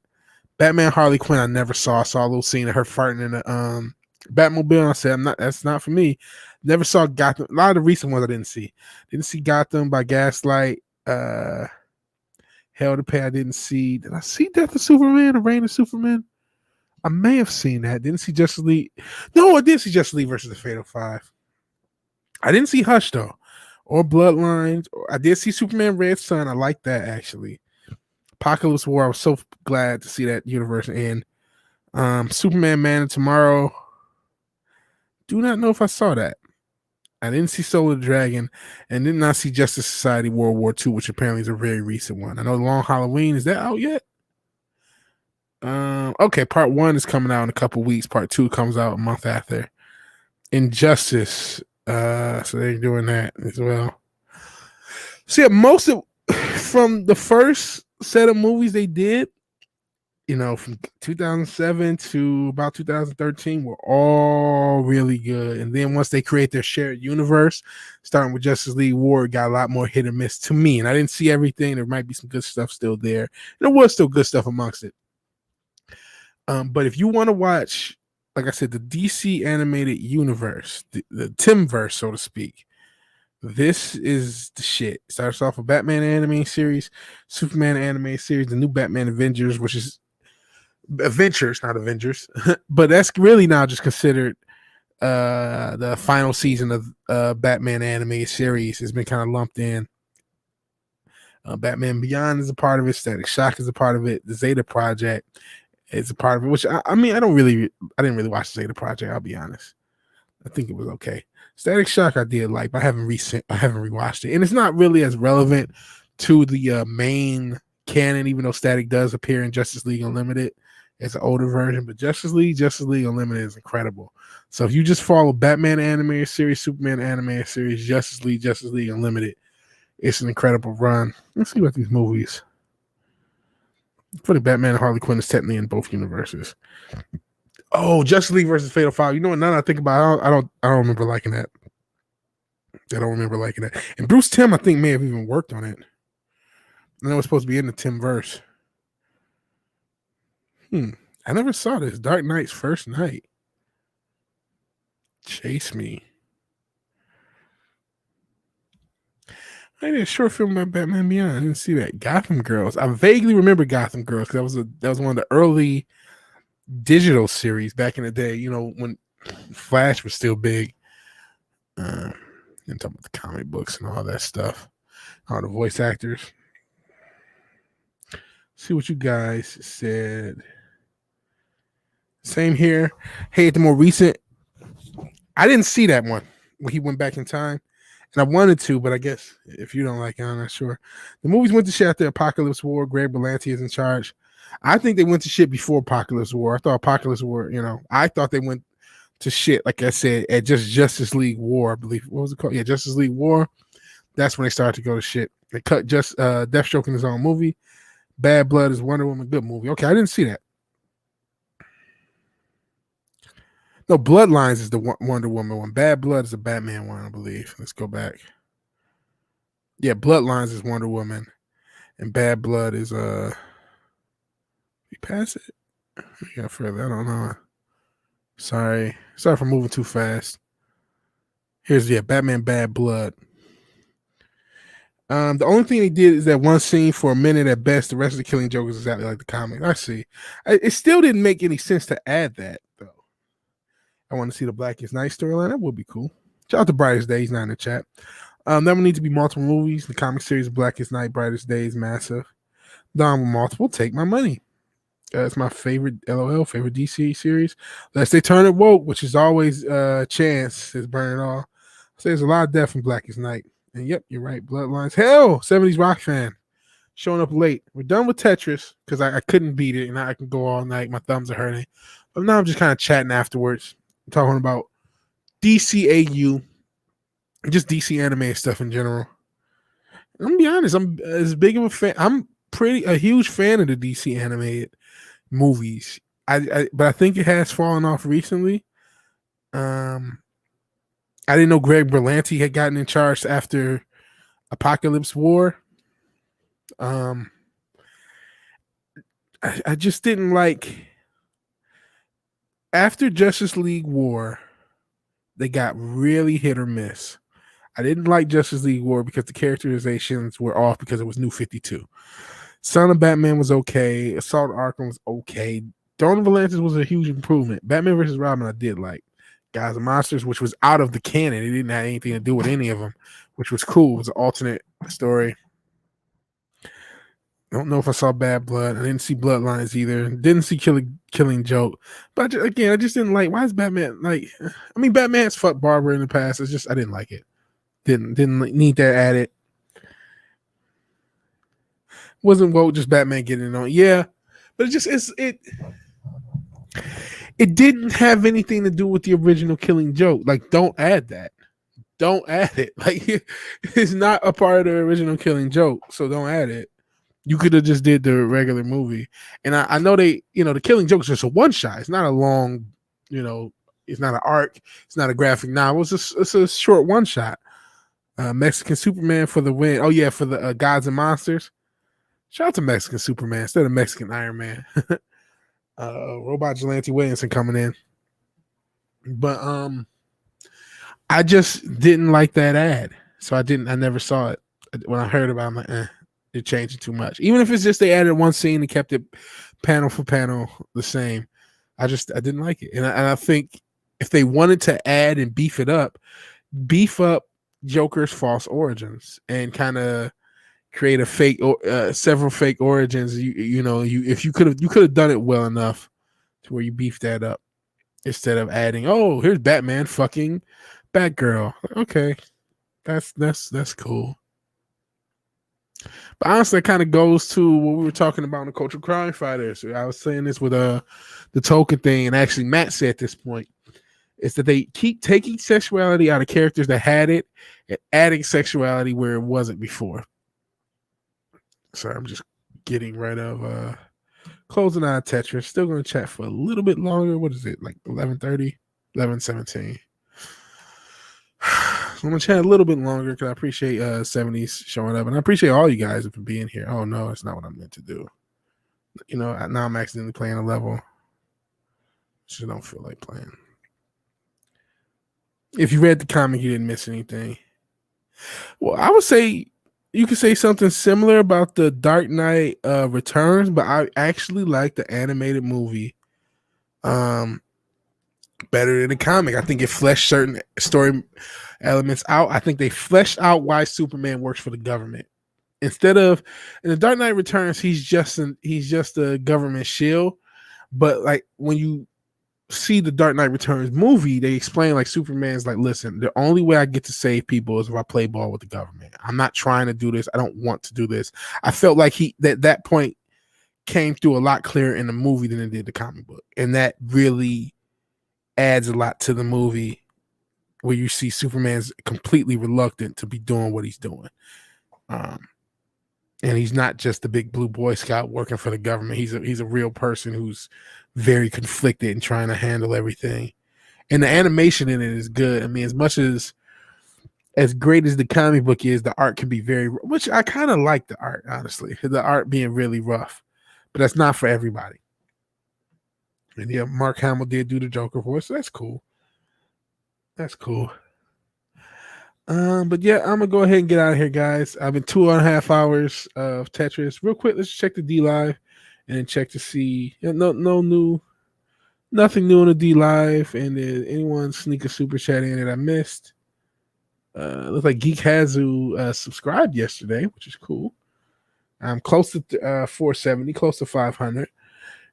Batman Harley Quinn I never saw. I saw a little scene of her farting in the Batmobile and I said that's not for me. Never saw Gotham. A lot of the recent ones I didn't see. Didn't see Gotham by Gaslight. Hell to Pay I didn't see. Did I see Death of Superman or Reign of Superman? I may have seen that. Didn't see Justice League. No, I did see Justice League versus the Fatal Five. I didn't see Hush though, or Bloodlines. I did see Superman Red Sun. I like that actually. Apocalypse War. I was so glad to see that universe end. Superman Man of Tomorrow. Do not know if I saw that. I didn't see Soul of the Dragon, and did not see Justice Society World War II, which apparently is a very recent one. I know Long Halloween. Is that out yet? Okay, part 1 is coming out in a couple weeks. Part 2 comes out a month after. Injustice. So they're doing that as well. So yeah, most of from the first set of movies they did, from 2007 to about 2013 were all really good. And then once they create their shared universe, starting with Justice League War, it got a lot more hit or miss to me. And I didn't see everything. There might be some good stuff still there. There was still good stuff amongst it. But if you want to watch, like I said, the DC animated universe, the Timverse, so to speak, this is the shit. It starts off with Batman anime series, Superman anime series, the new Batman Avengers, which is Adventures, not Avengers, but that's really now just considered the final season of Batman animated series has been kind of lumped in. Batman Beyond is a part of it. Static Shock is a part of it. The Zeta Project is a part of it, which I didn't really watch the Zeta Project. I'll be honest. I think it was okay. Static Shock I did like, but I haven't rewatched it, and it's not really as relevant to the main canon, even though Static does appear in Justice League Unlimited. It's an older version, but Justice League Unlimited is incredible. So if you just follow Batman animated series, Superman animated series, Justice League Unlimited, it's an incredible run. Let's see about these movies. For the Batman and Harley Quinn is technically in both universes. Oh, Justice League versus Fatal Five. You know what? Now that I think about it, I don't remember liking that. I don't remember liking that. And Bruce Timm, I think, may have even worked on it. And it was supposed to be in the Timverse. I never saw this. Dark Knight's First Night. Chase Me. I did a short film about Batman Beyond. I didn't see that. Gotham Girls. I vaguely remember Gotham Girls because that was one of the early digital series back in the day. When Flash was still big. And talking about the comic books and all that stuff. All the voice actors. See what you guys said. Same here. Hey, the more recent, I didn't see that one when he went back in time, and I wanted to, but I guess if you don't like it, I'm not sure. The movies went to shit after Apocalypse War. Greg Berlanti is in charge. I think they went to shit before Apocalypse War. I thought Apocalypse War, I thought they went to shit, like I said, at just Justice League War, I believe. What was it called? Yeah, Justice League War. That's when they started to go to shit. They cut Deathstroke in his own movie. Bad Blood is Wonder Woman. Good movie. Okay, I didn't see that. No, Bloodlines is the Wonder Woman one. Bad Blood is the Batman one, I believe. Let's go back. Yeah, Bloodlines is Wonder Woman, and Bad Blood is We pass it. We got further. I don't know. Sorry for moving too fast. Here's Batman Bad Blood. The only thing they did is that one scene for a minute at best. The rest of the Killing Joke is exactly like the comic. I see. It still didn't make any sense to add that though. I want to see the Blackest Night storyline. That would be cool. Shout out to Brightest Day. He's not in the chat. There will need to be multiple movies. The comic series Blackest Night, Brightest Day is massive. Done with multiple. Take my money. It's my favorite LOL, favorite DC series. Unless they turn it woke, which is always a chance. Is burning all. So there's a lot of death in Blackest Night. And yep, you're right. Bloodlines. Hell, 70s rock fan. Showing up late. We're done with Tetris because I couldn't beat it and I can go all night. My thumbs are hurting. But now I'm just kind of chatting afterwards, talking about DCAU, just DC anime stuff in general. I'm gonna be honest, I'm as big of a fan. I'm a huge fan of the DC animated movies. But I think it has fallen off recently. I didn't know Greg Berlanti had gotten in charge after Apocalypse War. I just didn't like after Justice League War, they got really hit or miss. I didn't like Justice League War because the characterizations were off because it was New 52. Son of Batman was okay. Assault Arkham was okay. Dawn of Atlantis was a huge improvement. Batman vs. Robin I did like. Gods and Monsters, which was out of the canon. It didn't have anything to do with any of them, which was cool. It was an alternate story. I don't know if I saw Bad Blood. I didn't see Bloodlines either. Didn't see Killing Joke. But I just didn't like. Why is Batman like? I mean, Batman's fucked Barbara in the past. It's just I didn't like it. Didn't need that added. Wasn't woke. Just Batman getting it on. Yeah, but it didn't have anything to do with the original Killing Joke. Like, don't add that. Don't add it. Like, it's not a part of the original Killing Joke, so don't add it. You could have just did the regular movie. And I know the Killing Joke is just a one shot. It's not a long, it's not an arc. It's not a graphic novel. It's a short one shot. Mexican Superman for the win. Oh yeah, for the Gods and Monsters. Shout out to Mexican Superman instead of Mexican Iron Man. Robot VigilanteWilliamson coming in. But I just didn't like that ad. So I never saw it. When I heard about it, I'm like, they're changing too much. Even if it's just they added one scene and kept it panel for panel the same. I didn't like it. And I think if they wanted to add and beef up Joker's false origins and kind of create a fake several fake origins. If you could have done it well enough to where you beef that up instead of adding, oh, here's Batman fucking Batgirl. Okay, that's cool. But honestly, it kind of goes to what we were talking about in the Cultural Crime Fighters. I was saying this with the token thing, and actually Matt said at this point, is that they keep taking sexuality out of characters that had it and adding sexuality where it wasn't before. Sorry, I'm just getting rid of closing out Tetris. Still going to chat for a little bit longer. What is it, like 11:30, 11:17? I'm going to chat a little bit longer because I appreciate 70s showing up. And I appreciate all you guys for being here. Oh, no, it's not what I meant to do. Now I'm accidentally playing a level. Just don't feel like playing. If you read the comic, you didn't miss anything. Well, I would say you could say something similar about the Dark Knight Returns, but I actually like the animated movie better than the comic. I think it fleshed certain story elements out. I think they fleshed out why Superman works for the government. Instead of in the Dark Knight Returns, he's just a government shield. But like when you see the Dark Knight Returns movie, they explain like Superman's like, listen, the only way I get to save people is if I play ball with the government. I'm not trying to do this. I don't want to do this. I felt like that point came through a lot clearer in the movie than it did the comic book. And that really adds a lot to the movie where you see Superman's completely reluctant to be doing what he's doing. And he's not just the big blue Boy Scout working for the government. He's a real person who's very conflicted and trying to handle everything. And the animation in it is good. I mean, as much as great as the comic book is, the art can be which I kind of like the art, honestly. The art being really rough, but that's not for everybody. And yeah, Mark Hamill did do the Joker voice. So that's cool. That's cool. But yeah, I'm gonna go ahead and get out of here, guys. I've been 2.5 hours of Tetris. Real quick, let's check the D Live and check to see nothing new on the D Live. And did anyone sneak a super chat in that I missed? Looks like Geek Hazu subscribed yesterday, which is cool. I'm close to 470, close to 500.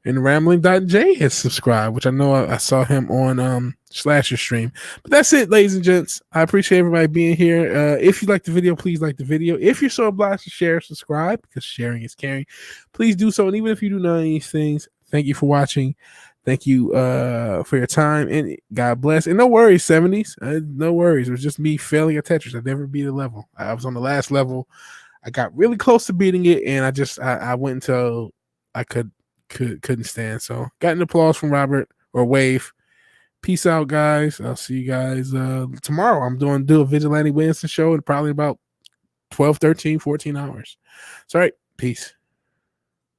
And Rambling.J has subscribed, which I know I saw him on Slasher stream. But that's it, ladies and gents. I appreciate everybody being here. If you like the video, please like the video. If you're so obliged to share, subscribe, because sharing is caring. Please do so. And even if you do none of these things, thank you for watching. Thank you for your time. And God bless. And no worries, 70s. No worries. It was just me failing at Tetris. I never beat a level. I was on the last level. I got really close to beating it, and I went until I couldn't stand. So got an applause from Robert or Wave. Peace out, guys. I'll see you guys tomorrow. I'm do a Vigilante Williamson show in probably about 12, 13, 14 hours. It's all right. Peace.